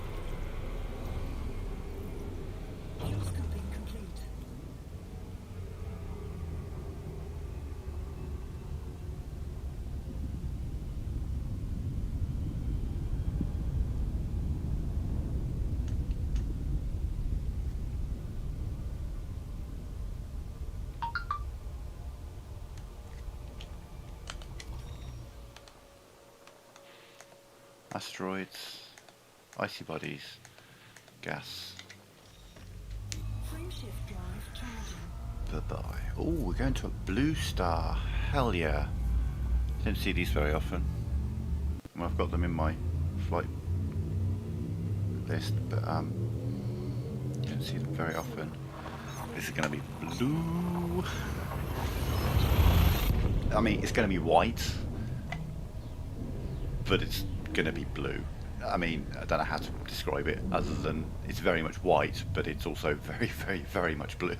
Scoping complete. Asteroids, icy bodies, gas. Frameshift drive charging. Bye-bye. Oh, we're going to a blue star. Hell yeah. Don't see these very often. Well, I've got them in my flight list, but don't see them very often. This is going to be blue. I mean, it's going to be white, but it's going to be blue. I mean, I don't know how to describe it other than it's very much white, but it's also very, very, very much blue.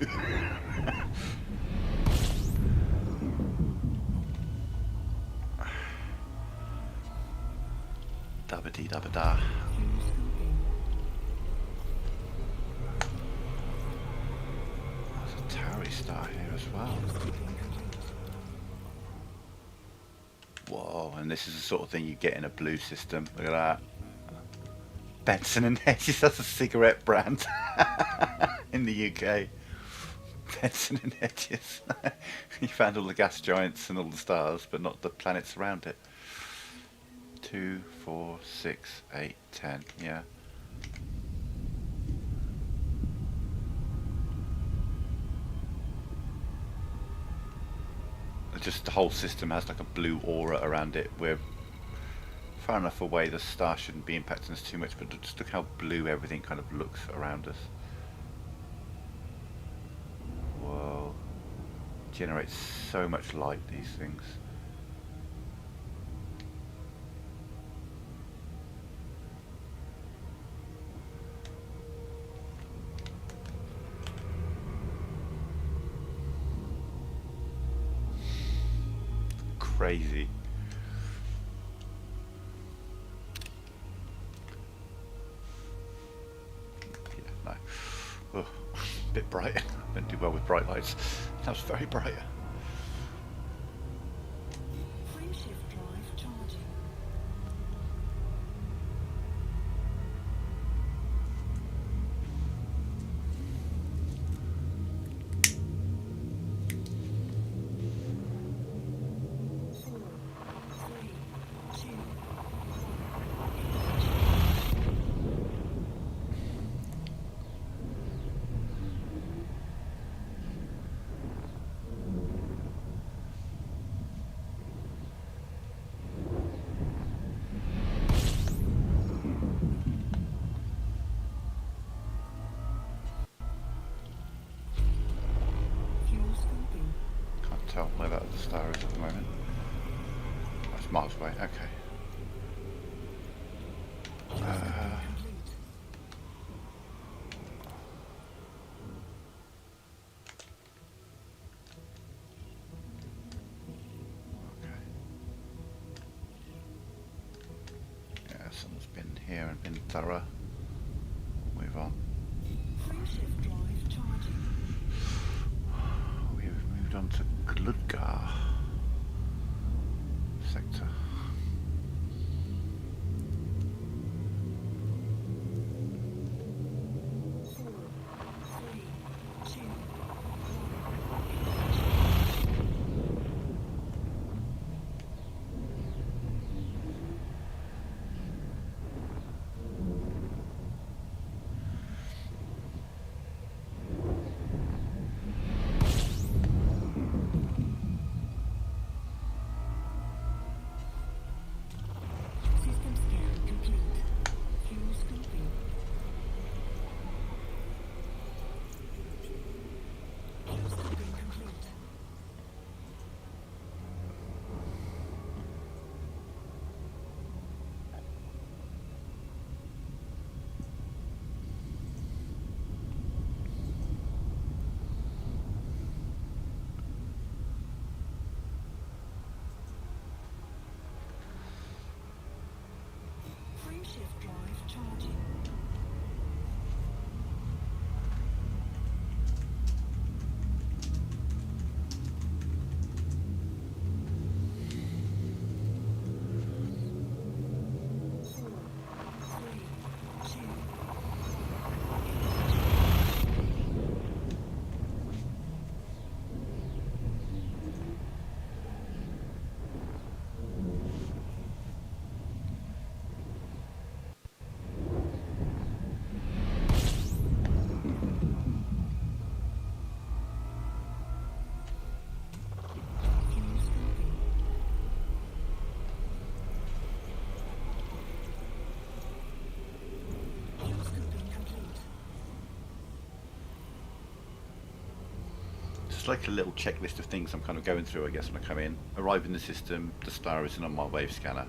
Dabba-dee dabba-da. There's a Towery star here as well. Whoa, and this is the sort of thing you get in a blue system. Look at that. Benson and Hedges, that's a cigarette brand in the UK. Benson and Hedges. You found all the gas giants and all the stars, but not the planets around it. 2, 4, 6, 8, 10, yeah. Just the whole system has like a blue aura around it. We're far enough away the star shouldn't be impacting us too much, but just look how blue everything kind of looks around us. Whoa. Generates so much light, these things. Crazy. Yeah, no. Oh, a bit bright. Don't do well with bright lights. That was very bright. Frameshift drive charging. Can't tell where that other star is at the moment. That's miles away. Okay. Yeah, someone's been here and been thorough. Move on. Frameshift drive charging. We've moved on to Gludgar sector. Charging. It's like a little checklist of things I'm kind of going through, I guess, when I come in. Arrive in the system, the star isn't on my wave scanner.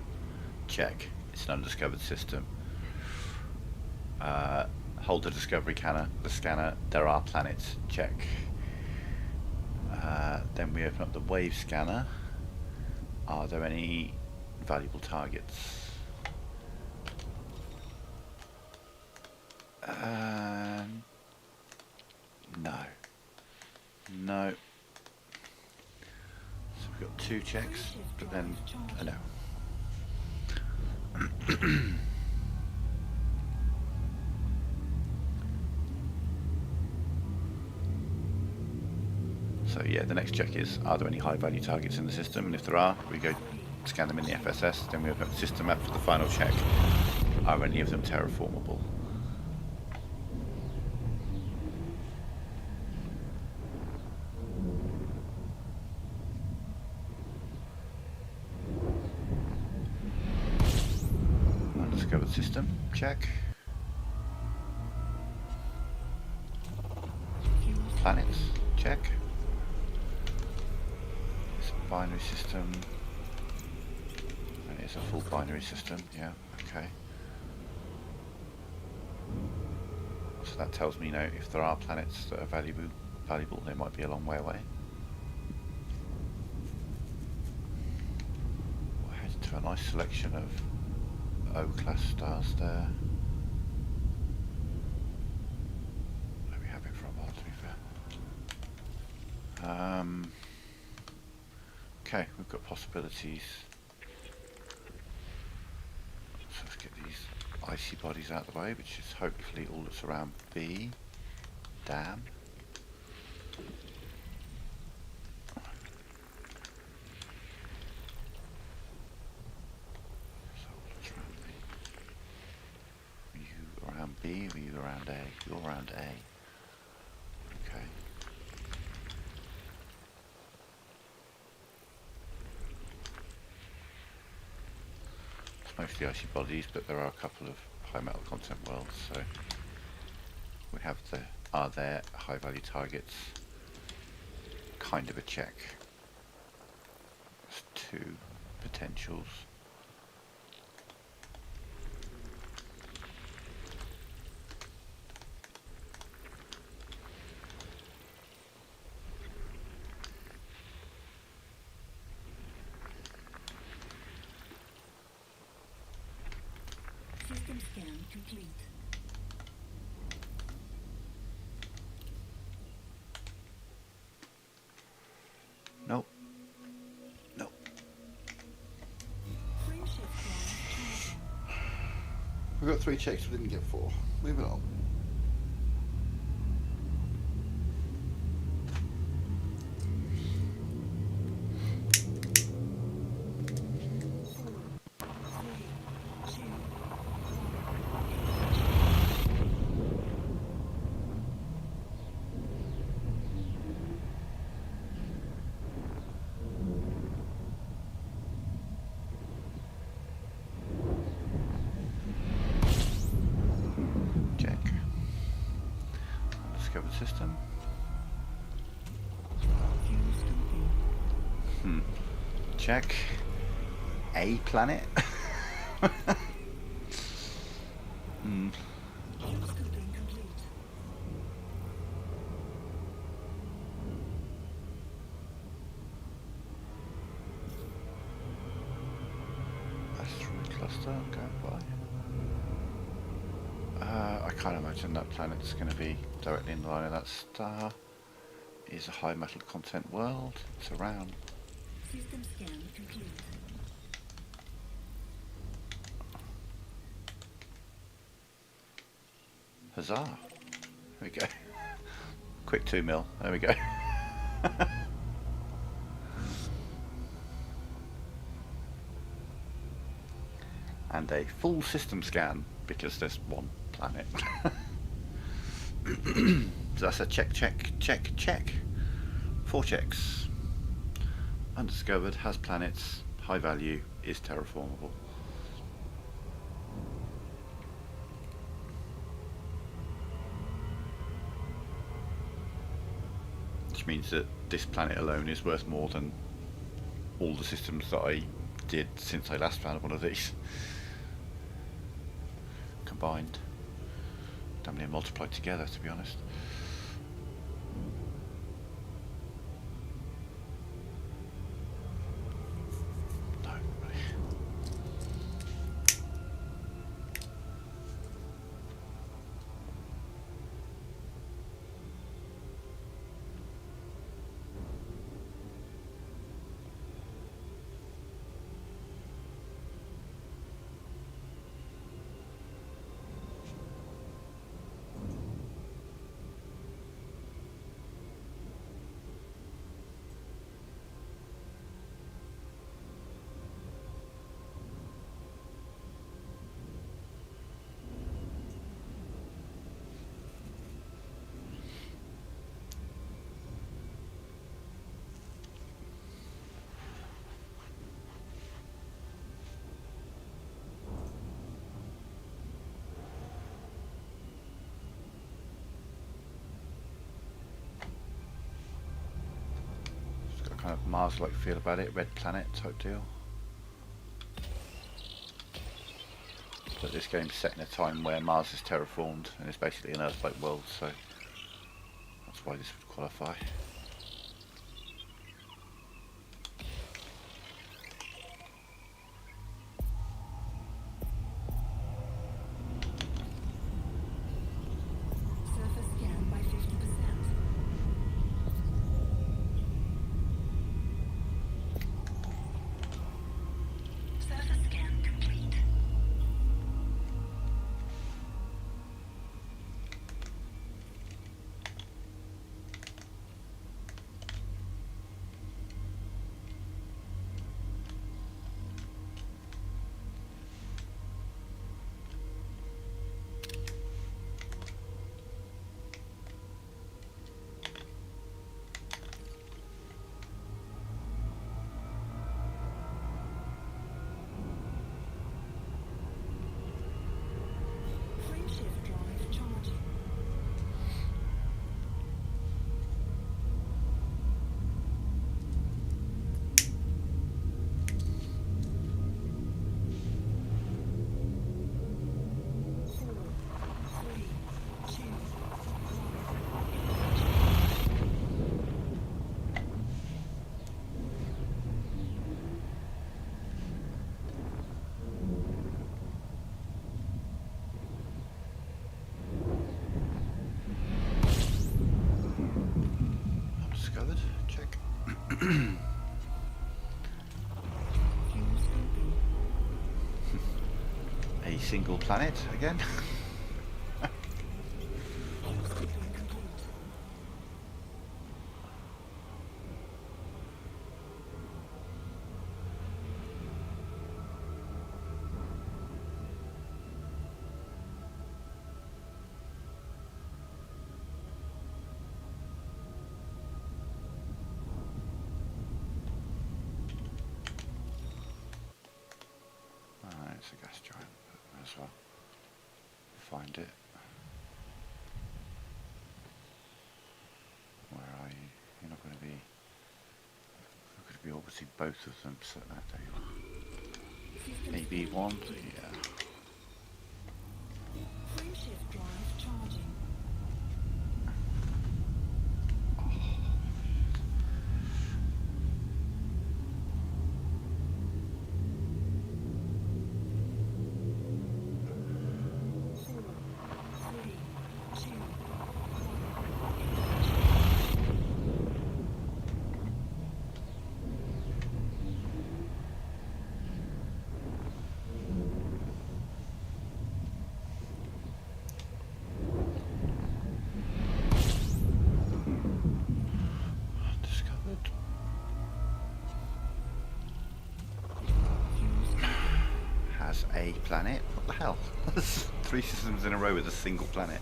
Check. It's an undiscovered system. Hold the discovery scanner. There are planets. Check. Then we open up the wave scanner. Are there any valuable targets? No. No. So we've got 2 checks, but then a no. So yeah, the next check is, are there any high value targets in the system? And if there are, we go scan them in the FSS, then we open up the system map for the final check. Are any of them terraformable? Undiscovered system, check. Planets, check. It's a binary system. And it's a full binary system, yeah, okay. So that tells me, if there are planets that are valuable, they might be a long way away. We're headed to a nice selection of O-class stars there. We have it for a while, to be fair. Okay, we've got possibilities. So let's get these icy bodies out of the way, which is hopefully all that's around B. Damn. So what's around B? Are you around B or are you around A? You're around A. Okay. It's mostly icy bodies, but there are a couple of high metal content worlds, so we have are there high value targets? Kind of a check. There's 2 potentials. System scan complete. Nope. Nope. Frameshift drive charging. We've got 3 checks, we didn't get 4. Moving on. Check. Undiscovered system. Check. A planet. Scoping complete. Asteroid cluster, I'm going by. can't imagine that planet's going to be directly in the line of that star. It is a high metal content world. It's around. System scan complete. Huzzah! There we go. Quick 2 mil. There we go. And a full system scan because there's one planet. So that's a check, check, check, check. 4 checks. Undiscovered, has planets, high value, is terraformable. Which means that this planet alone is worth more than all the systems that I did since I last found one of these. Combined. Damn near multiplied together, to be honest. No, really. Kind of Mars-like feel about it, red planet type deal. But this game's set in a time where Mars is terraformed and it's basically an Earth-like world, so that's why this would qualify. Surface scan by 50%. Surface scan complete. Frameshift drive charging. Four, three, two, Undiscovered, check. fuel scoping. A single planet again. Fuel scoping complete. It's a gas giant, but might as well find it. Where are you? You're not going to be. You're going to be orbiting both of them, so that there you are. System Maybe scan one. complete. Yeah. Frameshift drive charging. Four, three, a planet. What the hell? 3 systems in a row with a single planet.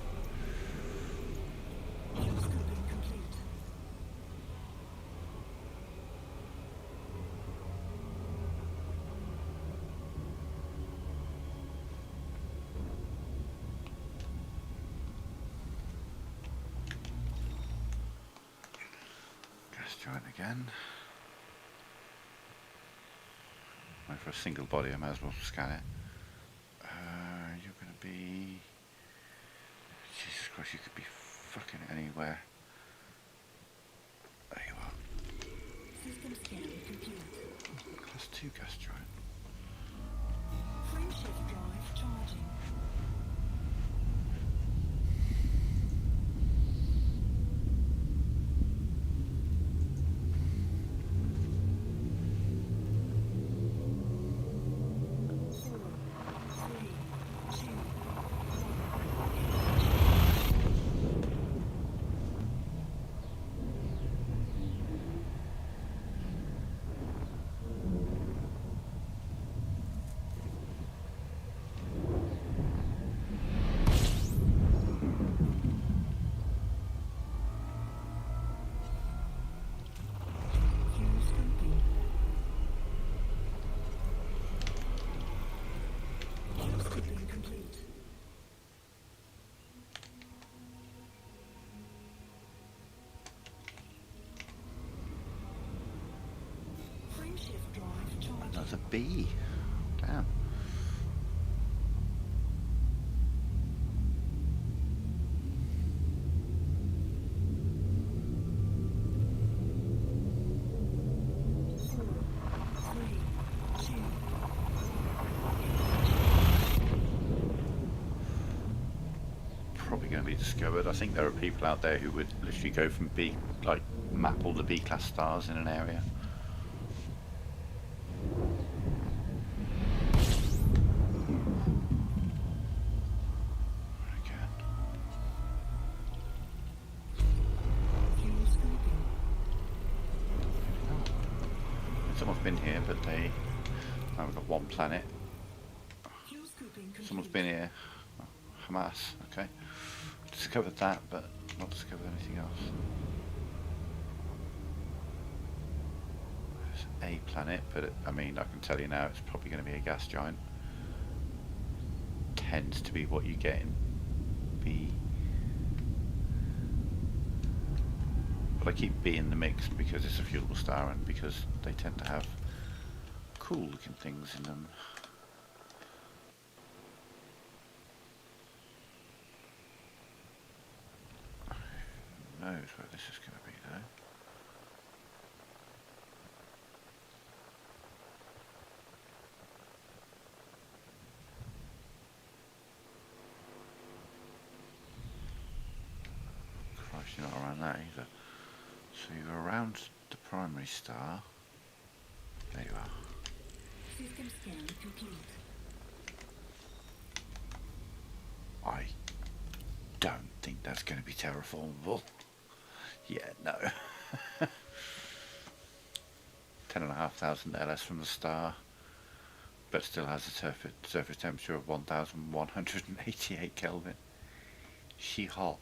Scoping complete. Gas giant again. Wait for a single body, I might as well scan it. You're going to be... Jesus Christ, you could be fucking anywhere. There you are. System scan complete. Class 2 gas giant. Frameshift drive charging. That's a bee. Damn. Probably going to be discovered. I think there are people out there who would literally go from B, like map all the B-class stars in an area. Someone's been here, but they... Oh, we've got one planet. Someone's been here. Oh, Hamas, okay. Discovered that, but not discovered anything else. There's a planet, but I mean, I can tell you now, it's probably going to be a gas giant. Tends to be what you get in B. But I keep B in the mix because it's a fuelable star and because they tend to have cool looking things in them. Who knows where this is going to be though. Christ, you're not around that either. So you're around the primary star. There you are. System scan complete. I don't think that's going to be terraformable. Yeah, no. 10,500 LS from the star, but still has a surface temperature of 1,188 Kelvin. She hot.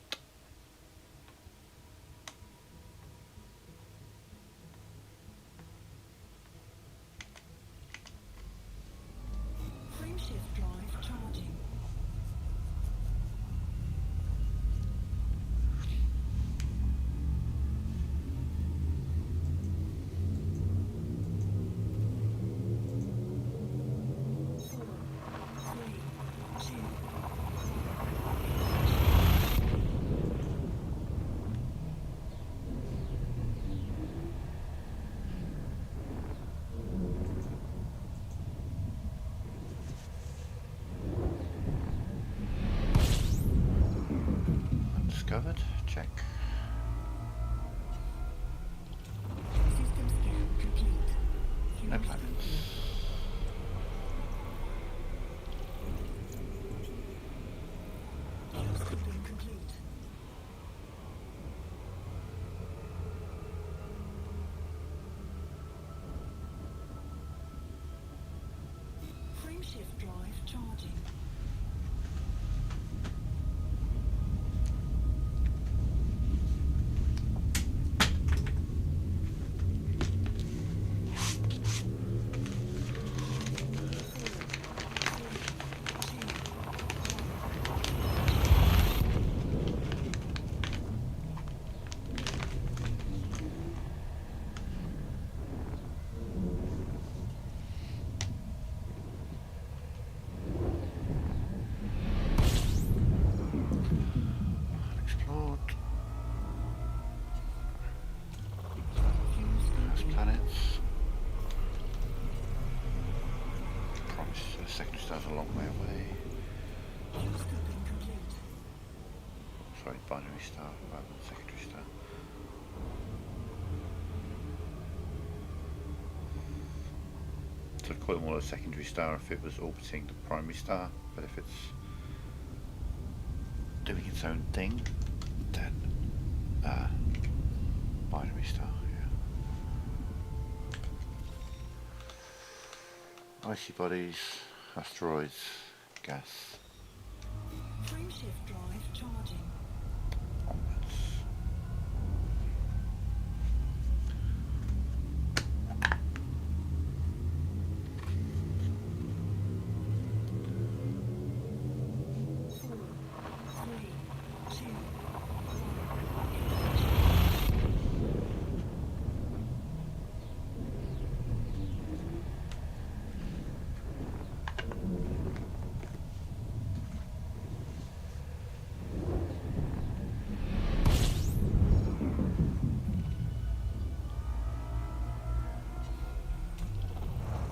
Frameshift drive charging. Undiscovered. Check. System scan complete. No planets. Scoping complete. Frameshift drive Charging. Unexplored. House planets. Promise the secondary star's a long way away. Fuel scooping complete. Sorry, binary star rather than secondary star. So I'd call it more a secondary star if it was orbiting the primary star, but if it's doing its own thing, then binary star, yeah. Icy bodies, asteroids, gas, Frameshift drive charging. onwards.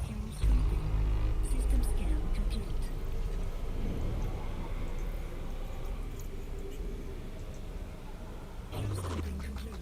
Fuel sweeping. System scan complete. Fuel scooping complete.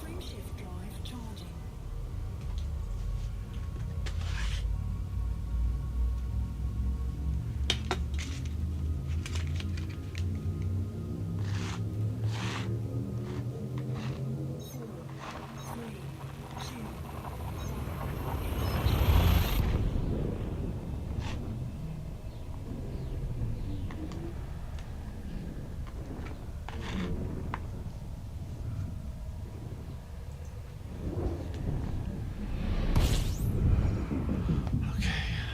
Frameshift drive charging. Okay,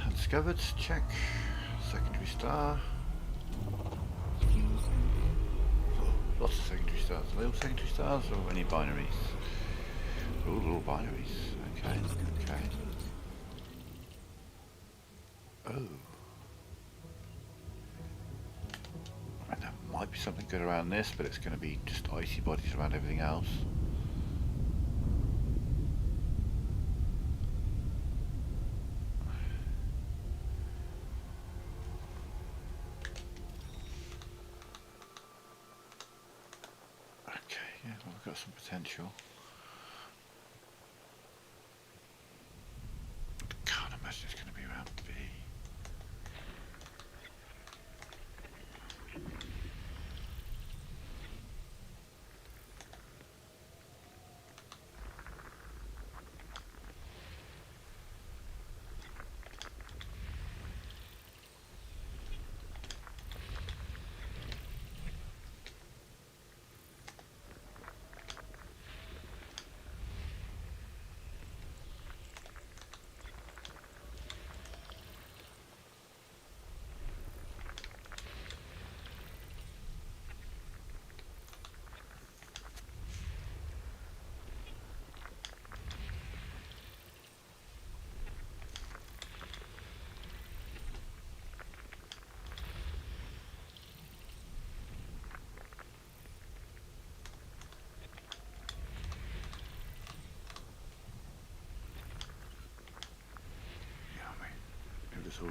undiscovered, check. Secondary star. Fuel scooping. Oh, lots of secondary stars. Are they all secondary stars or any binaries? All binaries. Okay, Fuel scooping okay. complete. Oh. And there might be something good around this, but it's going to be just icy bodies around everything else. Okay, yeah, well, we've got some potential. Can't imagine it's going to be around B.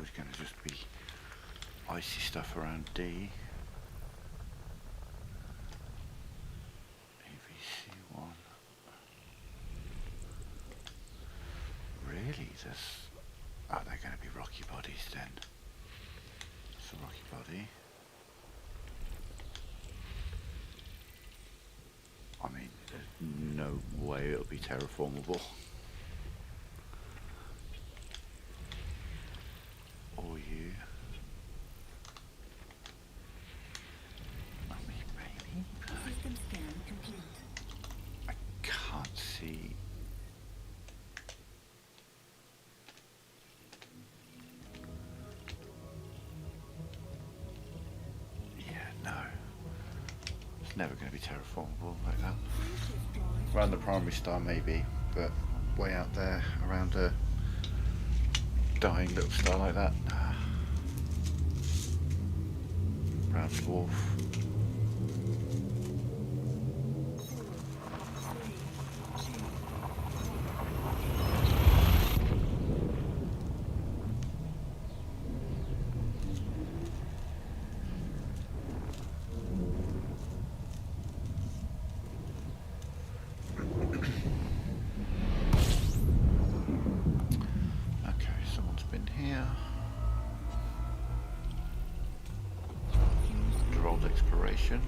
always going to just be icy stuff around D. AVC1. Really? Oh, they're going to be rocky bodies then. That's a rocky body. I mean, there's no way it'll be terraformable. Or you. I mean, maybe. System scan complete. I can't see. Yeah, no. It's never going to be terraformable like that. Around the primary star maybe, but way out there around a dying little star like that, nah. Round dwarf. Exploration.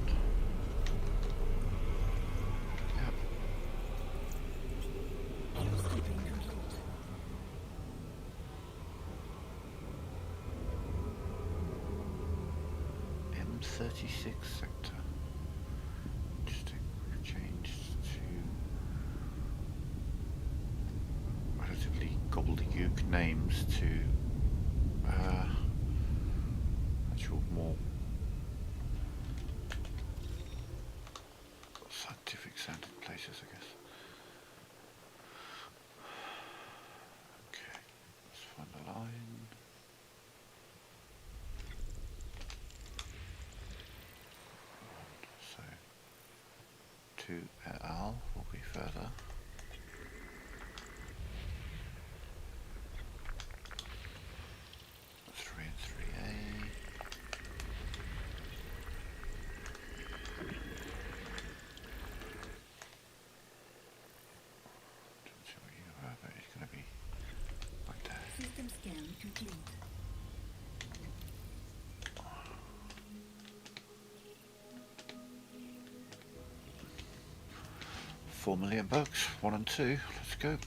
Yep. M36 sector. Interesting. We've changed to relatively gobbledygook names to actual more scientific sounding places, I guess. Okay, let's find the line. So, 2 et al. Will be further. Three and 3A. It's going to be like that. System scan complete. 4 million bucks, 1 and 2. Let's go.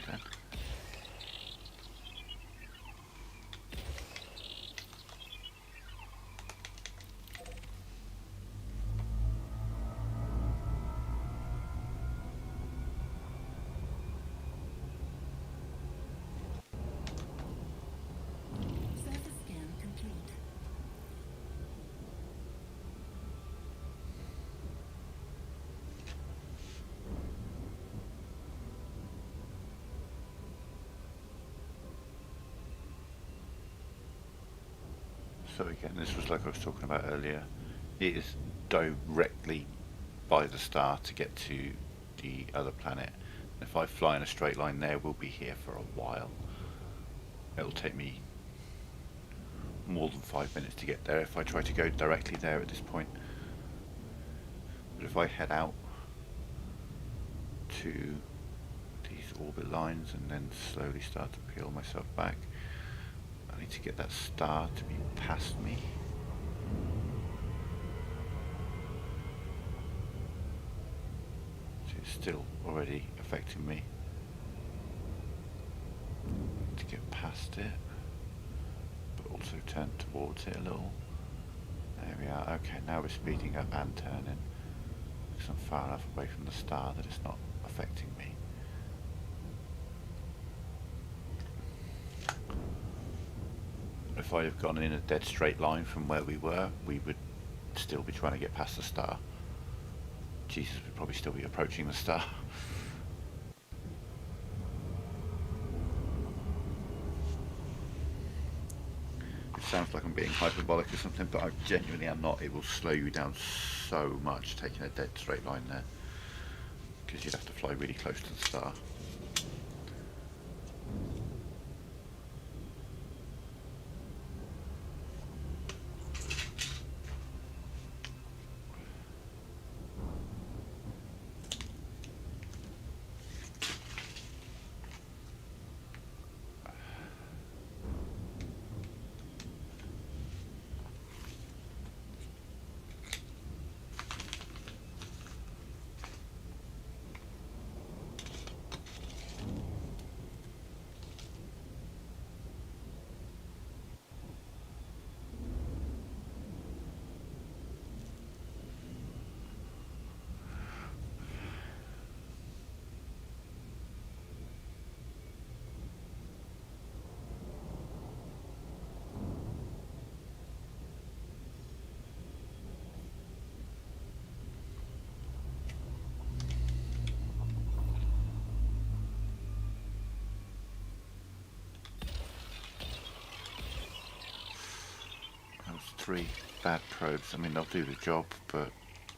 Then. So again, this was like I was talking about earlier. It is directly by the star to get to the other planet. If I fly in a straight line there, we'll be here for a while. It'll take me more than 5 minutes to get there if I try to go directly there at this point. But if I head out to these orbit lines and then slowly start to peel myself back, I need to get that star to be past me. So it's still already affecting me. To get past it, but also turn towards it a little. There we are. Okay, now we're speeding up and turning because I'm far enough away from the star that it's not affecting me. If I had gone in a dead straight line from where we were, we would still be trying to get past the star. Jesus would probably still be approaching the star. It sounds like I'm being hyperbolic or something, but I genuinely am not. It will slow you down so much taking a dead straight line there, because you'd have to fly really close to the star. That was 3 bad probes. I mean, they'll do the job, but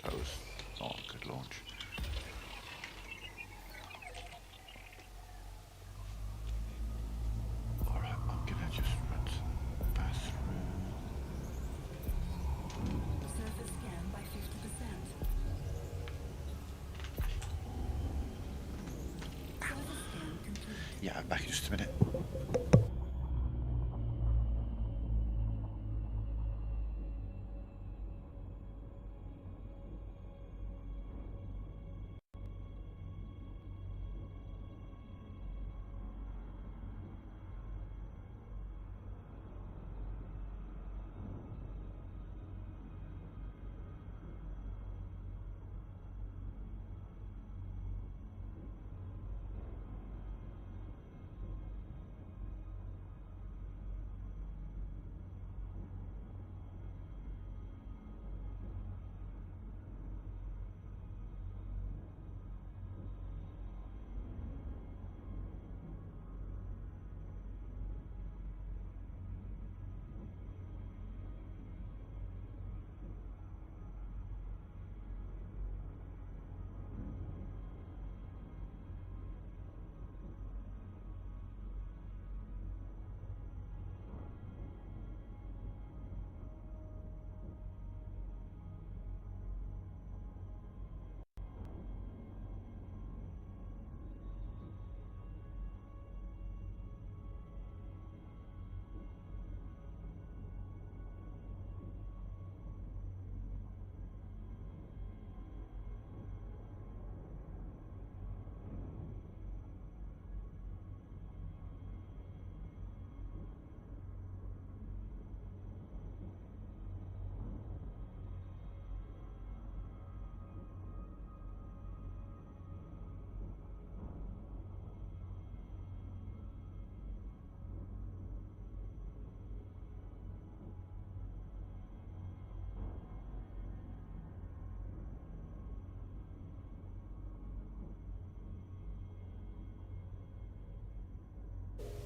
that was not a good launch. Alright, I'm gonna just run some pass through. Surface scan by 50%. Surface scan complete. Yeah, I'm back in just a minute.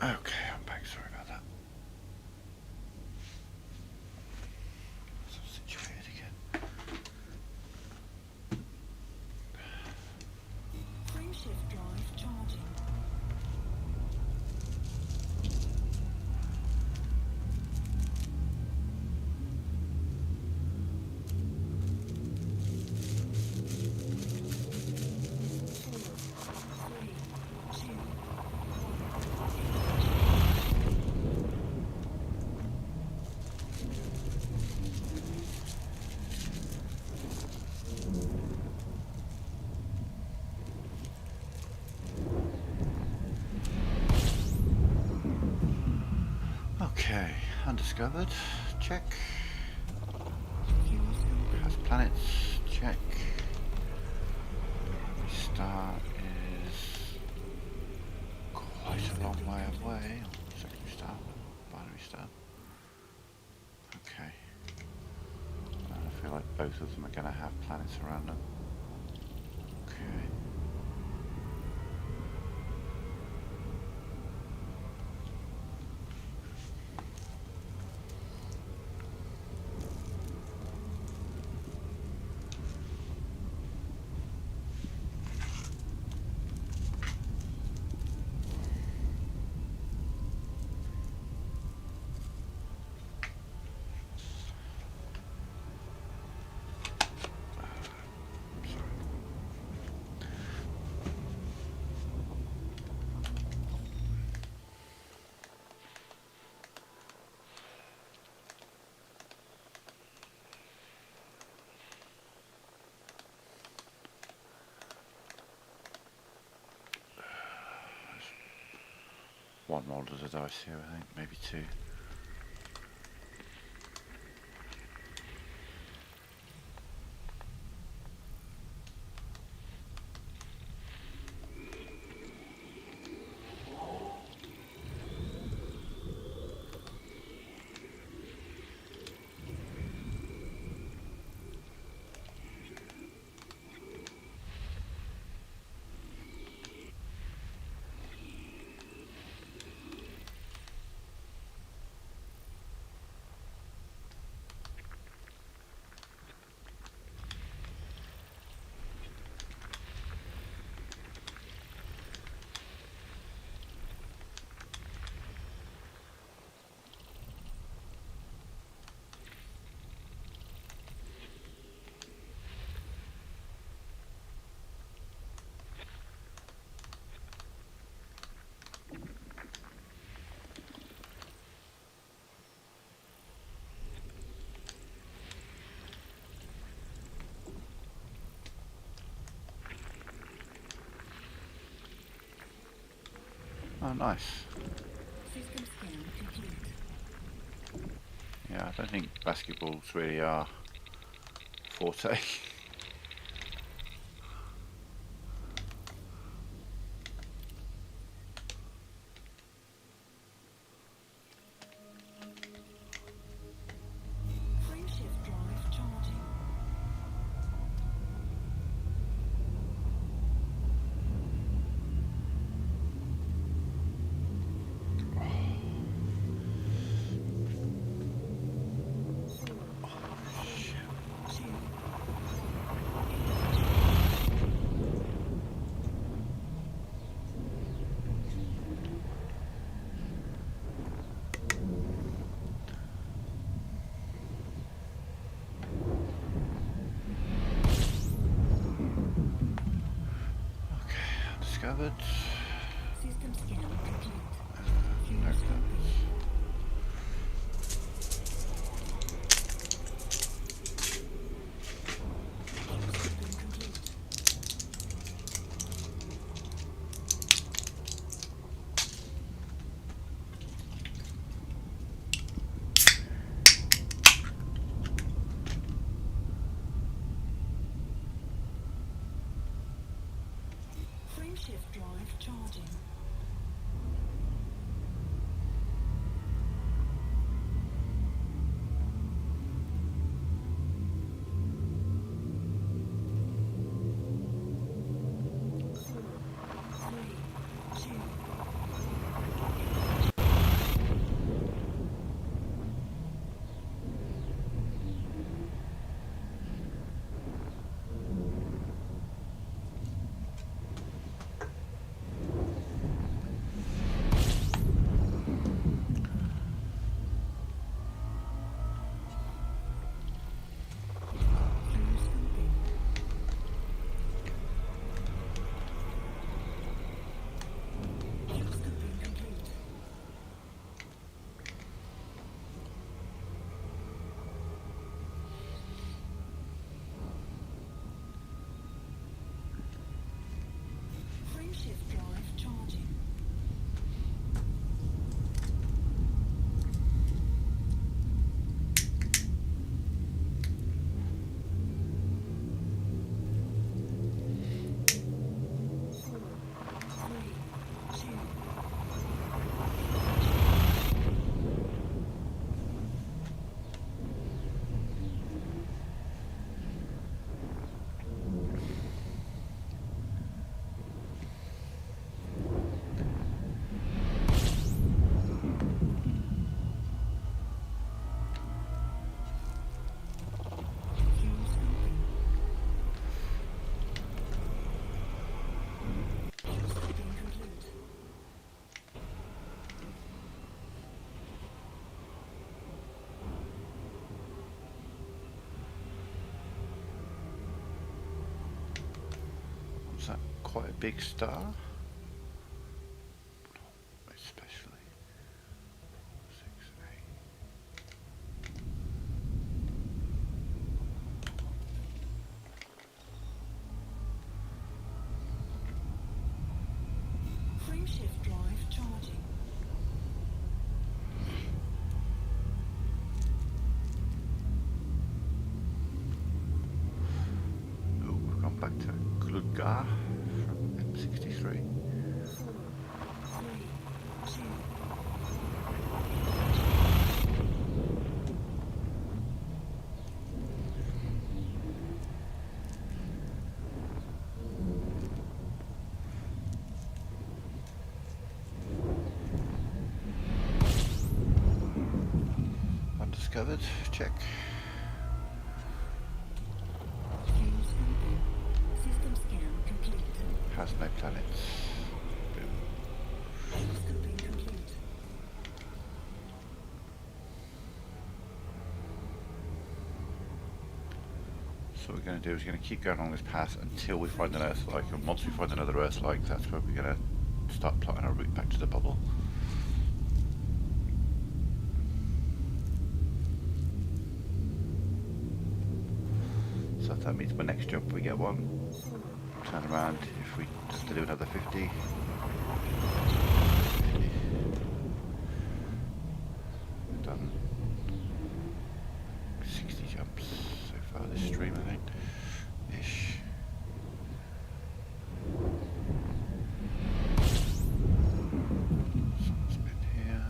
Okay, I'm back. Sorry about that. Okay, undiscovered, check. Fuel cell Has build. planets, check. Primary star is quite a long way away. Secondary star, binary star. Okay. I feel like both of them are going to have planets around them. Okay. One roll of the dice here, I think, maybe two. Oh, nice. System scan complete. Yeah, I don't think basketballs really are forte. Frameshift drive charging. Okay, undiscovered. System scan complete. No Fuel cell planets. build. Q-stepping complete. Frameshift drive charging. big star. Especially 6, 8. Frameshift drive charging. Oh, we've gone back to Gludgar from M63. 4, 3, 2. Undiscovered, check. Fuel scooping. System scan complete. Has no planets. Boom. Fuel scooping complete. So what we're going to do is we're going to keep going on this path until we find an Earth-like, and once we find another Earth-like, that's where we're going to start plotting our route back to the bubble. So if that means my next jump we get one, turn around, if we have to do another 50. We've done 60 jumps so far this stream, I think, ish. Someone's been here.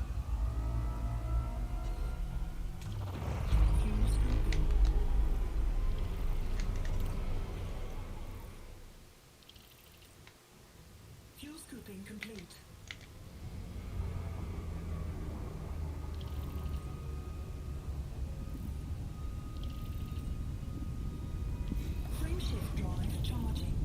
Fuel scooping. Fuel scooping complete. Frameshift drive charging.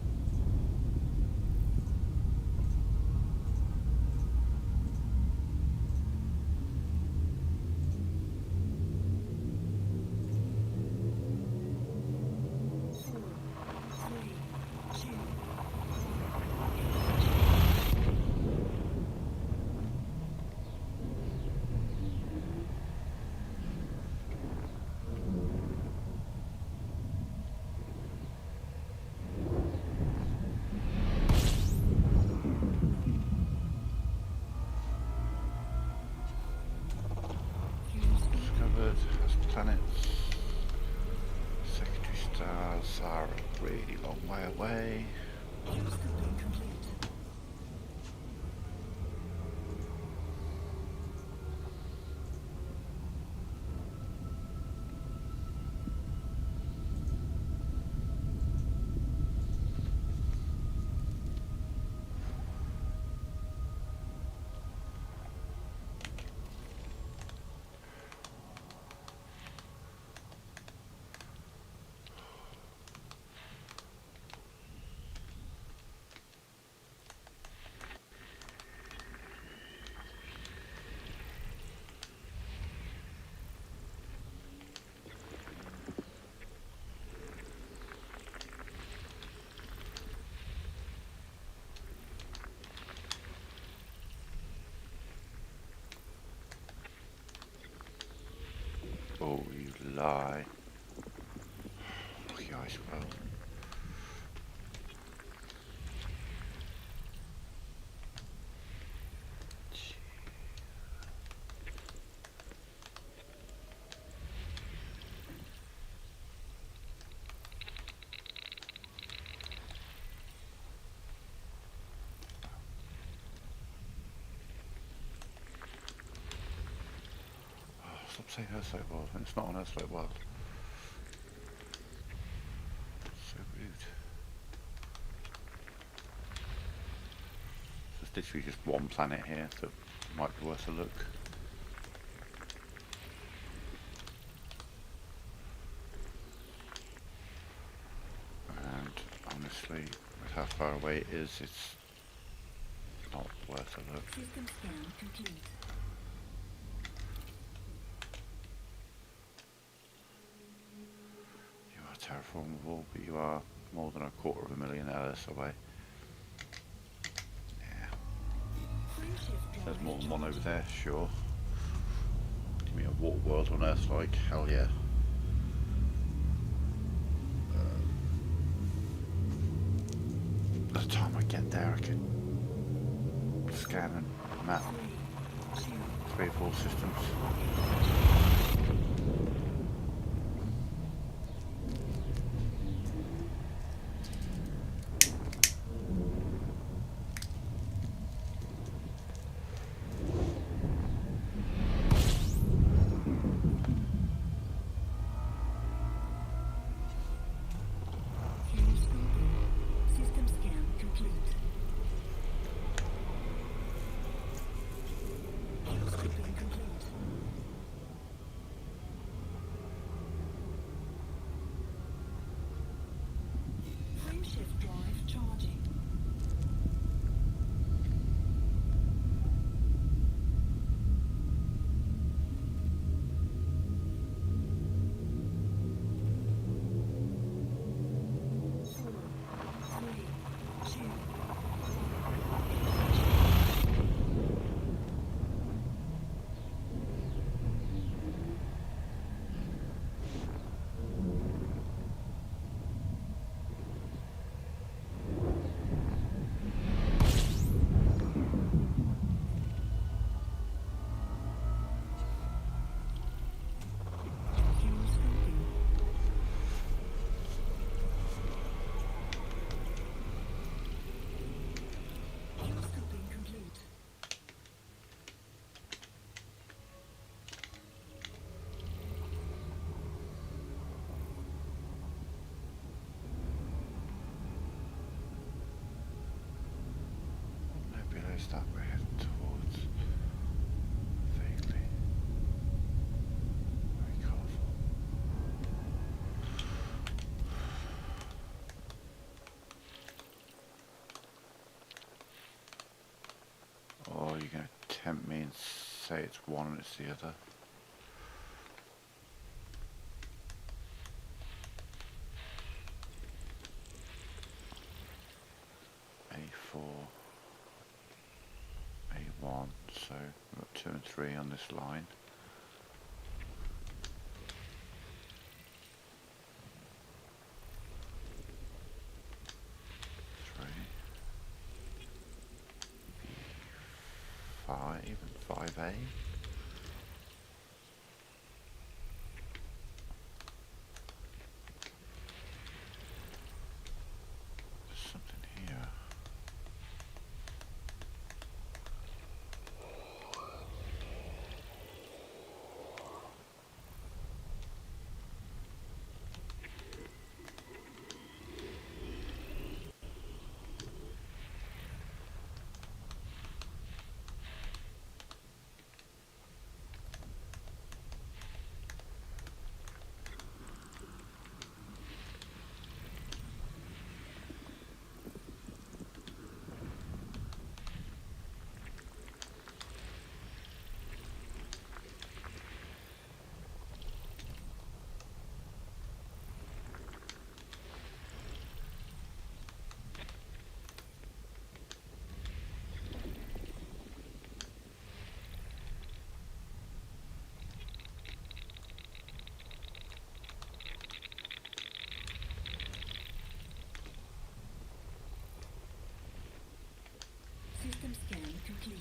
Four, three, two. Fuel scooping. Discovered, has planets. Secondary stars are a really long way away. Fuel scooping complete. Oh, you lie. Lucky ice world. Stop saying Earthlight World when it's not an Earthlight World. So rude. There's literally just one planet here that might be worth a look. And honestly, with how far away it is, it's not worth a look. System scan complete. You are terraformable, but you are more than 250,000 Earths away. more than one over there, sure. Give me a water world on Earth, like, hell yeah. By the time I get there, I can scan and map 3 or 4 systems. System scan complete. Scoping complete. Frameshift drive charging. Nebula's that we're heading towards. Vaguely. Very colourful. Oh, you're going to tempt me and say it's one and it's the other. A4, A1, so we've got 2 and 3 on this line. B5 and 5A. There's something here. System scan complete.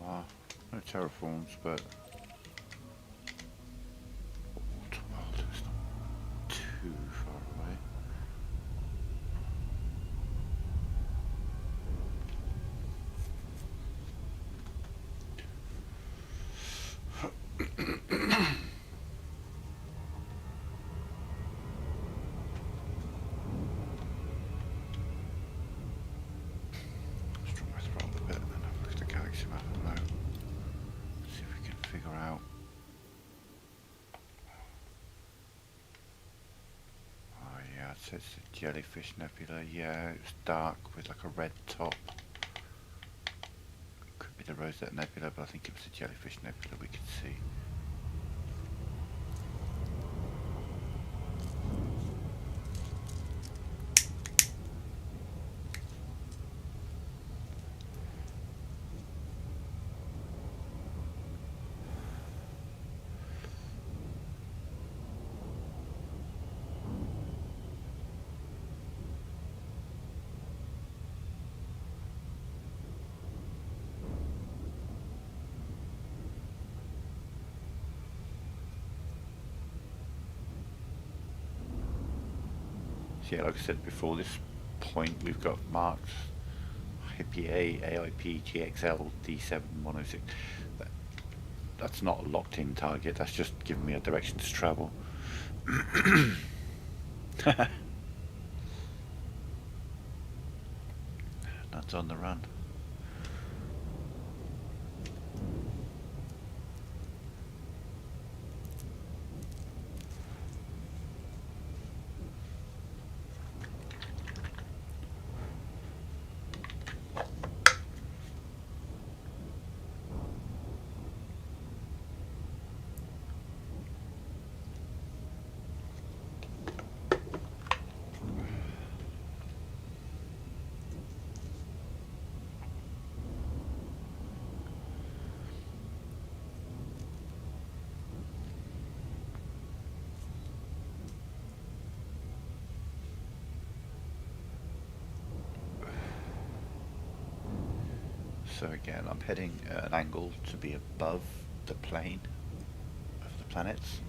Wow, no terraforms, but water world is not too far away. Let's drop my throttle a bit and then have a look at the galaxy map and know. See if we can figure So it's a jellyfish nebula. Yeah, it's dark with like a red top. Could be the Rosette Nebula, but I think it was a jellyfish nebula we could see. So yeah, like I said before, this point we've got marked Hippie A, AIP, GXL, D7106. That's not a locked in target, that's just giving me a direction to travel. That's on the run. So again, I'm heading an angle to be above the plane of the planets,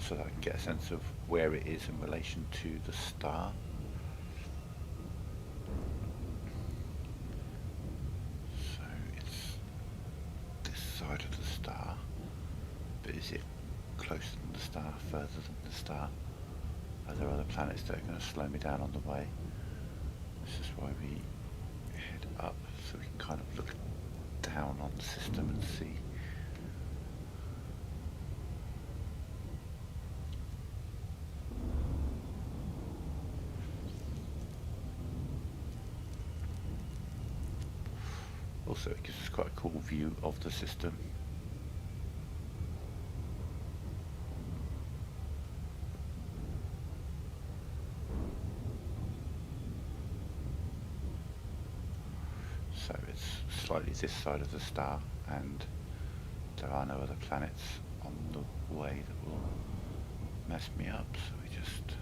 so that I can get a sense of where it is in relation to the star. So it's this side of the star, but is it closer than the star, further than the star? Are there other planets that are going to slow me down on the way? This is why we head up, so we can kind of look down on the system and see. Also, it gives us quite a cool view of the system. So it's slightly this side of the star, and there are no other planets on the way that will mess me up, so we just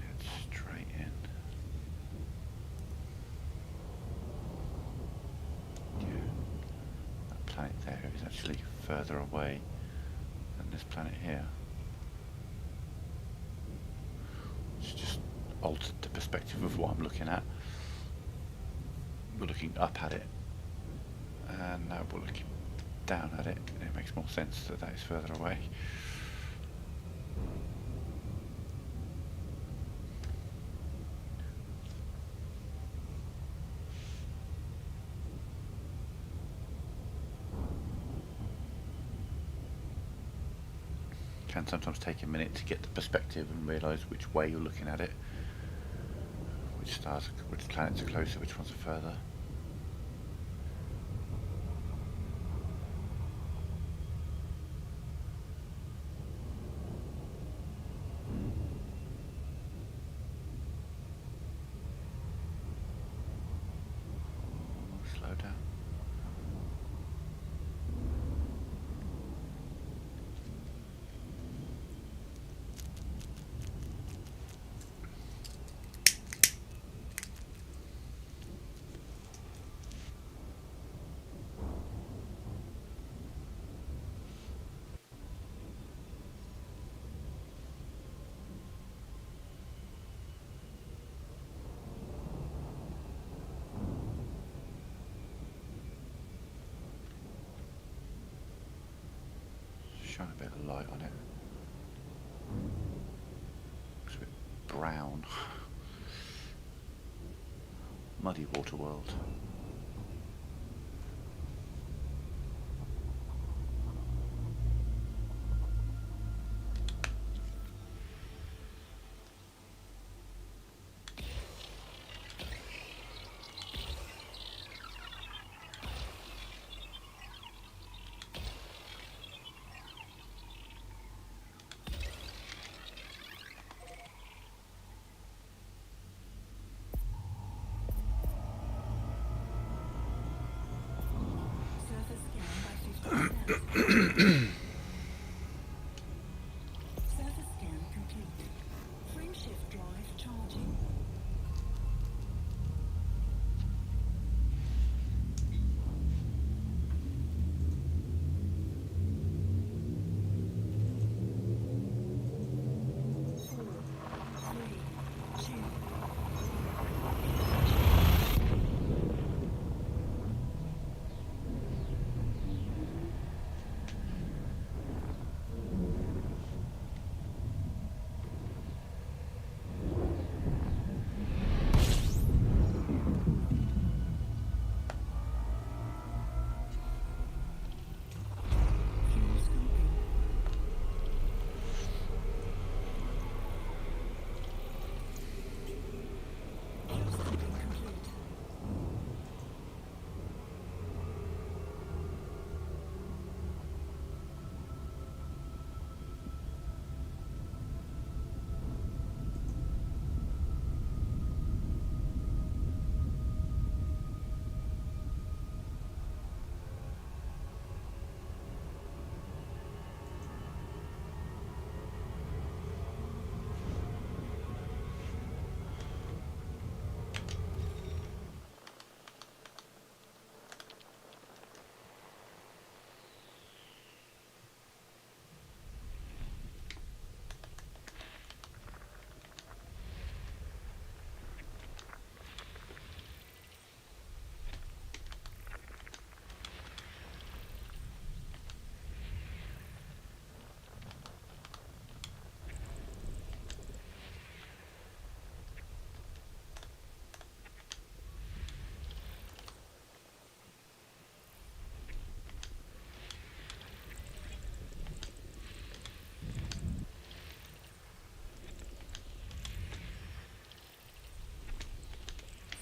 head straight in. Yeah, that planet there is actually further away than this planet here. It's just altered the perspective of what I'm looking at. We're looking up at it, and now we're looking down at it, and it makes more sense that that is further away. Can sometimes take a minute to get the perspective and realise which way you're looking at it, which stars, which planets are closer, which ones are further. Slow down. Shine a bit of light on it. Looks a bit brown. Muddy water world. Surface scan complete. Frameshift drive charging.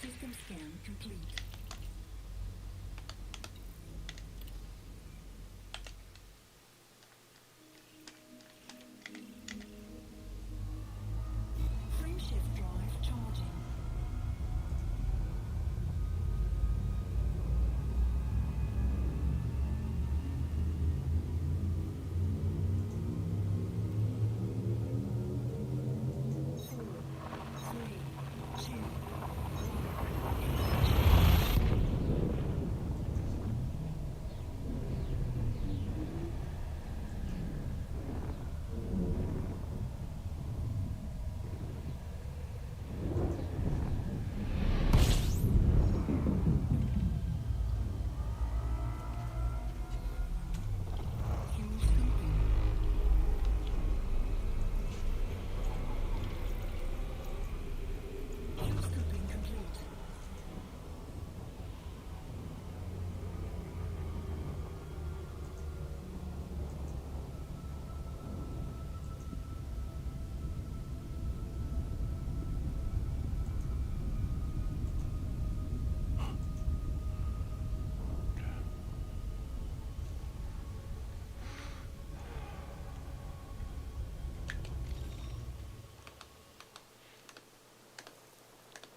System scan complete. Frameshift drive charging.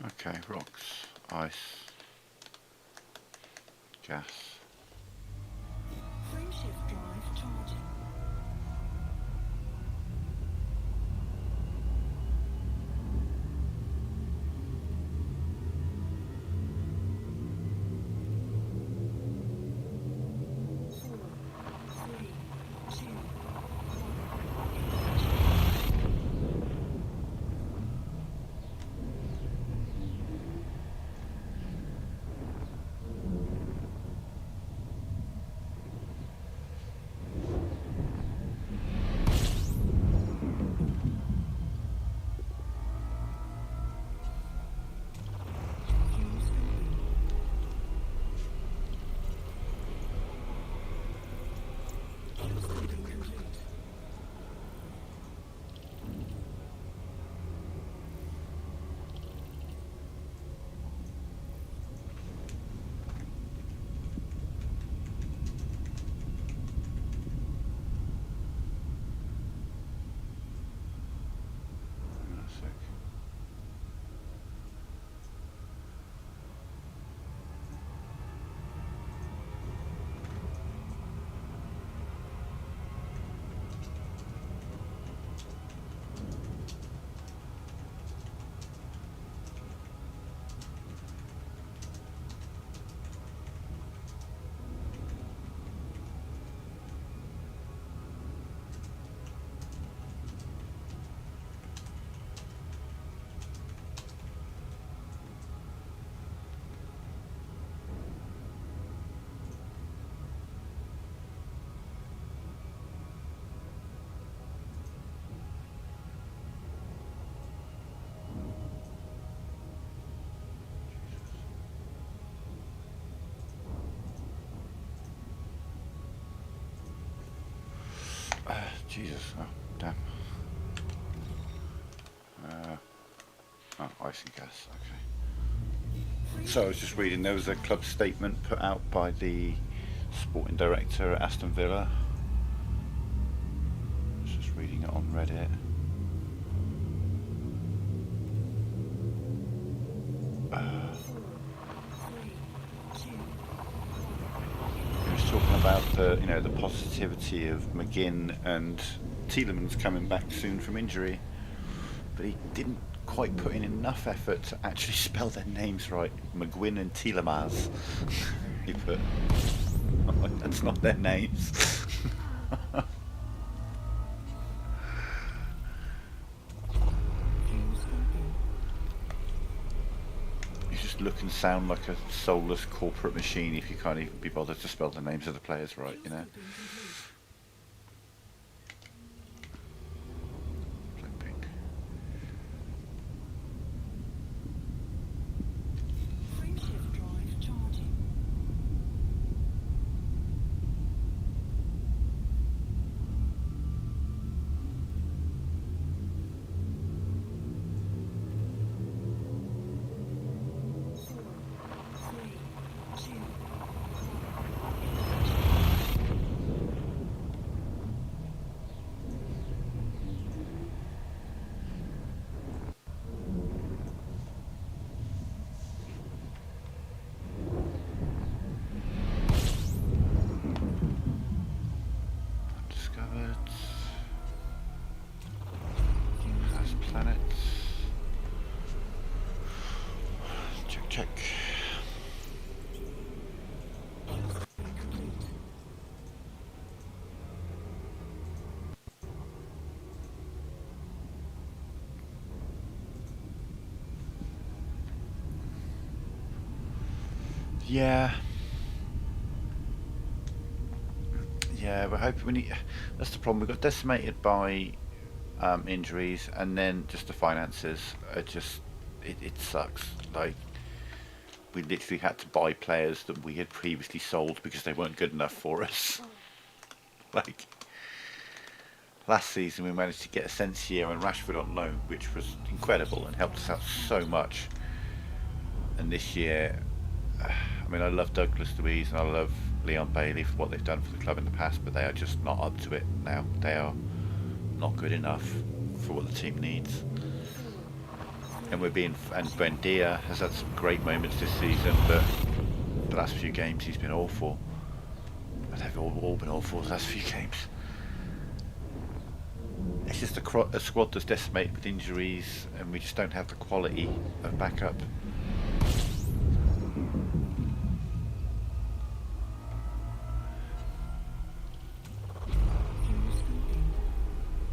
Okay, rocks, ice, gas. Frameshift drive charging. Jesus. Oh, damn. Oh, ice and gas. Okay. So I was just reading, there was a club statement put out by the sporting director at Aston Villa. I was just reading it on Reddit. He was talking about the positivity of McGinn and Tielemans coming back soon from injury, but he didn't quite put in enough effort to actually spell their names right. McGuinn and Tielemans. He put, oh, that's not their names. You just look and sound like a soulless corporate machine if you can't even be bothered to spell the names of the players right, you know. Flipping. Friendship drive charging. Undiscovered. Has planets. Check, check. Incomplete. Yeah. Yeah, we're hoping we need. That's the problem. We got decimated by injuries, and then just the finances. It sucks. Like, we literally had to buy players that we had previously sold because they weren't good enough for us. Like, last season we managed to get Asensio and Rashford on loan, which was incredible and helped us out so much. And this year, I mean, I love Douglas Luiz and I love Leon Bailey for what they've done for the club in the past, but they are just not up to it now. They are not good enough for what the team needs. And Buendia has had some great moments this season, but the last few games he's been awful. And they've all been awful the last few games. It's just a squad that's decimated with injuries, and we just don't have the quality of backup.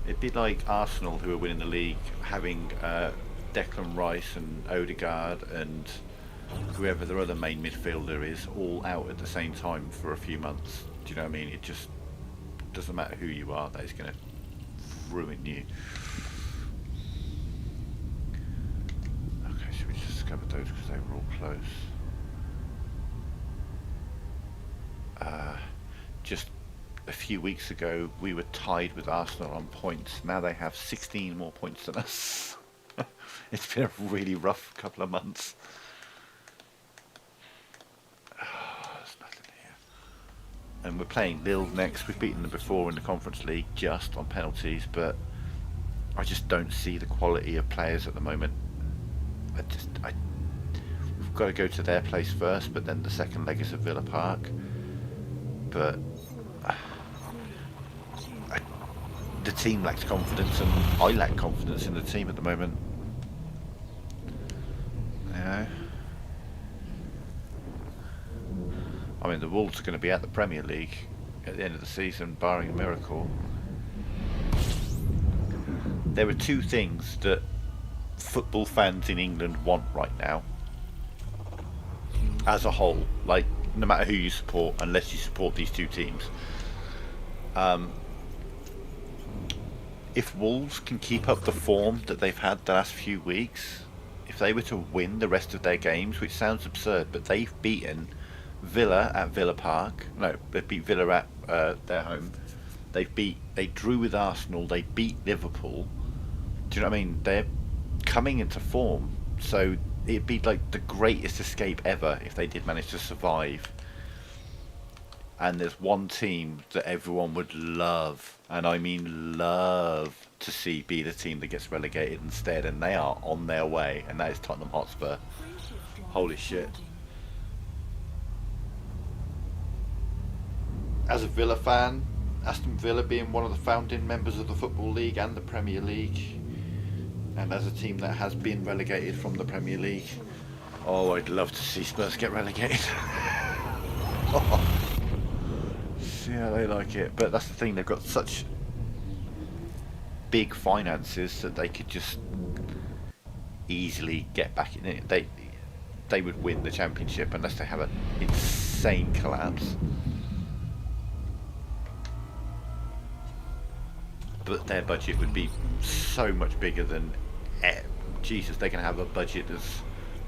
It'd be like Arsenal, who are winning the league, having Declan Rice and Odegaard and whoever their other main midfielder is all out at the same time for a few months. Do you know what I mean? It just doesn't matter who you are, that is going to ruin you. Okay, should we just discover those because they were all close? Just a few weeks ago we were tied with Arsenal on points. Now they have 16 more points than us. It's been a really rough couple of months. There's nothing here. And we're playing Lille next. We've beaten them before in the Conference League just on penalties, but I just don't see the quality of players at the moment. We've got to go to their place first, but then the second leg is at Villa Park. But the team lacks confidence, and I lack confidence in the team at the moment. You know? I mean, the Wolves are going to be at the Premier League at the end of the season, barring a miracle. There are two things that football fans in England want right now, as a whole. Like, no matter who you support, unless you support these two teams. If Wolves can keep up the form that they've had the last few weeks, if they were to win the rest of their games, which sounds absurd, but they've beaten Villa at Villa Park. No, they beat Villa at their home. They drew with Arsenal. They beat Liverpool. Do you know what I mean? They're coming into form, so it'd be like the greatest escape ever if they did manage to survive. And there's one team that everyone would love, and I mean love, to see be the team that gets relegated instead, and they are on their way, and that is Tottenham Hotspur. Friendship Holy drive shit. charging. As a Villa fan, Aston Villa being one of the founding members of the Football League and the Premier League, and as a team that has been relegated from the Premier League, oh, I'd love to see Spurs get relegated. See how they like it. But that's the thing, they've got such big finances that they could just easily get back in it. They would win the championship unless they have an insane collapse. But their budget would be so much bigger than Jesus. They can have a budget as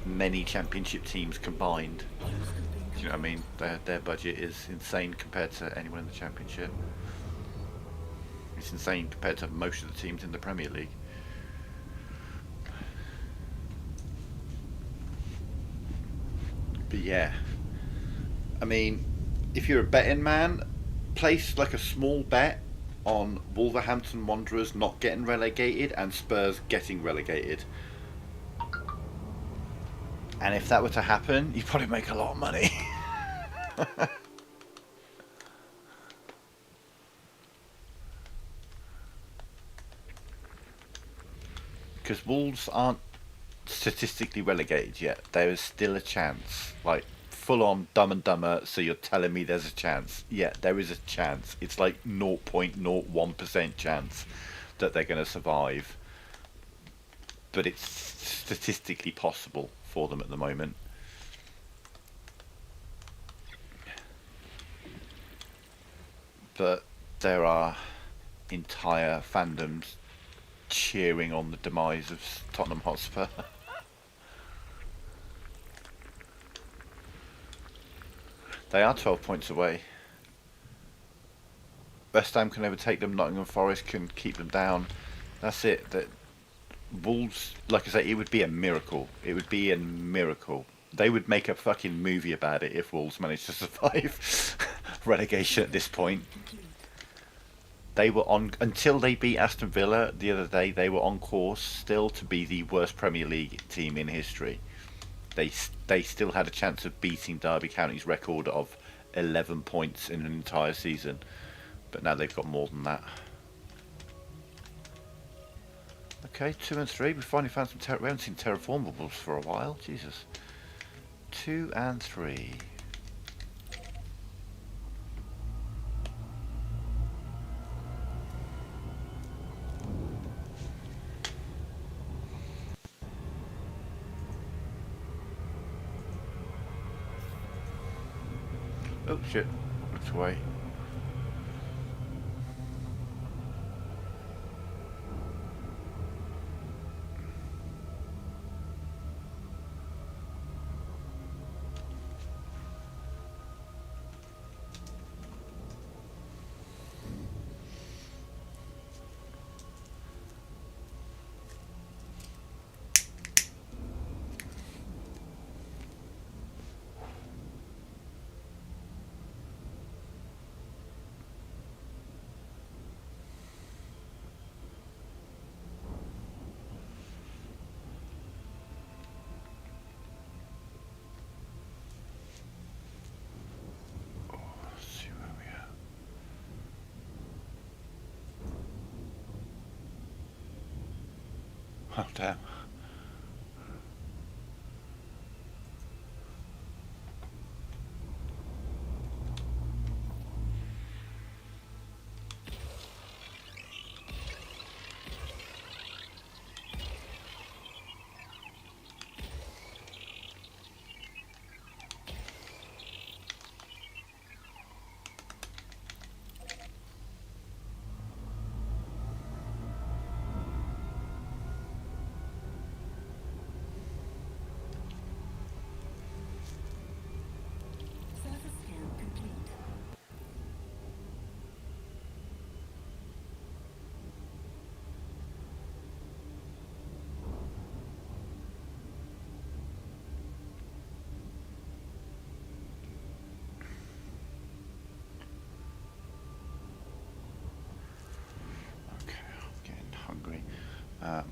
many championship teams combined. Do you know what I mean? Their budget is insane compared to anyone in the championship. It's insane compared to most of the teams in the Premier League. But yeah, I mean, if you're a betting man, place like a small bet on Wolverhampton Wanderers not getting relegated and Spurs getting relegated. And if that were to happen, you'd probably make a lot of money. Because Wolves aren't statistically relegated yet. There is still a chance. Like, full on Dumb and Dumber, so you're telling me there's a chance. Yeah, there is a chance. It's like 0.01% chance that they're going to survive. But it's statistically possible for them at the moment. But there are entire fandoms cheering on the demise of Tottenham Hotspur. They are 12 points away. West Ham can overtake them, Nottingham Forest can keep them down. That's it. That Wolves, like I say, it would be a miracle. It would be a miracle. They would make a fucking movie about it if Wolves managed to survive relegation at this point. They were on, until they beat Aston Villa the other day, they were on course still to be the worst Premier League team in history. They still had a chance of beating Derby County's record of 11 points in an entire season. But now they've got more than that. Okay, 2 and 3. We finally found some we haven't seen terraformables for a while. Jesus. 2 and 3. Oh shit, looked away. Let's see where we are. Oh damn.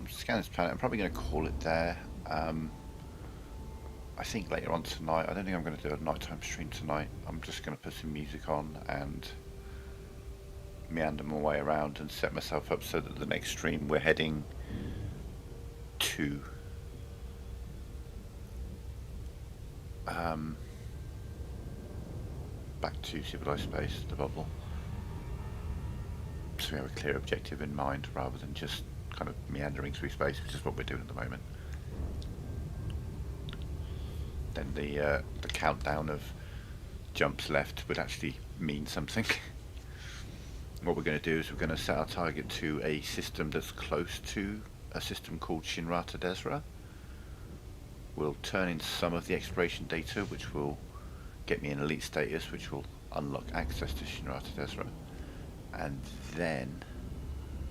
Scan this planet. I'm probably going to call it there. I think later on tonight. I don't think I'm going to do a nighttime stream tonight. I'm just going to put some music on and meander my way around and set myself up so that the next stream we're heading to back to civilized space, the bubble. So we have a clear objective in mind rather than just kind of meandering through space, which is what we're doing at the moment. Then the countdown of jumps left would actually mean something. What we're going to do is we're going to set our target to a system that's close to a system called Shinrata Desra. We'll turn in some of the exploration data, which will get me an elite status, which will unlock access to Shinrata Desra. And then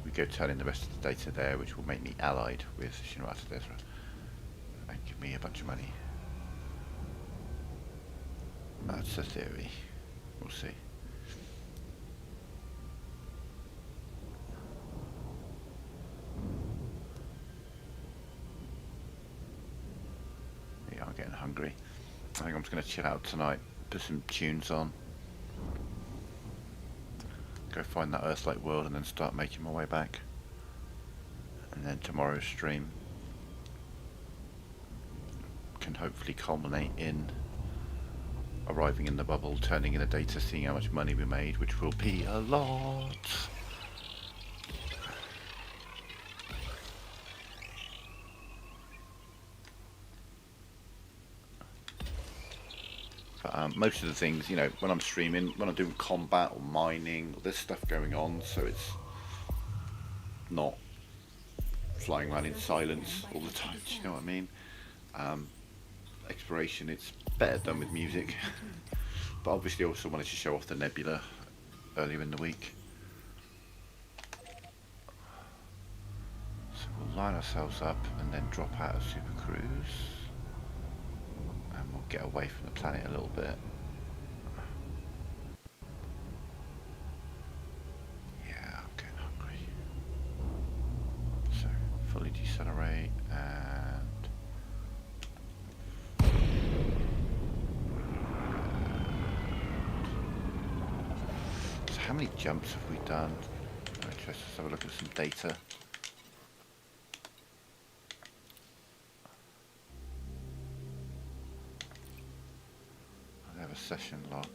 we go turn in the rest of the data there, which will make me allied with Shinrata Desra and give me a bunch of money. That's a theory. We'll see. Yeah, I'm getting hungry. I think I'm just going to chill out tonight, put some tunes on, go find that Earth-like world and then start making my way back. And then tomorrow's stream can hopefully culminate in arriving in the bubble, turning in the data, seeing how much money we made, which will be a lot. But most of the things, you know, when I'm streaming, when I'm doing combat or mining, there's stuff going on, so it's not flying around in silence all the time, do you know what I mean? Exploration, it's better done with music. But obviously I also wanted to show off the nebula earlier in the week. So we'll line ourselves up and then drop out of Super Cruise. And we'll get away from the planet a little bit. Yeah, I'm getting hungry. So, fully decelerate and... So how many jumps have we done? Let's have a look at some data. I have a session log.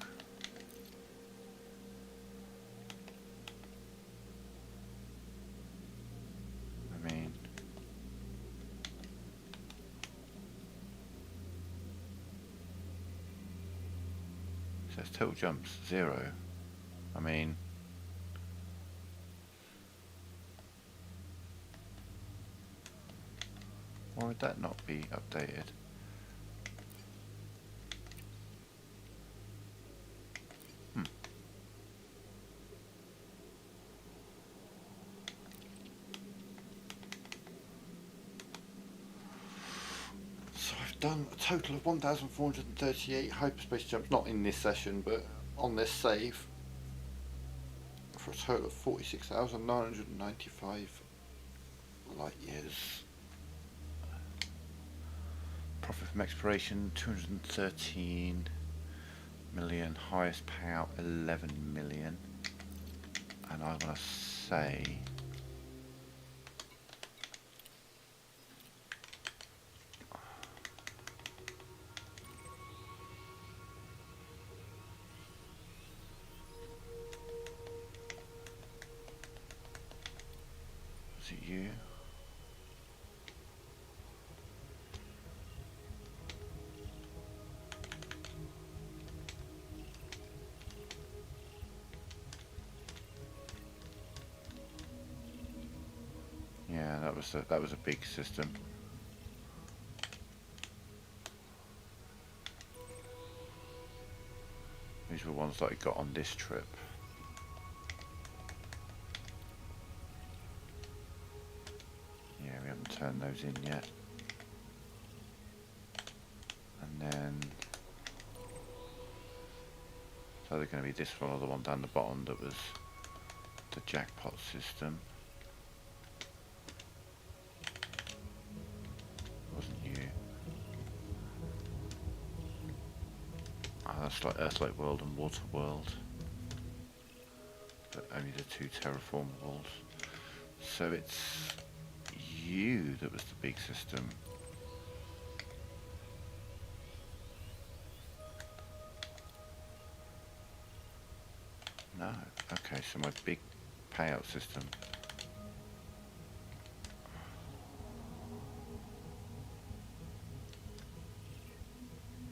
I mean, it says total jumps 0. I mean, why would that not be updated? So I've done a total of 1,438 hyperspace jumps, not in this session, but on this save, for a total of 46,995 light years. Profit from exploration 213 million, highest payout 11 million, and I want to say is it you? Yeah, that was a big system. These were ones that I got on this trip. Yeah, we haven't turned those in yet. And then so they're going to be this one or the one down the bottom that was the jackpot system. That's like Earth-like world and water world, but only the two terraformables. So it's you that was the big system. No. Okay, so my big payout system.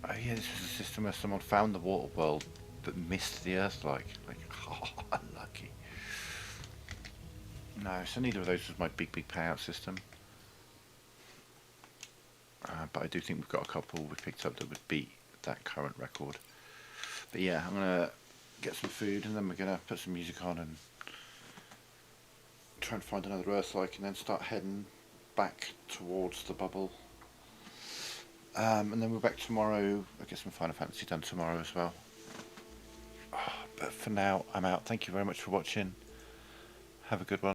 Oh yeah, this was a system where someone found the water world but missed the Earth-like. Like, oh, unlucky. No, so neither of those was my big payout system. But I do think we've got a couple we picked up that would beat that current record. But yeah, I'm gonna get some food and then we're gonna put some music on and try and find another Earth-like and then start heading back towards the bubble. And then we're back tomorrow. I'll get some Final Fantasy done tomorrow as well. But for now, I'm out. Thank you very much for watching. Have a good one.